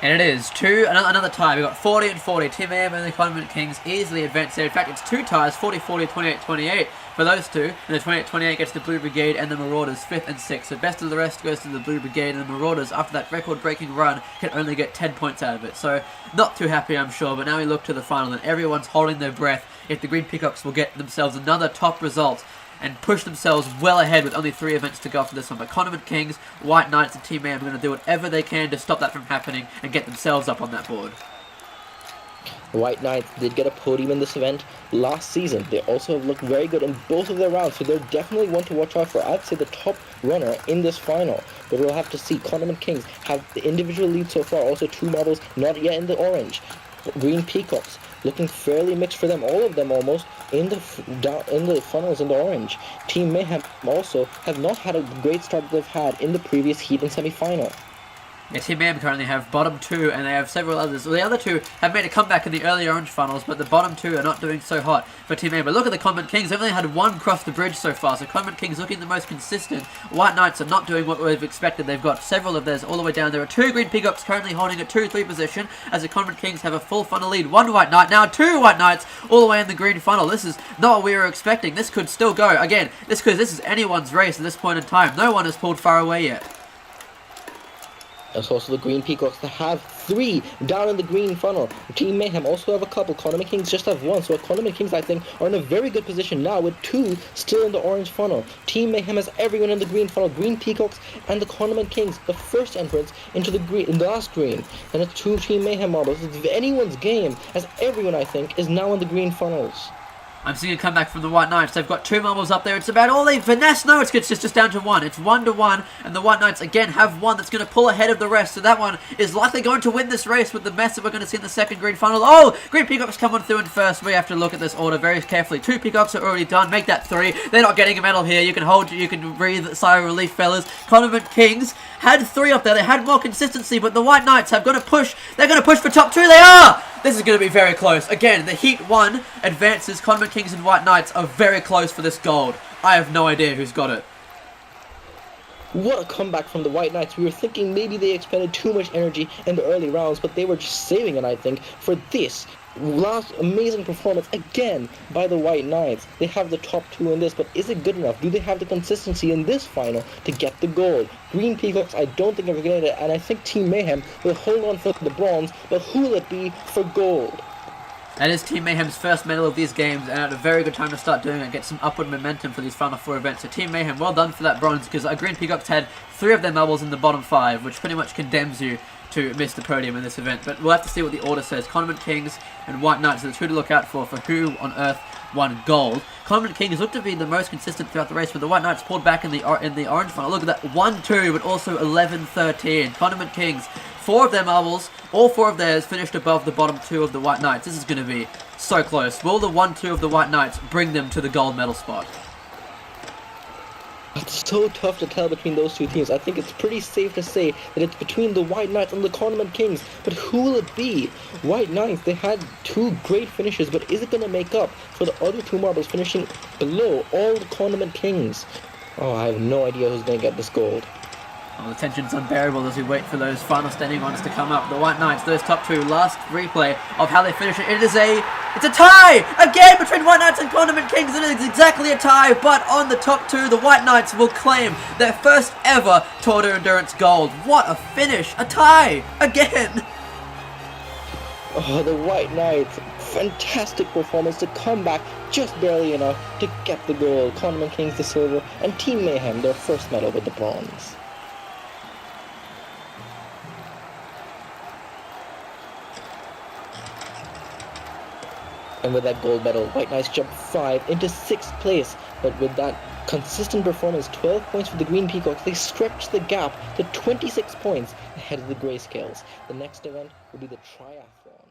And it is another tie. We've got 40 and 40. Team Mayhem and the Condiment Kings easily advance there. In fact, it's two ties, 40-40, 28-28 for those two. And the 28-28 gets the Blue Brigade and the Marauders 5th and 6th. So best of the rest goes to the Blue Brigade, and the Marauders, after that record-breaking run, can only get 10 points out of it. So not too happy, I'm sure. But now we look to the final, and everyone's holding their breath if the Green Peacocks will get themselves another top result and push themselves well ahead with only 3 events to go after this one. But Condiment Kings, White Knights, and Team Mayhem are going to do whatever they can to stop that from happening and get themselves up on that board. The White Knights did get a podium in this event last season. They also have looked very good in both of their rounds, so they're definitely one to watch out for. I'd say the top runner in this final. But we'll have to see. Condiment Kings have the individual lead so far. Also 2 models not yet in the orange. Green Peacocks looking fairly mixed for them, all of them almost in the funnels in the orange. Team Mayhem also have not had a great start that they've had in the previous heat and semi-final. Yeah, Team Mayhem currently have bottom 2, and they have several others. Well, the other 2 have made a comeback in the early orange funnels, but the bottom 2 are not doing so hot for Team Mayhem. But look at the Condiment Kings. They've only had 1 cross the bridge so far, so Condiment Kings looking the most consistent. White Knights are not doing what we've expected. They've got several of theirs all the way down. There are 2 Green Peacocks currently holding a 2-3 position, as the Condiment Kings have a full funnel lead. 1 White Knight, now 2 White Knights all the way in the green funnel. This is not what we were expecting. This could still go. Again, this is anyone's race at this point in time. No one has pulled far away yet. There's also the Green Peacocks that have 3 down in the green funnel. Team Mayhem also have a couple. Condiment Kings just have 1. So Condiment Kings, I think, are in a very good position now with 2 still in the orange funnel. Team Mayhem has everyone in the green funnel. Green Peacocks and the Condiment Kings, the first entrance into the green, in the last green. And it's 2 Team Mayhem models. It's anyone's game, as everyone, I think, is now in the green funnels. I'm seeing a comeback from the White Knights. They've got 2 marbles up there. It's about all they finesse. No, it's just down to 1. It's 1-1, and the White Knights again have 1 that's going to pull ahead of the rest. So that one is likely going to win this race with the mess that we're going to see in the second green funnel. Oh, Green Peacocks come on through in first. We have to look at this order very carefully. 2 Peacocks are already done. Make that 3. They're not getting a medal here. You can breathe a sigh of relief, fellas. Condiment Kings had 3 up there. They had more consistency, but the White Knights have got to push. They're going to push for top 2. They are! This is going to be very close. Again, the Heat 1 advances. Condiment Kings and White Knights are very close for this gold. I have no idea who's got it. What a comeback from the White Knights. We were thinking maybe they expended too much energy in the early rounds, but they were just saving it, I think, for this last amazing performance again by the White Knights. They have the top 2 in this, but is it good enough? Do they have the consistency in this final to get the gold? Green Peacocks, I don't think are going to get it, and I think Team Mayhem will hold on for the bronze, but who will it be for gold? That is Team Mayhem's first medal of these games, and at a very good time to start doing it, get some upward momentum for these final 4 events. So Team Mayhem, well done for that bronze, because Green Peacocks had 3 of their marbles in the bottom 5, which pretty much condemns you to miss the podium in this event. But we'll have to see what the order says. Condiment Kings and White Knights are the 2 to look out for who on earth won gold. Condiment Kings looked to be the most consistent throughout the race, but the White Knights pulled back in the orange funnel. Look at that, 1-2, but also 11-13. Condiment Kings, 4 of their marbles, all 4 of theirs finished above the bottom 2 of the White Knights. This is going to be so close. Will the 1-2 of the White Knights bring them to the gold medal spot? It's so tough to tell between those 2 teams. I think it's pretty safe to say that it's between the White Knights and the Condiment Kings. But who will it be? White Knights, they had 2 great finishes, but is it going to make up for the other 2 marbles finishing below all the Condiment Kings? Oh, I have no idea who's going to get this gold. Well, the tension's unbearable as we wait for those final standing ones to come up. The White Knights, those top 2, last replay of how they finish it. It's a tie again between White Knights and Condiment Kings. It is exactly a tie, but on the top 2, the White Knights will claim their first ever Tour de Endurance gold. What a finish! A tie again. Oh, the White Knights, fantastic performance to come back just barely enough to get the gold. Condiment Kings the silver, and Team Mayhem their first medal with the bronze. And with that gold medal, White Knights jump 5 into 6th place. But with that Consistent performance, 12 points for the Green Peacocks. They stretch the gap to 26 points ahead of the Grayscales. The next event will be the Triathlon.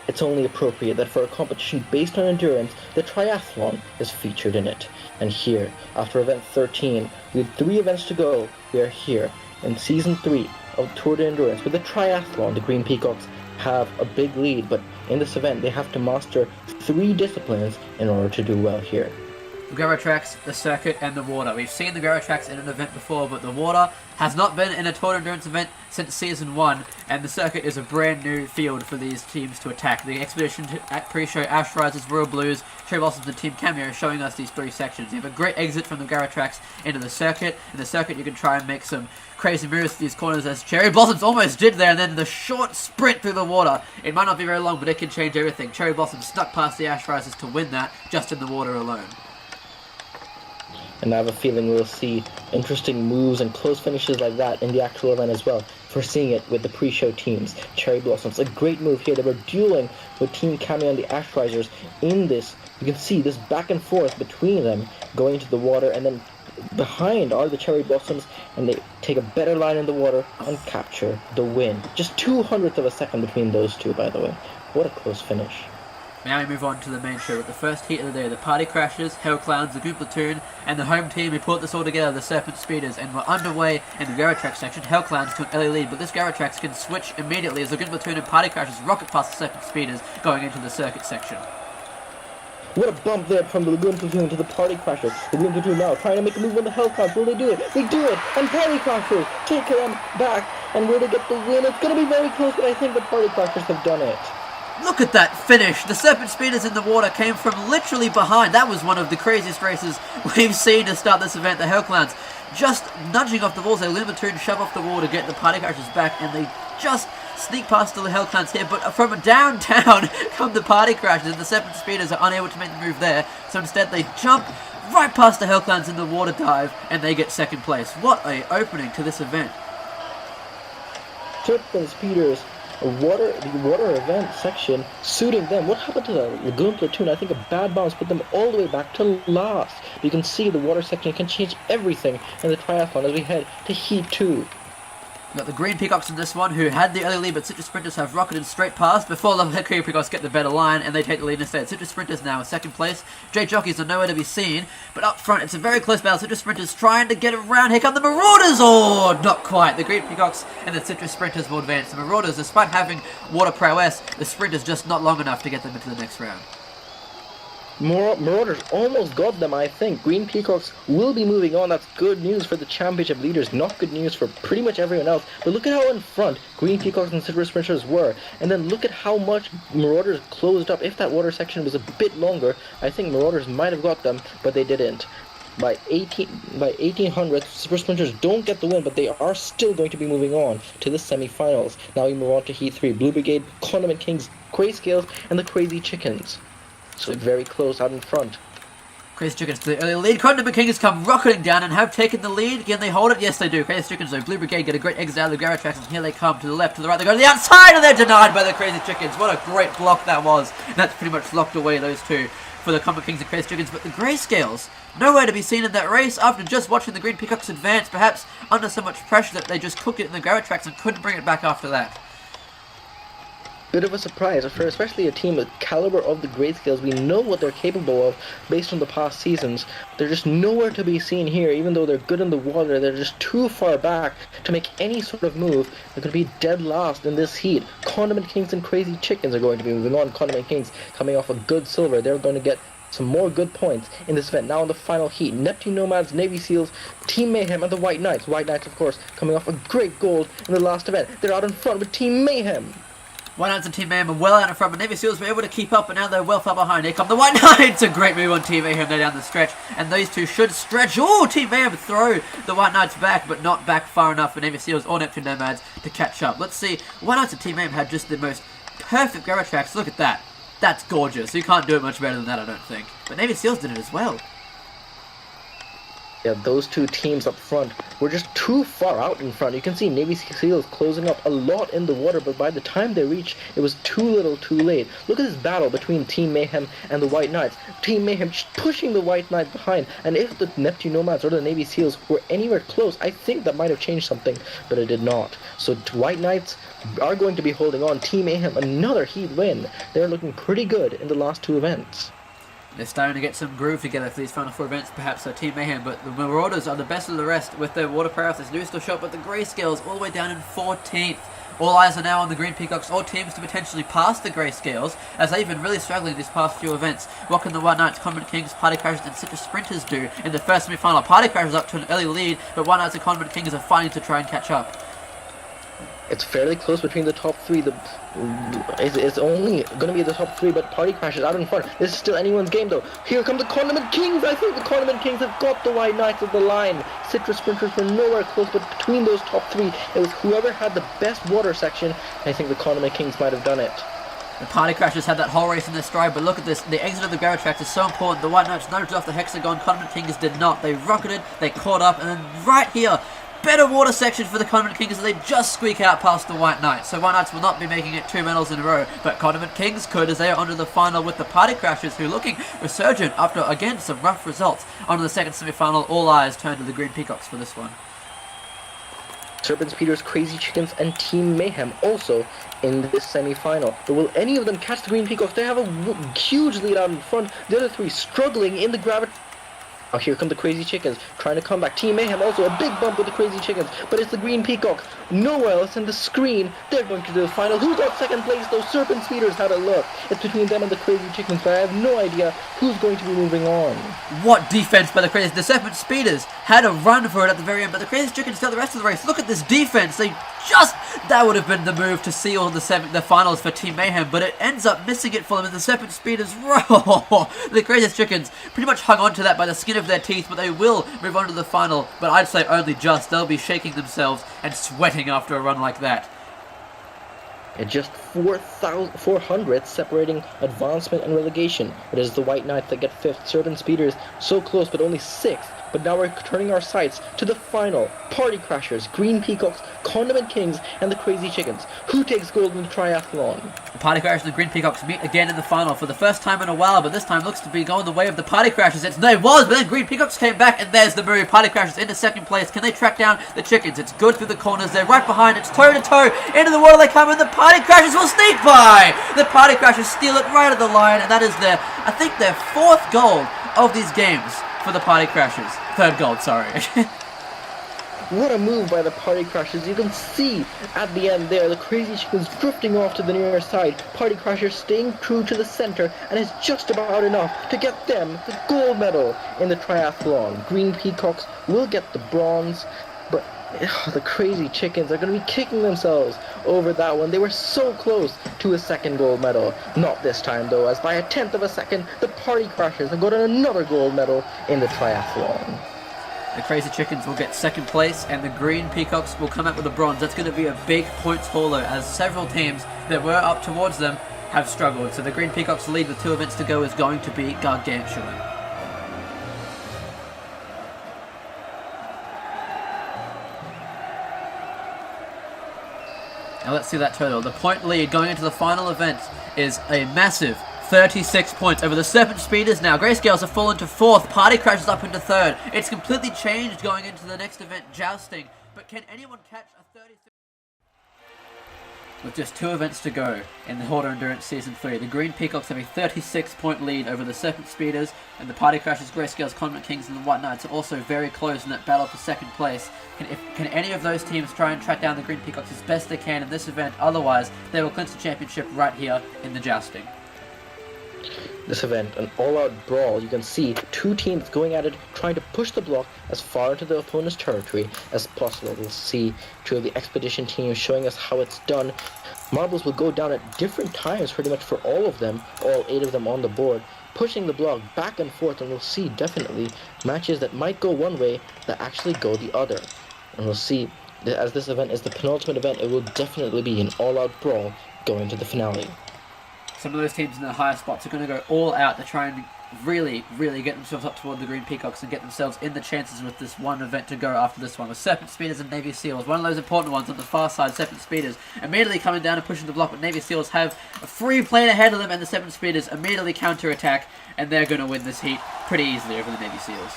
It's only appropriate that for a competition based on endurance, the Triathlon is featured in it. And here, after event 13, with 3 events to go, we are here in Season 3 of Tour de Endurance. With the Triathlon, the Green Peacocks have a big lead, but in this event they have to master 3 disciplines in order to do well here. The gravel tracks, the circuit, and the water. We've seen the gravel tracks in an event before, but the water has not been in a Tour de Endurance event since Season 1, and the circuit is a brand new field for these teams to attack. The Expedition pre-show Ash Rises, Royal Blues, Cherry Blossoms, and Team Cameo showing us these 3 sections. You have a great exit from the gravel tracks into the circuit. In the circuit you can try and make some crazy moves to these corners, as Cherry Blossoms almost did there, and then the short sprint through the water. It might not be very long, but it can change everything. Cherry Blossoms snuck past the Ash Rises to win that just in the water alone. And I have a feeling we'll see interesting moves and close finishes like that in the actual event as well. We're seeing it with the pre-show teams. Cherry Blossoms, a great move here. They were dueling with Team Cameo and the Ash Risers in this. You can see this back and forth between them going into the water, and then behind are the Cherry Blossoms, and they take a better line in the water and capture the win. Just 200th of a second between those two, by the way. What a close finish. Now we move on to the main show with the first heat of the day, the Party Crashers, Hell Clowns, the Goon Platoon, and the home team who put this all together, the Serpent Speeders, and we're underway in the Garrotrax section. Hell Clowns to an early lead, but this Garrotrax can switch immediately as the Goon Platoon and Party Crashers rocket past the Serpent Speeders going into the circuit section. What a bump there from the Lagoon Platoon to the Party Crashers. The Lagoon Platoon now trying to make a move on the Hell Clowns. Will they do it? They do it! And Party Crashers take them back, and will they get the win? It's going to be very close, but I think the Party Crashers have done it. Look at that finish. The Serpent Speeders in the water came from literally behind. That was one of the craziest races we've seen to start this event. The Hell Clowns just nudging off the walls. They Platoon shove off the wall to get the Party Crashers back, and they just sneak past the Hell Clowns here. But from downtown come the Party Crashers, and the Serpent Speeders are unable to make the move there. So instead they jump right past the Hell Clowns in the water dive, and they get second place. What a opening to this event. Serpent Speeders, the water event section suiting them. What happened to the Lagoon Platoon? I think a bad bounce put them all the way back to last. You can see the water section can change everything in the triathlon as we head to Heat 2. We've got the Green Peacocks in this one, who had the early lead, but Citrus Sprinters have rocketed straight past before the Green Peacocks get the better line, and they take the lead instead. Citrus Sprinters now in second place. J Jockeys are nowhere to be seen, but up front it's a very close battle. Citrus Sprinters trying to get around. Here come the Marauders! Oh, not quite. The Green Peacocks and the Citrus Sprinters will advance. The Marauders, despite having water prowess, the Sprinters just not long enough to get them into the next round. Marauders almost got them, I think. Green Peacocks will be moving on. That's good news for the championship leaders, not good news for pretty much everyone else. But look at how in front Green Peacocks and Citrus Sprinters were. And then look at how much Marauders closed up. If that water section was a bit longer, I think Marauders might have got them, but they didn't. By 1800, Super Sprinters don't get the win, but they are still going to be moving on to the semi-finals. Now we move on to Heat 3. Blue Brigade, Condiment Kings, Grayscales, and the Crazy Chickens. So very close out in front. Crazy Chickens to the early lead. Condiment Kings come rocketing down and have taken the lead. Can they hold it? Yes, they do. Crazy Chickens, though. Blue Brigade get a great exit out of the Garrotrax, and here they come to the left, to the right. They go to the outside, and they're denied by the Crazy Chickens. What a great block that was. And that's pretty much locked away those two for the Condiment Kings and Crazy Chickens. But the Grayscales, nowhere to be seen in that race after just watching the Green Peacocks advance, perhaps under so much pressure that they just cooked it in the Garrotrax and couldn't bring it back after that. Bit of a surprise for especially a team with caliber of the Grayscales. We know what they're capable of based on the past seasons. They're just nowhere to be seen here. Even though they're good in the water, they're just too far back to make any sort of move. They're going to be dead last in this heat. Condiment Kings and Crazy Chickens are going to be moving on. Condiment Kings coming off a good silver. They're going to get some more good points in this event. Now in the final heat, Neptune Nomads, Navy Seals, Team Mayhem, and the White Knights. White Knights, of course, coming off a great gold in the last event. They're out in front with Team Mayhem. White Knights and Team Mayhem are well out in front, but Navy Seals were able to keep up, and now they're well far behind. Here come the White Knights! A great move on Team Mayhem there down the stretch, and these two should stretch. Oh, Team Mayhem throw the White Knights back, but not back far enough for Navy Seals or Neptune Nomads to catch up. Let's see. White Knights and Team Mayhem had just the most perfect Garrotrax. Look at that. That's gorgeous. You can't do it much better than that, I don't think. But Navy Seals did it as well. Yeah, those two teams up front were just too far out in front. You can see Navy SEALs closing up a lot in the water, but by the time they reached, it was too little too late. Look at this battle between Team Mayhem and the White Knights. Team Mayhem just pushing the White Knights behind, and if the Neptune Nomads or the Navy SEAls were anywhere close, I think that might have changed something, but it did not. So White Knights are going to be holding on. Team Mayhem, another heat win. They're looking pretty good in the last two events. They're starting to get some groove together for these final four events, perhaps Team Mayhem, but the Marauders are the best of the rest with their water paralysis. They do still show up, but the Greyscales all the way down in 14th. All eyes are now on the Green Peacocks, all teams to potentially pass the Greyscales, as they've been really struggling these past few events. What can the White Knights, Condiment Kings, Party Crashers, and Citrus Sprinters do in the first semi-final? Party Crashers up to an early lead, but White Knights and Condiment Kings are fighting to try and catch up. It's fairly close between the top three. It's only going to be the top three, but Party Crashers out in front. This is still anyone's game, though. Here come the Condiment Kings. I think the Condiment Kings have got the White Knights of the line. Citrus Sprinters were nowhere close, but between those top three, it was whoever had the best water section. I think the Condiment Kings might have done it. The Party Crashers had that whole race in their stride, but look at this. The exit of the Gravitrax is so important. The White Knights nudged off the Hexagon. Condiment Kings did not. They rocketed, they caught up, and then right here, better water section for the Condiment Kings as they just squeak out past the White Knights. So White Knights will not be making it 2 medals in a row, but Condiment Kings could, as they are onto the final with the Party Crashers, who are looking resurgent after, again, some rough results. Onto the second semi-final, all eyes turn to the Green Peacocks for this one. Serpent Speeders, Crazy Chickens, and Team Mayhem also in this semi-final. But will any of them catch the Green Peacocks? They have a huge lead out in front. The other three struggling in the gravity. Oh, here come the Crazy Chickens, trying to come back. Team Mayhem also a big bump with the Crazy Chickens, but it's the Green Peacocks. Nowhere else in the screen. They're going to the final. Who got second place? Those Serpent Speeders had a look. It's between them and the Crazy Chickens, but I have no idea who's going to be moving on. What defense by the Crazy? The Serpent Speeders had a run for it at the very end, but the Crazy Chickens still the rest of the race. Look at this defense. That would have been the move to seal the finals for Team Mayhem, but it ends up missing it for them, and the Serpent Speeders roll. The Crazy Chickens pretty much hung on to that by the skin of their teeth, but they will move on to the final, but I'd say only just. They'll be shaking themselves and sweating after a run like that. It's just 400 separating advancement and relegation. It is the White Knights that get 5th. Serpent Speeders so close, but only 6th. But now we're turning our sights to the final. Party Crashers, Green Peacocks, Condiment Kings, and the Crazy Chickens. Who takes gold in the triathlon? The Party Crashers and the Green Peacocks meet again in the final for the first time in a while, but this time looks to be going the way of the Party Crashers. It was, but then Green Peacocks came back, and there's the move. Party Crashers into second place. Can they track down the Chickens? It's good through the corners. They're right behind. It's toe to toe. Into the water they come, and the Party Crashers will sneak by. The Party Crashers steal it right at the line, and that is I think their 4th goal of these games for the Party Crashers. 3rd gold, sorry. What a move by the Party Crashers. You can see at the end there, the Crazy Chickens drifting off to the near side. Party Crashers staying true to the center, and it's just about enough to get them the gold medal in the triathlon. Green Peacocks will get the bronze, but the Crazy Chickens are going to be kicking themselves over that one. They were so close to a 2nd gold medal. Not this time, though, as by a 1/10 of a second, the Party Crashers have got another gold medal in the triathlon. The Crazy Chickens will get 2nd place, and the Green Peacocks will come out with a bronze. That's going to be a big points hauler, as several teams that were up towards them have struggled. So the Green Peacocks' lead with 2 events to go is going to be gargantuan. Now let's see that total. The point lead going into the final event is a massive 36 points over the Serpent Speeders now. Greyscales have fallen to 4th. Party Crashers up into 3rd. It's completely changed going into the next event, Jousting. But can anyone catch a 36? With just 2 events to go in the Hoarder Endurance Season 3, the Green Peacocks have a 36-point lead over the Serpent Speeders, and the Party Crashers, Greyscales, Condiment Kings, and the White Knights are also very close in that battle for 2nd place. Can any of those teams try and track down the Green Peacocks as best they can in this event? Otherwise, they will clinch the championship right here in the Jousting. This event, an all-out brawl. You can see 2 teams going at it, trying to push the block as far into the opponent's territory as possible. We'll see 2 of the expedition teams showing us how it's done. Marbles will go down at different times pretty much for all of them, all 8 of them on the board, pushing the block back and forth, and we'll see definitely matches that might go one way that actually go the other. And we'll see, as this event is the penultimate event, it will definitely be an all-out brawl going to the finale. Some of those teams in the higher spots are going to go all out to try and really, really get themselves up toward the Green Peacocks and get themselves in the chances with this one event to go after this one. With Serpent Speeders and Navy Seals, one of those important ones on the far side. Serpent Speeders immediately coming down and pushing the block, but Navy Seals have a free plane ahead of them, and the Serpent Speeders immediately counter-attack, and they're going to win this heat pretty easily over the Navy Seals.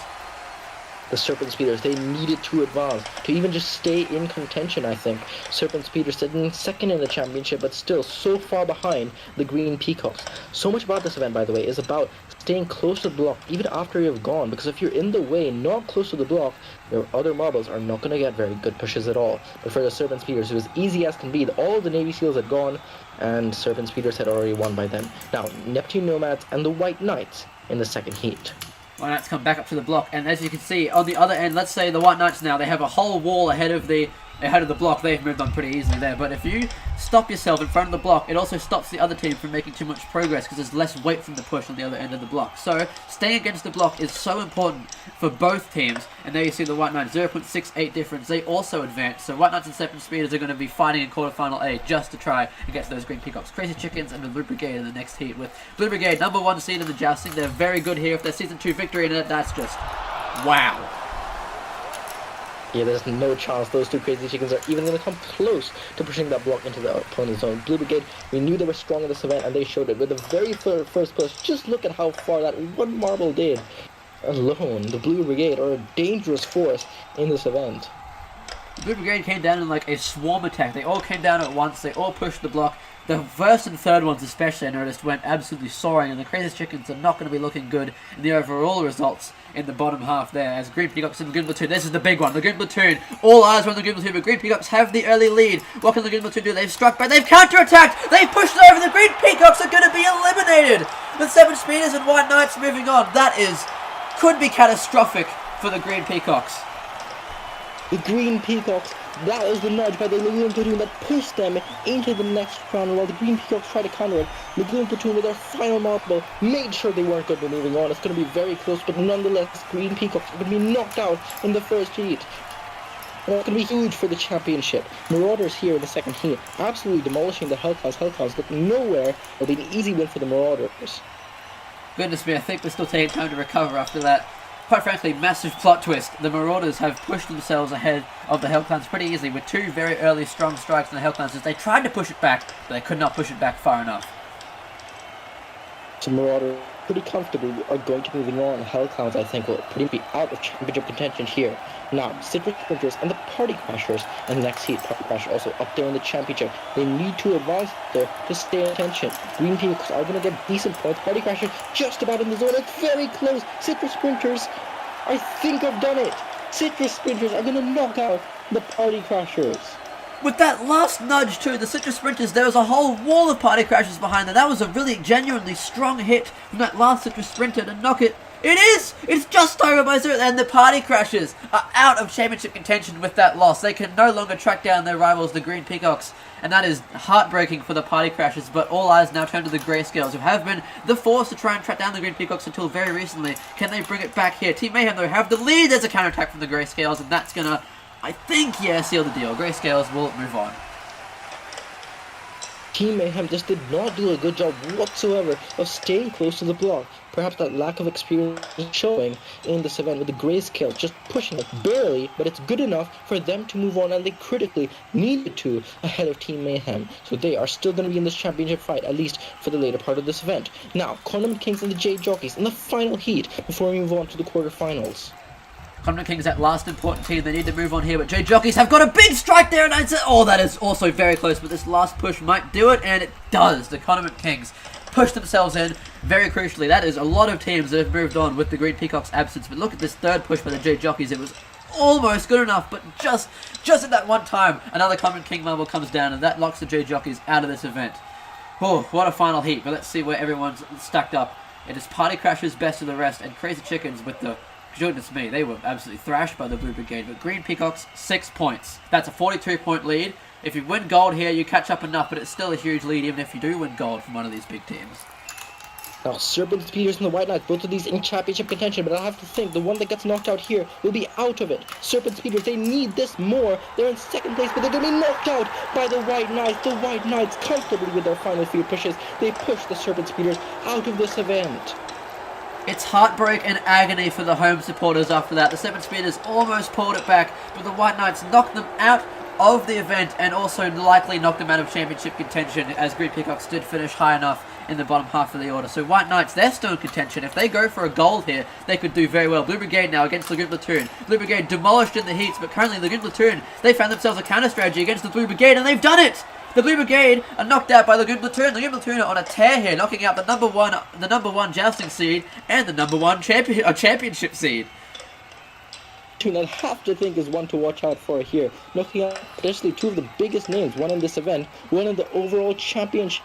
The Serpent Speeders, they needed to advance to even just stay in contention, I think. Serpent Speeders sitting second in the championship, but still so far behind the Green Peacocks. So much about this event, by the way, is about staying close to the block even after you've gone, because if you're in the way, not close to the block, your other marbles are not going to get very good pushes at all. But for the Serpent Speeders, it was easy as can be. All of the Navy Seals had gone, and Serpent Speeders had already won by then. Now, Neptune Nomads and the White Knights in the second heat. White Knights come back up to the block, and as you can see on the other end, let's say the White Knights now, they have a whole wall ahead of the block. They've moved on pretty easily there, but if you stop yourself in front of the block, it also stops the other team from making too much progress because there's less weight from the push on the other end of the block. So staying against the block is so important for both teams, and there you see the White Knights 0.68 difference. They also advance, so White Knights and Serpent Speeders are going to be fighting in quarterfinal A just to try and get to those Green Peacocks. Crazy Chickens and the Blue Brigade in the next heat, with Blue Brigade #1 seed in the jousting. They're very good here. If their Season 2 victory in it, that's just wow. Yeah, there's no chance those two Crazy Chickens are even going to come close to pushing that block into the opponent's zone. Blue Brigade, we knew they were strong in this event, and they showed it with the very first push. Just look at how far that one marble did. Alone, the Blue Brigade are a dangerous force in this event. The Blue Brigade came down in like a swarm attack. They all came down at once. They all pushed the block. The first and third ones especially, I noticed, went absolutely soaring, and the Crazy Chickens are not going to be looking good in the overall results in the bottom half there, as Green Peacocks and the Green Platoon. This is the big one. The Green Platoon, all eyes are on the Green Platoon, but Green Peacocks have the early lead. What can the Green Platoon do? They've struck back, they've counter-attacked, they've pushed it over, the Green Peacocks are going to be eliminated! With Serpent Speeders and White Knights moving on, could be catastrophic for the Green Peacocks. The Green Peacocks, that was the nudge by the Lagoon Platoon that pushed them into the next round. While the Green Peacocks tried to counter it, Lagoon Platoon with their final marble made sure they weren't going to be moving on. It's going to be very close, but nonetheless, Green Peacocks are going to be knocked out in the first heat. And that's going to be huge for the championship. Marauders here in the second heat, absolutely demolishing the Hellclaws. Hellclaws look nowhere. It'll be an easy win for the Marauders. Goodness me, I think we're still taking time to recover after that. Quite frankly, massive plot twist. The Marauders have pushed themselves ahead of the Hellclans pretty easily with two very early strong strikes in the Hellclans as they tried to push it back, but they could not push it back far enough. So Marauders pretty comfortably are going to be moving on. Hellclans, I think, will pretty be out of championship contention here. Now, Citrus Sprinters and the Party Crashers in the next heat. Party Crashers also up there in the championship. They need to advance there to stay in attention. Green Peacocks are going to get decent points. Party Crashers just about in the zone. It's very close. Citrus Sprinters, I think I've done it. Citrus Sprinters are going to knock out the Party Crashers. With that last nudge too, the Citrus Sprinters, there was a whole wall of Party Crashers behind them. That was a really genuinely strong hit from that last Citrus Sprinter to knock it. It is! It's just over by 0, and the Party Crashers are out of championship contention with that loss. They can no longer track down their rivals, the Green Peacocks, and that is heartbreaking for the Party Crashers, but all eyes now turn to the Grayscales, who have been the force to try and track down the Green Peacocks until very recently. Can they bring it back here? Team Mayhem, though, have the lead. There's a counterattack from the Grayscales, and that's gonna, I think, yeah, seal the deal. Grayscales will move on. Team Mayhem just did not do a good job whatsoever of staying close to the block. Perhaps that lack of experience is showing in this event with the Grayscale just pushing it barely, but it's good enough for them to move on, and they critically needed to ahead of Team Mayhem. So they are still going to be in this championship fight, at least for the later part of this event. Now, Condiment Kings and the Jade Jockeys in the final heat before we move on to the quarterfinals. Condiment Kings, that last important team, they need to move on here, but Jade Jockeys have got a big strike there, and that is also very close, but this last push might do it, and it does. The Condiment Kings push themselves in very crucially. That is a lot of teams that have moved on with the Green Peacock's absence, but look at this third push by the Jade Jockeys. It was almost good enough, but just at that one time, another Condiment King marble comes down, and that locks the Jade Jockeys out of this event. Oh, what a final heat, but let's see where everyone's stacked up. It is Party Crashers best of the rest, and Crazy Chickens with the... Goodness me, they were absolutely thrashed by the Blue Brigade, but Green Peacocks, 6 points. That's a 42-point lead. If you win gold here, you catch up enough, but it's still a huge lead, even if you do win gold from one of these big teams. Now, Serpent Speeders and the White Knights, both of these in championship contention, but I have to think the one that gets knocked out here will be out of it. Serpent Speeders, they need this more. They're in second place, but they're going to be knocked out by the White Knights. The White Knights, comfortably with their final few pushes, they push the Serpent Speeders out of this event. It's heartbreak and agony for the home supporters after that. The 7 Speeders almost pulled it back, but the White Knights knocked them out of the event and also likely knocked them out of championship contention, as Green Peacocks did finish high enough in the bottom half of the order. So White Knights, they're still in contention. If they go for a gold here, they could do very well. Blue Brigade now against Lagoon Platoon. Blue Brigade demolished in the heats, but currently Lagoon Platoon, they found themselves a counter strategy against the Blue Brigade, and they've done it! The Blue Brigade are knocked out by Lagoon Platoon. Lagoon Platoon are on a tear here, knocking out the number one jousting seed and the number one championship seed. Team I have to think is one to watch out for here, knocking out potentially two of the biggest names, one in this event, one in the overall championship,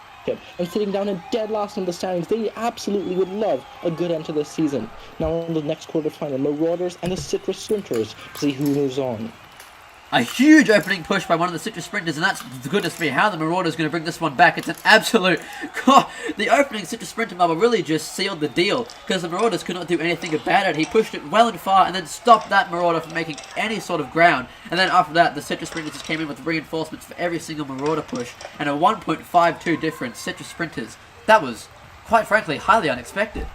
and sitting down in dead last in the standings. They absolutely would love a good end to this season. Now on the next quarterfinal, Marauders and the Citrus Sprinters to see who moves on. A huge opening push by one of the Citrus Sprinters, and that's goodness me, how the Marauders going to bring this one back. It's an absolute... God, the opening Citrus Sprinter marble really just sealed the deal, because the Marauders could not do anything about it. He pushed it well and far, and then stopped that Marauder from making any sort of ground. And then after that, the Citrus Sprinters just came in with reinforcements for every single Marauder push, and a 1.52 difference. Citrus Sprinters. That was, quite frankly, highly unexpected.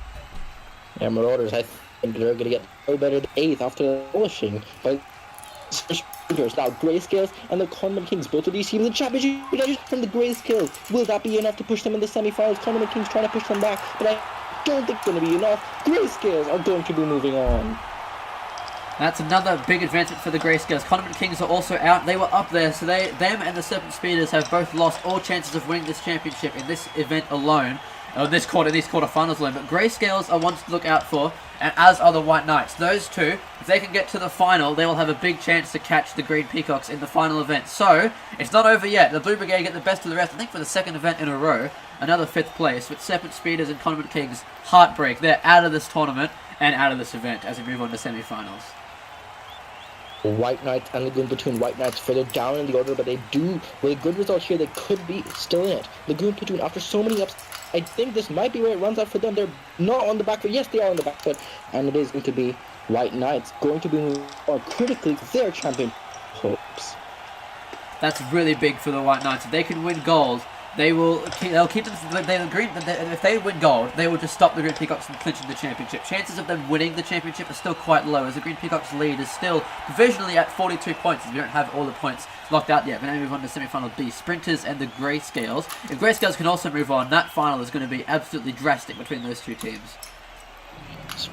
Yeah, Marauders, I think they're going to get no better than 8th after demolishing by Citrus Sprinters. Now, Grayscales and the Condiment Kings, both of these teams in championship from the Grayscales. Will that be enough to push them in the semi-finals? Condiment Kings trying to push them back, but I don't think it's going to be enough. Grayscales are going to be moving on. That's another big advancement for the Grayscales. Condiment Kings are also out. They were up there, so them and the Serpent Speeders have both lost all chances of winning this championship in this event alone. These quarterfinals alone. But Grayscales are ones to look out for, and as are the White Knights. Those two, if they can get to the final, they will have a big chance to catch the Green Peacocks in the final event. So, it's not over yet. The Blue Brigade get the best of the rest, I think for the second event in a row. Another 5th place, with Serpent Speeders and Condiment Kings, heartbreak. They're out of this tournament and out of this event as we move on to semi-finals. White Knights and Lagoon Platoon. White Knights further down in the order, but they do, with a good result here, they could be still in it. Lagoon Platoon, after so many ups, I think this might be where it runs out for them. They're not on the back foot. Yes, they are on the back foot, and it is going to be White Knights going to be more critically their champion hopes. That's really big for the White Knights. If they can win gold, they'll keep them. If they win gold, they will just stop the Green Peacocks from clinching the championship. Chances of them winning the championship are still quite low, as the Green Peacocks lead is still provisionally at 42 points, as we don't have all the points locked out yet. But now we move on to semi-final B, Sprinters and the Grayscales. If Grayscales can also move on, that final is going to be absolutely drastic between those two teams.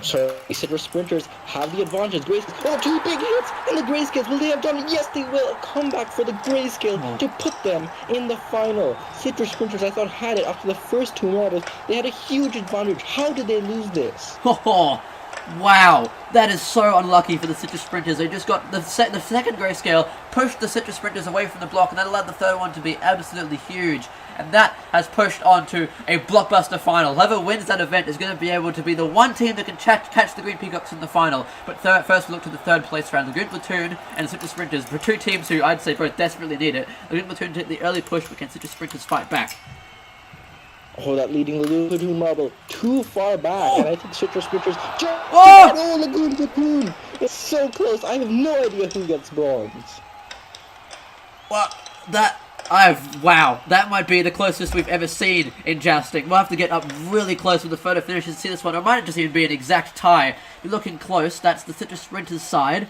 So, the Citrus Sprinters have the advantage. Grayscales, two big hits, and the Grayscales, will they have done it? Yes, they will. A comeback for the Grayscale to put them in the final. Citrus Sprinters, I thought, had it after the first two models. They had a huge advantage. How did they lose this? Oh, wow, that is so unlucky for the Citrus Sprinters. They just got the second Grayscale, pushed the Citrus Sprinters away from the block, and that allowed the third one to be absolutely huge. And that has pushed on to a blockbuster final. Whoever wins that event is going to be able to be the one team that can catch the Green Peacocks in the final. But first we'll look to the third place round. Lagoon Platoon and the Citrus Sprinters, for two teams who I'd say both desperately need it. Lagoon Platoon did the early push, but can Citrus Sprinters fight back? Oh, that leading Lagoon Platoon marble too far back, and I think Citrus Sprinters just... Oh! Lagoon Platoon! It's so close, I have no idea who gets bronze. Well, wow, that might be the closest we've ever seen in jousting. We'll have to get up really close with the photo finishes to see this one. It might just even be an exact tie. You're looking close, that's the Citrus Sprinters side.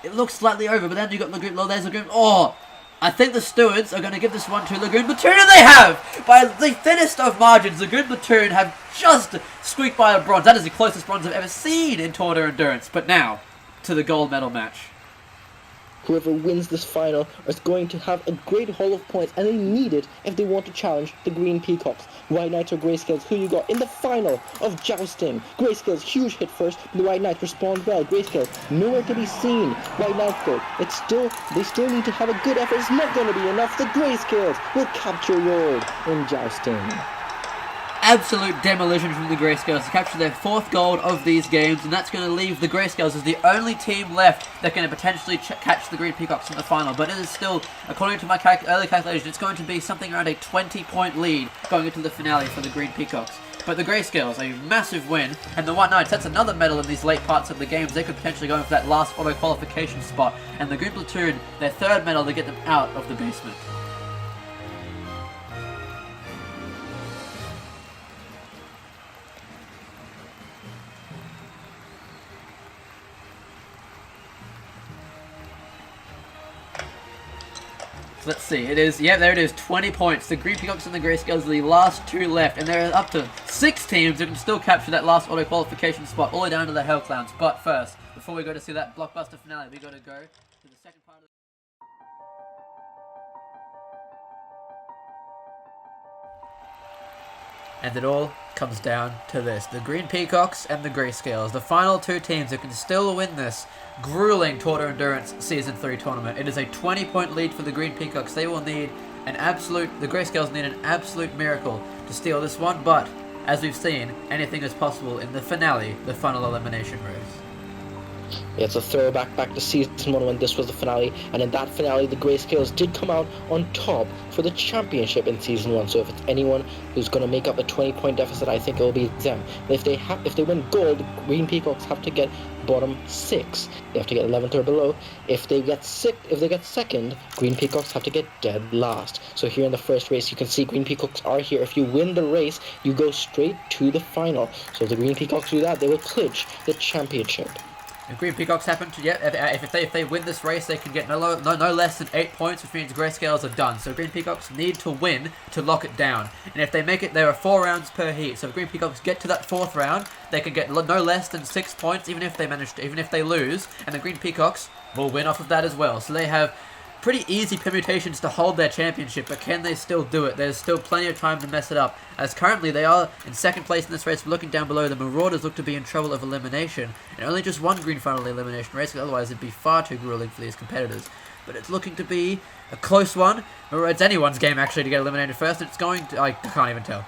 It looks slightly over, but then you've got Lagoon, there's Lagoon, oh! I think the stewards are going to give this one to Lagoon Platoon, and they have! By the thinnest of margins, Lagoon Platoon have just squeaked by a bronze. That is the closest bronze I've ever seen in Tour de Endurance. But now, to the gold medal match. Whoever wins this final is going to have a great haul of points, and they need it if they want to challenge the Green Peacocks. White Knights or Grayscales, who you got in the final of jousting? Grayscales, huge hit first, but the White Knights respond well. Grayscales, nowhere to be seen. White Knights though, they still need to have a good effort. It's not going to be enough. The Grayscales will capture gold in jousting. Absolute demolition from the Grayscales to capture their 4th gold of these games, and that's going to leave the Grayscales as the only team left that can potentially catch the Green Peacocks in the final. But it is still, according to my early calculation, it's going to be something around a 20-point lead going into the finale for the Green Peacocks. But the Grayscales, a massive win, and the White Knights, that's another medal in these late parts of the games. They could potentially go in for that last auto qualification spot, and the Green Platoon, their 3rd medal to get them out of the basement. So let's see. It is, yeah, there it is, 20 points. The Green Peacocks and the Grayscales are the last two left, and there are up to 6 teams who can still capture that last auto qualification spot, all the way down to the Hell Clowns. But first, before we go to see that blockbuster finale, we got to go to the second part of the... And it all comes down to this. The Green Peacocks and the Grayscales. The final two teams who can still win this grueling Tour de Endurance Season 3 tournament. It is a 20-point lead for the Green Peacocks. They will need an absolute... The Grayscales need an absolute miracle to steal this one. But, as we've seen, anything is possible in the finale, the Funnel Elimination Race. Yeah, it's a throwback back to Season 1 when this was the finale, and in that finale the Grayscales did come out on top for the championship in Season 1, so if it's anyone who's going to make up a 20-point deficit, I think it will be them. If they win gold, the Green Peacocks have to get bottom 6. They have to get 11th or below. If they get second, Green Peacocks have to get dead last. So here in the first race, you can see Green Peacocks are here. If you win the race, you go straight to the final. So if the Green Peacocks do that, they will clinch the championship. If Green Peacocks happen to, if they win this race, they can get no less than 8 points, which means Grayscales are done. So Green Peacocks need to win to lock it down. And if they make it, there are 4 rounds per heat. So if Green Peacocks get to that 4th round, they can get no less than 6 points, even if they lose. And the Green Peacocks will win off of that as well. So they have pretty easy permutations to hold their championship, but can they still do it? There's still plenty of time to mess it up, as currently they are in 2nd place in this race. Looking down below, the Marauders look to be in trouble of elimination, and only just one Green Funnel Elimination Race, otherwise it'd be far too grueling for these competitors. But it's looking to be a close one. It's anyone's game, actually, to get eliminated first, and it's going to... I can't even tell.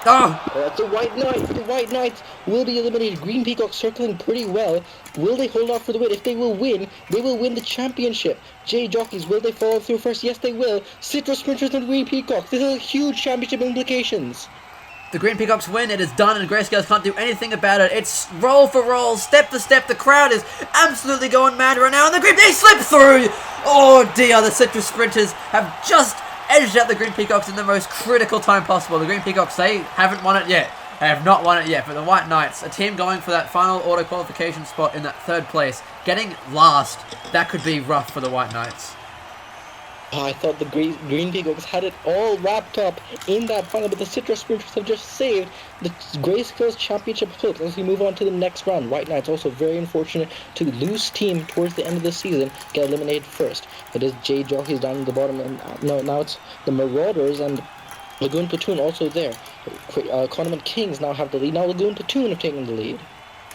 Oh! The White Knight! The White Knights will be eliminated. Green Peacock circling pretty well. Will they hold off for the win? If they will win the championship. J Jockeys, will they follow through first? Yes, they will. Citrus Sprinters and Green Peacocks. This has huge championship implications. The Green Peacocks win. It is done, and Grayscales can't do anything about it. It's roll for roll, step for step. The crowd is absolutely going mad right now, and the Green... They slip through! Oh dear, the Citrus Sprinters have just edged out the Green Peacocks in the most critical time possible. The Green Peacocks, they haven't won it yet. They have not won it yet. But the White Knights, a team going for that final auto qualification spot in that 3rd place, getting last, that could be rough for the White Knights. Oh, I thought the Green Peacocks had it all wrapped up in that final, but the Citrus Sprinters have just saved the Grayscales championship hopes as we move on to the next round. White Knights also very unfortunate to lose team towards the end of the season, get eliminated first. It is J Jockeys down at the bottom, and now it's the Marauders and Lagoon Platoon also there. Condiment Kings now have the lead. Now Lagoon Platoon have taken the lead.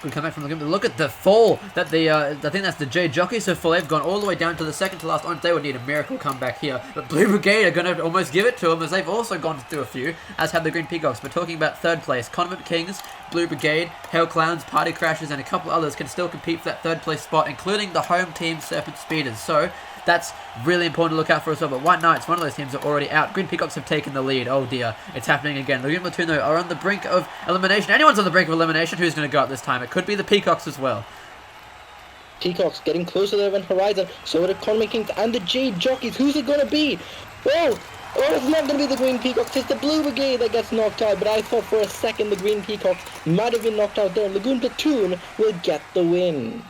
We come back from the game. Look at the fall that I think that's the J Jockeys have fall. They've gone all the way down to the 2nd to last orange. They would need a miracle comeback here. But Blue Brigade are going to almost give it to them, as they've also gone through a few, as have the Green Peacocks. But talking about 3rd place, Condiment Kings, Blue Brigade, Hell Clowns, Party Crashers, and a couple others can still compete for that 3rd place spot, including the home team Serpent Speeders. So that's really important to look out for as well. But White Knights, one of those teams, are already out. Green Peacocks have taken the lead. Oh dear, it's happening again. Lagoon Platoon, though, are on the brink of elimination. Anyone's on the brink of elimination. Who's going to go up this time? It could be the Peacocks as well. Peacocks getting closer to the event horizon. So are the Condiment Kings and the J Jockeys. Who's it going to be? Oh, it's not going to be the Green Peacocks. It's the Blue Brigade that gets knocked out. But I thought for a second the Green Peacocks might have been knocked out there. Lagoon Platoon will get the win.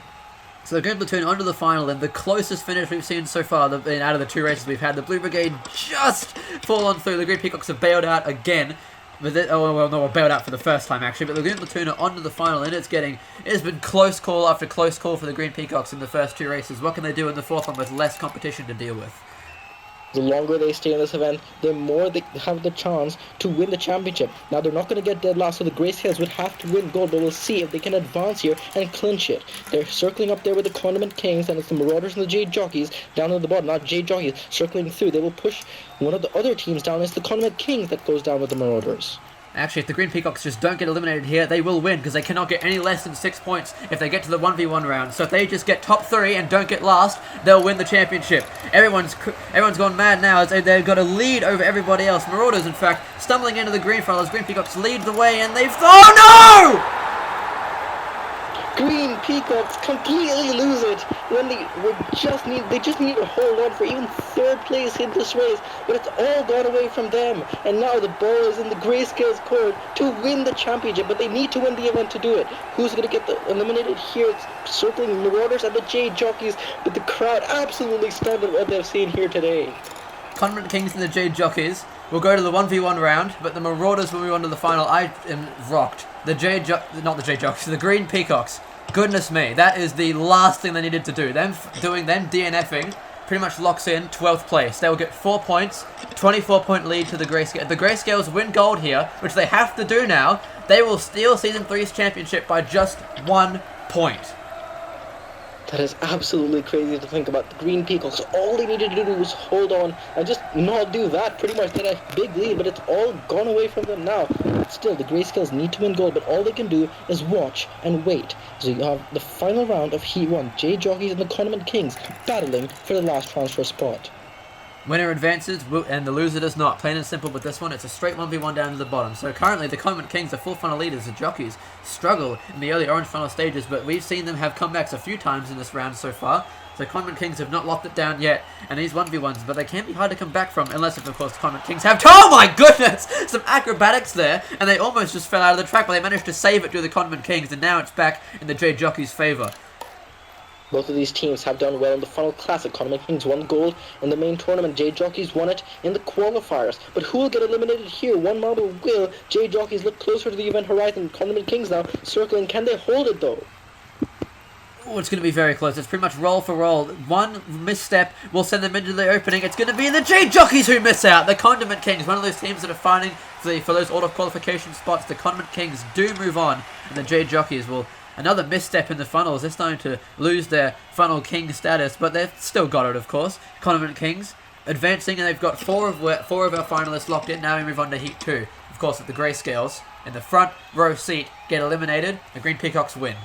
So the Green Platoon onto the final, and the closest finish we've seen so far out of the 2 races we've had. The Blue Brigade just fallen through. The Green Peacocks have bailed out again. But bailed out for the first time actually. But the Green Platoon are onto the final, and it has been close call after close call for the Green Peacocks in the first 2 races. What can they do in the 4th one with less competition to deal with? The longer they stay in this event, the more they have the chance to win the championship. Now, they're not going to get dead last, so the Grayscales would have to win gold, but we'll see if they can advance here and clinch it. They're circling up there with the Condiment Kings, and it's the Marauders and the J Jockeys down at the bottom. Not J Jockeys circling through. They will push one of the other teams down. It's the Condiment Kings that goes down with the Marauders. Actually, if the Green Peacocks just don't get eliminated here, they will win, because they cannot get any less than 6 points if they get to the 1v1 round. So if they just get top 3 and don't get last, they'll win the championship. Everyone's gone mad now, as they've got a lead over everybody else. Marauders, in fact, stumbling into the Green Funnel as Green Peacocks lead the way, and they've... Oh no! Green Peacocks completely lose it when they just need to hold on for even third place in this race, but it's all gone away from them. And now the ball is in the Grayscale's court to win the championship, but they need to win the event to do it. Who's going to get eliminated here? It's circling Marauders and the Jade Jockeys, but the crowd absolutely stunned at what they've seen here today. Condiment Kings and the Jade Jockeys will go to the 1v1 round, but the Marauders will move on to the final. I am rocked. The the Green Peacocks. Goodness me, that is the last thing they needed to do. Them DNFing pretty much locks in 12th place. They will get 4 points, 24-point lead to the Grayscale. If the Grayscales win gold here, which they have to do now, they will steal Season 3's championship by just 1 point. That is absolutely crazy to think about. The Green Peacocks, all they needed to do was hold on and just not do that. Pretty much they had a big lead, but it's all gone away from them now. Still, the Grayscales need to win gold, but all they can do is watch and wait. So you have the final round of Heat 1, Jade Jockeys and the Condiment Kings battling for the last transfer spot. Winner advances, and the loser does not. Plain and simple with this one, it's a straight 1v1 down to the bottom. So currently, the Condiment Kings are full funnel leaders. The Jockeys struggle in the early orange funnel stages, but we've seen them have comebacks a few times in this round so far. So Condiment Kings have not locked it down yet, and these 1v1s, but they can be hard to come back from, unless if, of course, the Condiment Kings have... Oh my goodness! Some acrobatics there, and they almost just fell out of the track, but they managed to save it to the Condiment Kings, and now it's back in the Jade Jockeys' favour. Both of these teams have done well in the Funnel Classic. Condiment Kings won gold in the main tournament. Jade Jockeys won it in the qualifiers. But who will get eliminated here? One marble will. Jade Jockeys look closer to the event horizon. Condiment Kings now circling. Can they hold it though? Oh, it's going to be very close. It's pretty much roll for roll. One misstep will send them into the opening. It's going to be the Jade Jockeys who miss out. The Condiment Kings, one of those teams that are fighting for those auto qualification spots. The Condiment Kings do move on, and the Jade Jockeys will... Another misstep in the funnels. They're starting to lose their funnel king status, but they've still got it, of course. Condiment Kings advancing, and they've got four of our finalists locked in. Now we move on to Heat 2. Of course, at the Grayscales, in the front row seat, get eliminated. The Green Peacocks win.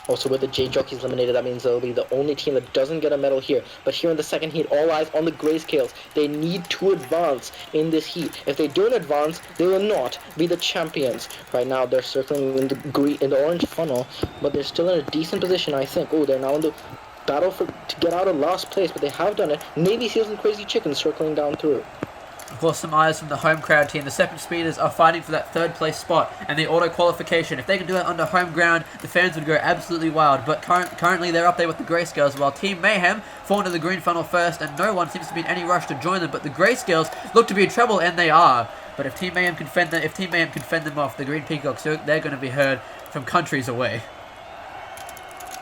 Also, with the Jade Jockeys eliminated, that means they'll be the only team that doesn't get a medal here. But here in the second heat, all eyes on the Grayscales. They need to advance in this heat. If they don't advance, they will not be the champions. Right now, they're circling in the orange funnel, but they're still in a decent position, I think. Oh, they're now in the battle to get out of last place, but they have done it. Navy Seals and Crazy Chickens circling down through. Of course, some eyes from the home crowd team. The Serpent Speeders are fighting for that third place spot and the auto qualification. If they can do it under home ground, the fans would go absolutely wild. But currently, they're up there with the Grayscales, while Team Mayhem fall into the green funnel first, and no one seems to be in any rush to join them. But the Grayscales look to be in trouble, and they are. But if Team Mayhem can fend them off, the Green Peacocks, they're going to be heard from countries away.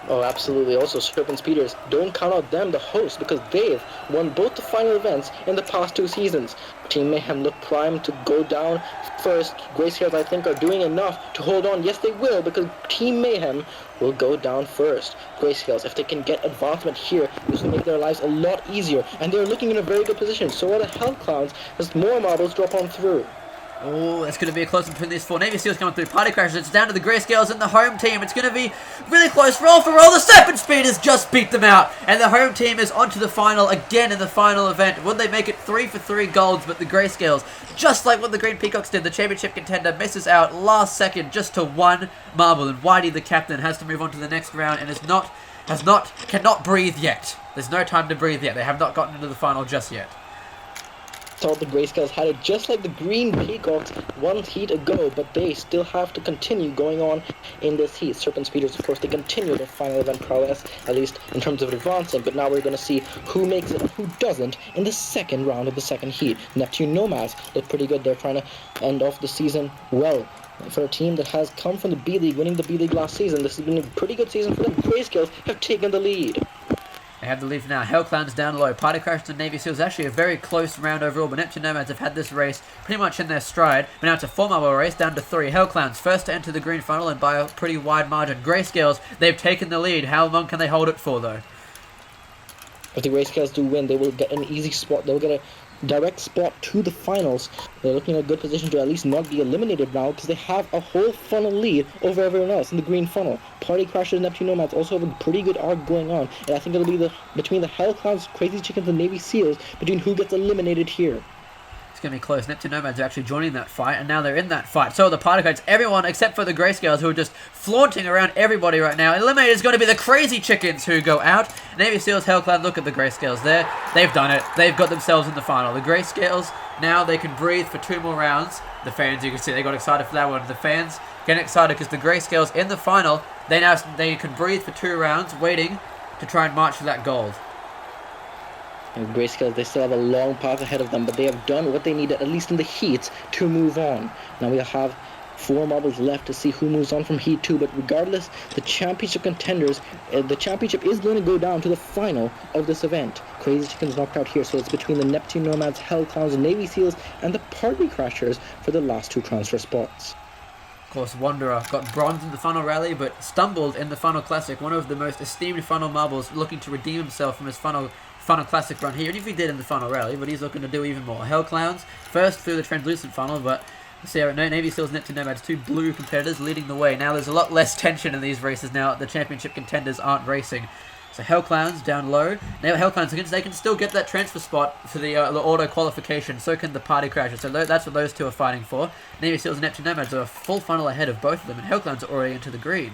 Oh, absolutely. Also, Serpent Speeders, don't count out them, the hosts, because they've won both the final events in the past 2 seasons. Team Mayhem look primed to go down first. Grayscales, I think, are doing enough to hold on. Yes, they will, because Team Mayhem will go down first. Grayscales, if they can get advancement here, this will make their lives a lot easier, and they're looking in a very good position. So are the Hell Clowns, as more marbles drop on through. Oh, it's going to be a close one between these 4. Navy Seals coming through. Party Crashers. It's down to the Grayscales and the home team. It's going to be really close. Roll for roll. The Serpent Speeders just beat them out. And the home team is onto the final again in the final event. Would they make it 3 for 3 golds? But the Grayscales, just like what the Green Peacocks did, the championship contender misses out last second just to 1 marble. And Whitey, the captain, has to move on to the next round and cannot breathe yet. There's no time to breathe yet. They have not gotten into the final just yet. Thought the Grayscales had it just like the Green Peacocks 1 heat ago, but they still have to continue going on in this heat. Serpent Speeders, of course, they continue their final event prowess, at least in terms of advancing, but now we're going to see who makes it and who doesn't in the second round of the second heat. Neptune Nomads look pretty good. They're trying to end off the season well. For a team that has come from the B-League, winning the B-League last season, this has been a pretty good season for them. Grayscales have taken the lead. They have the lead now. Hell Clowns down low. Party Crashers and Navy Seals. Actually a very close round overall, but Neptune Nomads have had this race pretty much in their stride. But now it's a 4-marble race down to 3. Hell Clowns first to enter the green funnel and by a pretty wide margin. Grayscales, they've taken the lead. How long can they hold it for, though? If the Grayscales do win, they will get an easy spot. They'll get a direct spot to the finals. They're looking in a good position to at least not be eliminated now, because they have a whole funnel lead over everyone else in the green funnel. Party Crashers and Neptune Nomads also have a pretty good arc going on, and I think it'll be between the Hell Clowns, Crazy Chickens, and Navy Seals between who gets eliminated here. It's going to be close. Neptune Nomads are actually joining that fight, and now they're in that fight. So are the Party Crashers, everyone except for the Grayscales, who are just flaunting around everybody right now. Eliminated is going to be the Crazy Chickens who go out. Navy Seals, Hellcloud, look at the Grayscales there. They've done it. They've got themselves in the final. The Grayscales, now they can breathe for 2 more rounds. The fans, you can see, they got excited for that one. The fans getting excited because the Grayscales in the final, they can breathe for 2 rounds, waiting to try and march for that gold. And Grayscale, they still have a long path ahead of them, but they have done what they needed, at least in the heats, to move on. Now we have 4 marbles left to see who moves on from Heat 2, but regardless, the championship contenders, the championship is going to go down to the final of this event. Crazy Chickens knocked out here, so it's between the Neptune Nomads, Hell Clowns, Navy Seals, and the Party Crashers for the last 2 transfer spots. Of course, Wanderer got bronze in the Funnel Rally, but stumbled in the Funnel Classic, one of the most esteemed Funnel marbles, looking to redeem himself from his Funnel Classic run here, and if he did in the Funnel Rally, but he's looking to do even more. Hell Clowns, first through the Translucent Funnel, but see, Navy Seals, Neptune Nomads, 2 blue competitors leading the way. Now there's a lot less tension in these races now. The championship contenders aren't racing. So Hell Clowns down low. Now Hell Clowns, they can still get that transfer spot for the auto qualification. So can the Party Crashers. So that's what those 2 are fighting for. Navy Seals and Neptune Nomads are a full funnel ahead of both of them, and Hell Clowns are already into the green.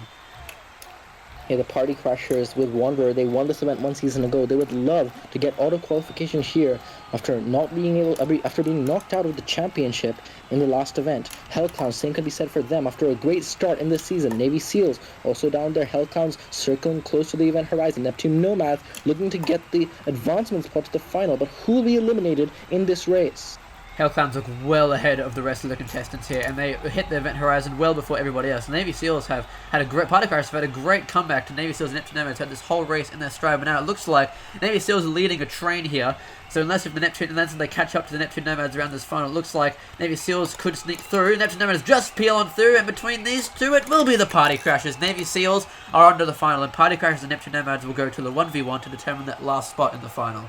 Yeah, the Party Crashers with Wanderer, they won this event 1 season ago. They would love to get auto qualification here after being knocked out of the championship in the last event. Hellclowns, same can be said for them after a great start in this season. Navy Seals also down there. Hellclowns circling close to the event horizon. Neptune Nomads looking to get the advancement spot to the final, but who will be eliminated in this race? Hellclowns look well ahead of the rest of the contestants here, and they hit the event horizon well before everybody else. Navy Seals have had a great Party Crashers have had a great comeback to Navy Seals and Neptune Nomads had this whole race in their stride, but now it looks like Navy Seals are leading a train here. So unless they catch up to the Neptune Nomads around this final, it looks like Navy Seals could sneak through. Neptune Nomads just peel on through, and between these 2, it will be the Party Crashers. Navy Seals are under the final, and Party Crashers and Neptune Nomads will go to the 1v1 to determine that last spot in the final.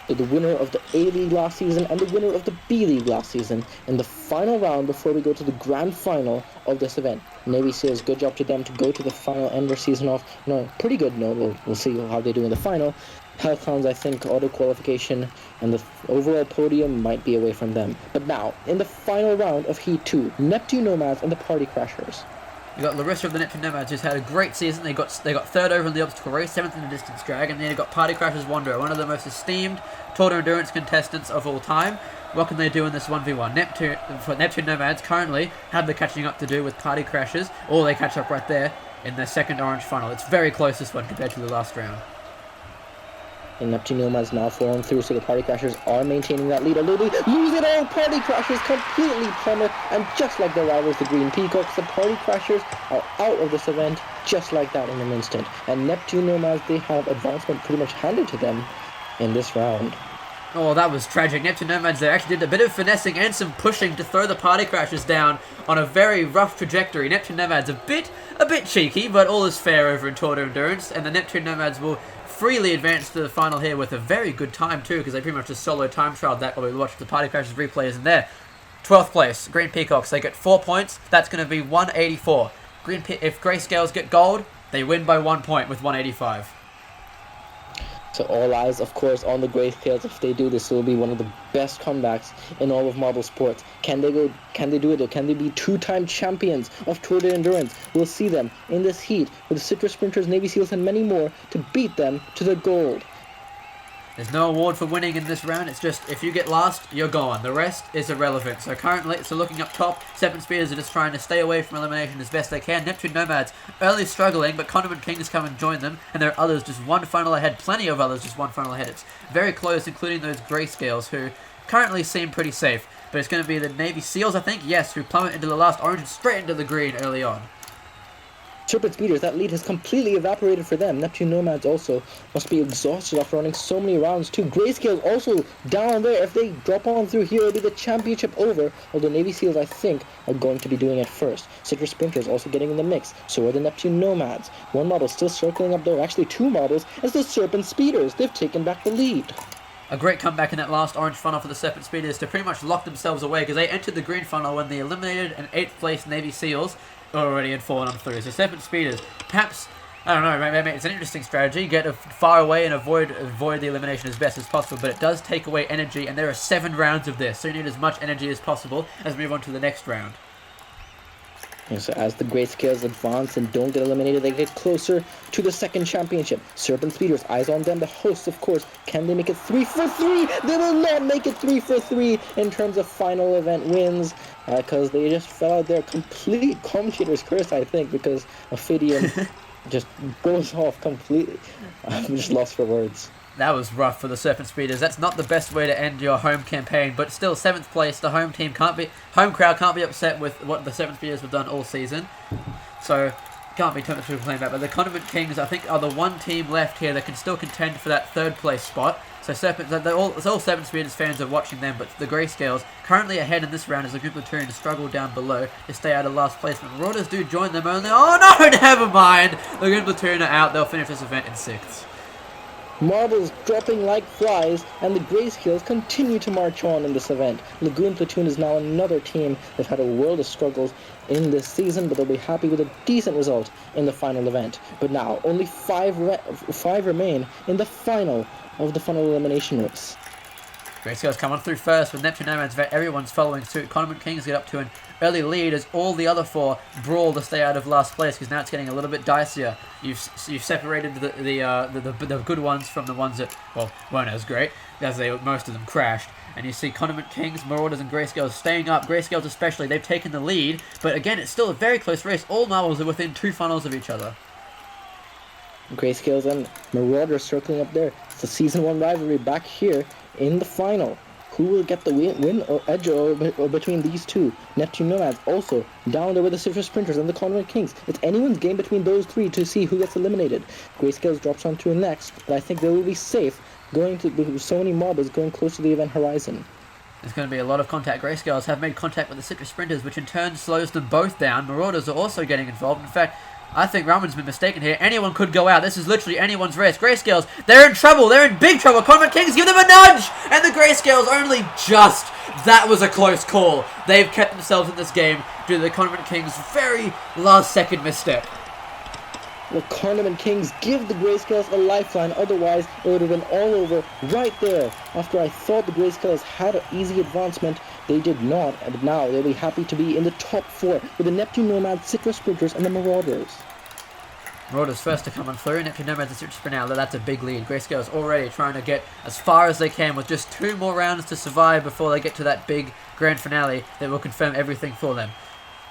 So the winner of the A-League last season and the winner of the B-League last season in the final round before we go to the grand final of this event. Navy Seals, good job to them to go to the final, end their season off. No, pretty good. No, we'll see how they do in the final. Hellclowns, I think, auto qualification and the overall podium might be away from them. But now, in the final round of Heat 2, Neptune Nomads and the Party Crashers. You got Larissa of the Neptune Nomads, who's had a great season. They got 3rd over in the obstacle race, 7th in the distance drag, and then you got Party Crashers Wanderer, one of the most esteemed Tour de Endurance contestants of all time. What can they do in this 1v1? Neptune Nomads currently have the catching up to do with Party Crashers, or they catch up right there in their 2nd orange funnel. It's very close, this one, compared to the last round. And Neptune Nomads now falling through, so the Party Crashers are maintaining that lead. Although they lose it all, Party Crashers completely plummet, and just like their rivals, the Green Peacocks, the Party Crashers are out of this event just like that in an instant. And Neptune Nomads, they have advancement pretty much handed to them in this round. Oh, that was tragic. Neptune Nomads, they actually did a bit of finessing and some pushing to throw the Party Crashers down on a very rough trajectory. Neptune Nomads a bit cheeky, but all is fair over in Tour de Endurance, and the Neptune Nomads will freely advance to the final here with a very good time too, because they pretty much just solo time trialed that while we watched the Party Crashers replays in there. 12th place, Green Peacocks, they get 4 points. That's going to be 184. If Grayscales get gold, they win by 1 point with 185. So all eyes, of course, on the Grayscales. If they do this, it will be one of the best comebacks in all of marble sports. Can they do it, or can they be 2-time champions of Tour de Endurance? We'll see them in this heat with the Citrus Sprinters, Navy Seals, and many more to beat them to the gold. There's no award for winning in this round. It's just, if you get last, you're gone. The rest is irrelevant. So currently, looking up top, Serpent Speeders are just trying to stay away from elimination as best they can. Neptune Nomads early struggling, but Condiment Kings come and join them. And there are others just 1 final ahead. Plenty of others just 1 final ahead. It's very close, including those Grayscales, who currently seem pretty safe. But it's going to be the Navy Seals, I think, yes, who plummet into the last orange and straight into the green early on. Serpent Speeders, that lead has completely evaporated for them. Neptune Nomads also must be exhausted after running so many rounds too. Grayscales also down there. If they drop on through here, it'll be the championship over. Although Navy Seals, I think, are going to be doing it first. Citrus Sprinters also getting in the mix. So are the Neptune Nomads. 1 model still circling up there. Actually 2 models as the Serpent Speeders. They've taken back the lead. A great comeback in that last orange funnel for the Serpent Speeders to pretty much lock themselves away, because they entered the green funnel when they eliminated an 8th place Navy Seals already had fallen on through. So Serpent Speeders, perhaps I don't know, maybe it's an interesting strategy. Get far away and avoid the elimination as best as possible, but it does take away energy, and there are 7 rounds of this, so you need as much energy as possible as we move on to the next round. And so as the Grayscales advance and don't get eliminated, they get closer to the second championship. Serpent Speeders, eyes on them, the hosts, of course. Can they make it 3 for 3? They will not make it 3 for 3 in terms of final event wins, because they just fell out there. Complete commentator's curse, I think, because Ophidian just goes off completely. I'm just lost for words. That was rough for the Serpent Speeders. That's not the best way to end your home campaign, but still 7th place. The home crowd can't be upset with what the Serpent Speeders have done all season. So can't be too much to complain about. But the Condiment Kings, I think, are the one team left here that can still contend for that 3rd place spot. So it's all Serpent Speeders fans are watching them, but the Grayscales currently ahead in this round as the Good Platoon struggle down below to stay out of last place. But Marauders do join them only. Oh no, never mind. The Good Platoon are out. They'll finish this event in 6th. Marbles dropping like flies, and the Grayscales continue to march on in this event. Lagoon Platoon is now another team. They've had a world of struggles in this season, but they'll be happy with a decent result in the final event. But now, only 5 remain in the final of the Funnel Elimination Race. Grayscales come on through first with Neptune Nomads. Everyone's following suit. Condiment Kings get up to an early lead as all the other 4 brawl to stay out of last place, because now it's getting a little bit dicier. You've separated the good ones from the ones that, well, weren't as great, as most of them crashed. And you see Condiment Kings, Marauders, and Grayscales staying up. Grayscales especially, they've taken the lead, but again, it's still a very close race. All marbles are within 2 funnels of each other. Grayscales and Marauders circling up there. It's the Season 1 rivalry back here in the final. Who will get the win or edge or between these two? Neptune Nomads also down there with the Citrus Sprinters and the Condiment Kings. It's anyone's game between those 3 to see who gets eliminated. Grayscales drops on to next, but I think they will be safe going to so many marbles going close to the event horizon. There's going to be a lot of contact. Grayscales have made contact with the Citrus Sprinters, which in turn slows them both down. Marauders are also getting involved. In fact, I think Raman's been mistaken here. Anyone could go out. This is literally anyone's race. Grayscales, they're in trouble. They're in big trouble. Condiment Kings, give them a nudge! And the Grayscales only just. That was a close call. They've kept themselves in this game due to the Condiment Kings' very last-second misstep. The Condiment Kings give the Grayscales a lifeline, otherwise it would have been all over right there. After I thought the Grayscales had an easy advancement, they did not, but now they'll be happy to be in the top 4 with the Neptune Nomads, Citrus Sprinters, and the Marauders. Marauders first to come on through. Neptune Nomads and Citrus Sprinters, that's a big lead. Grayscales already trying to get as far as they can with just 2 more rounds to survive before they get to that big grand finale that will confirm everything for them.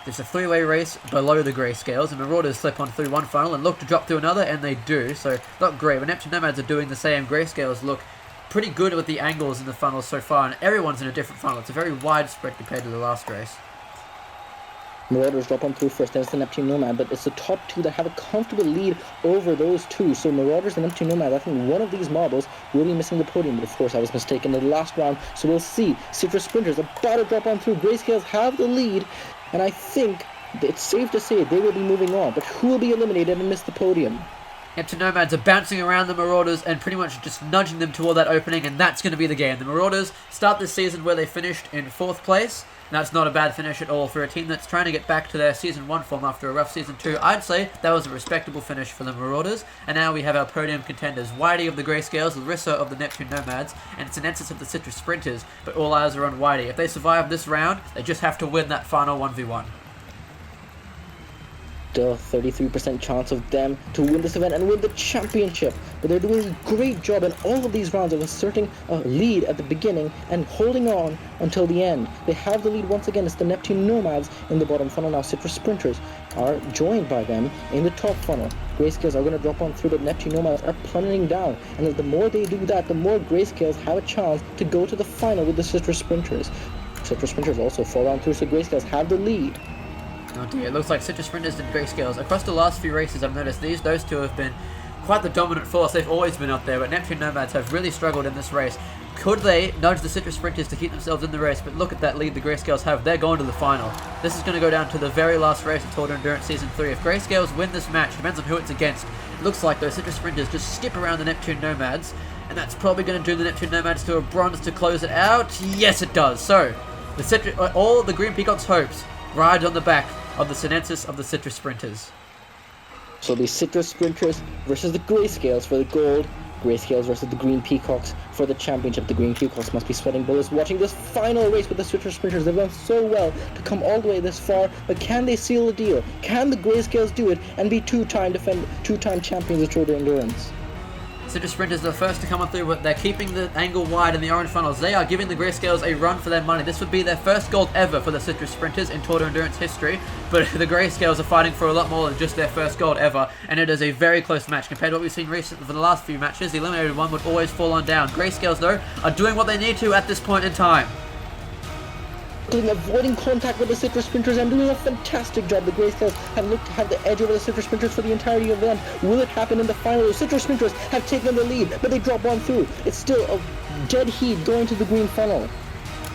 There's a 3-way race below the Grayscales, and Marauders slip on through one funnel and look to drop through another, and they do, so not great. But Neptune Nomads are doing the same. Grayscales look pretty good with the angles in the funnels so far, and everyone's in a different funnel. It's a very wide spread compared to the last race. Marauders drop on through first, then it's the Neptune Nomad, but it's the top 2 that have a comfortable lead over those 2. So Marauders and Neptune Nomad, I think one of these marbles will be missing the podium, but of course I was mistaken in the last round, so we'll see. Citrus Sprinters about to drop on through. Grayscales have the lead, and I think it's safe to say they will be moving on, but who will be eliminated and miss the podium? Neptune Nomads are bouncing around the Marauders and pretty much just nudging them toward that opening, and that's going to be the game. The Marauders start this season where they finished in 4th place. That's not a bad finish at all for a team that's trying to get back to their Season 1 form after a rough Season 2. I'd say that was a respectable finish for the Marauders. And now we have our podium contenders. Whitey of the Grayscales, Larissa of the Neptune Nomads, and Sinensis of the Citrus Sprinters. But all eyes are on Whitey. If they survive this round, they just have to win that final 1v1. Still 33% chance of them to win this event and win the championship. But they're doing a great job in all of these rounds of asserting a lead at the beginning and holding on until the end. They have the lead once again. It's the Neptune Nomads in the bottom funnel now. Citrus Sprinters are joined by them in the top funnel. Grayscales are going to drop on through, but Neptune Nomads are plummeting down. And the more they do that, the more Grayscales have a chance to go to the final with the Citrus Sprinters. Citrus Sprinters also fall on through, so Grayscales have the lead. Oh dear, it looks like Citrus Sprinters and Grayscales. Across the last few races, I've noticed those 2 have been quite the dominant force. They've always been up there, but Neptune Nomads have really struggled in this race. Could they nudge the Citrus Sprinters to keep themselves in the race? But look at that lead the Grayscales have. They're going to the final. This is going to go down to the very last race of Total Endurance Season 3. If Grayscales win this match, depends on who it's against. It looks like those Citrus Sprinters just skip around the Neptune Nomads, and that's probably going to do the Neptune Nomads to a bronze to close it out. Yes, it does. So, all the Green Peacock's hopes ride on the back of the Sinensis of the Citrus Sprinters. So the Citrus Sprinters versus the Grayscales for the gold. Grayscales versus the Green Peacocks for the championship. The Green Peacocks must be sweating bullets watching this final race with the Citrus Sprinters. They've done so well to come all the way this far, but can they seal the deal? Can the Grayscales do it and be two-time champions of Tour de Endurance? Citrus Sprinters are the first to come on through, but they're keeping the angle wide in the orange funnels. They are giving the Grayscales a run for their money. This would be their first gold ever for the Citrus Sprinters in Tour de Endurance history, but the Grayscales are fighting for a lot more than just their first gold ever, and it is a very close match. Compared to what we've seen recently for the last few matches, the eliminated one would always fall on down. Grayscales, though, are doing what they need to at this point in time. Avoiding contact with the Citrus Sprinters and doing a fantastic job. The Grayscales have looked to have the edge over the Citrus Sprinters for the entirety of the event. Will it happen in the final? The Citrus Sprinters have taken the lead, but they drop one through. It's still a dead heat going to the green funnel.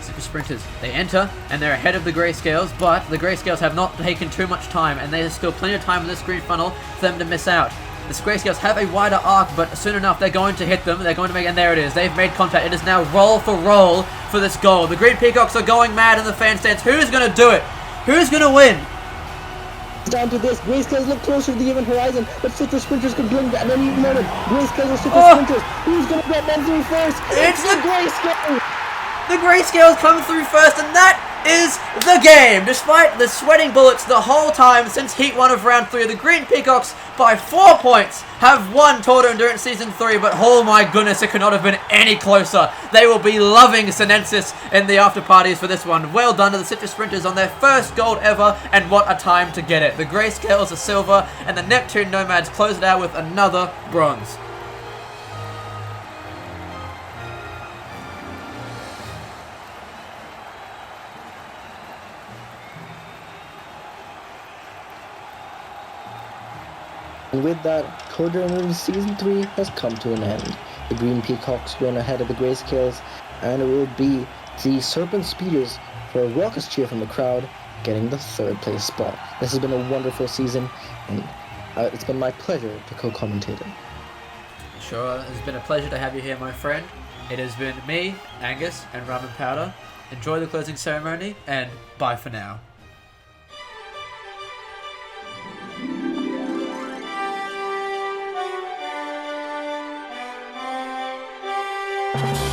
Citrus Sprinters, they enter, and they're ahead of the Grayscales, but the Grayscales have not taken too much time, and there's still plenty of time in this green funnel for them to miss out. The Grayscales have a wider arc, but soon enough they're going to hit them. They're going to make, and there it is. They've made contact. It is now roll for roll for this goal. The Green Peacocks are going mad in the fan stands. Who's going to do it? Who's going to win? Down to this, Grayscales look closer to the event horizon, but Citrus Sprinters could blink at any moment. Grayscales or Citrus Sprinters, who's going to drop one through first? It's the Grayscales! The Grayscales come through first, and that is the game. Despite the sweating bullets the whole time since Heat 1 of Round 3, the Green Peacocks, by 4 points, have won Tour de Endurance Season 3, but oh my goodness, it could not have been any closer. They will be loving Sinensis in the after parties for this one. Well done to the Citrus Sprinters on their first gold ever, and what a time to get it. The Grayscales are silver, and the Neptune Nomads close it out with another bronze. And with that, Tour de Endurance Season 3 has come to an end. The Green Peacocks run ahead of the Grayscales, and it will be the Serpent Speeders, for a raucous cheer from the crowd, getting the 3rd place spot. This has been a wonderful season, and it's been my pleasure to co-commentate it. Sure, it's been a pleasure to have you here, my friend. It has been me, Angus, and Ramen Powder. Enjoy the closing ceremony, and bye for now. You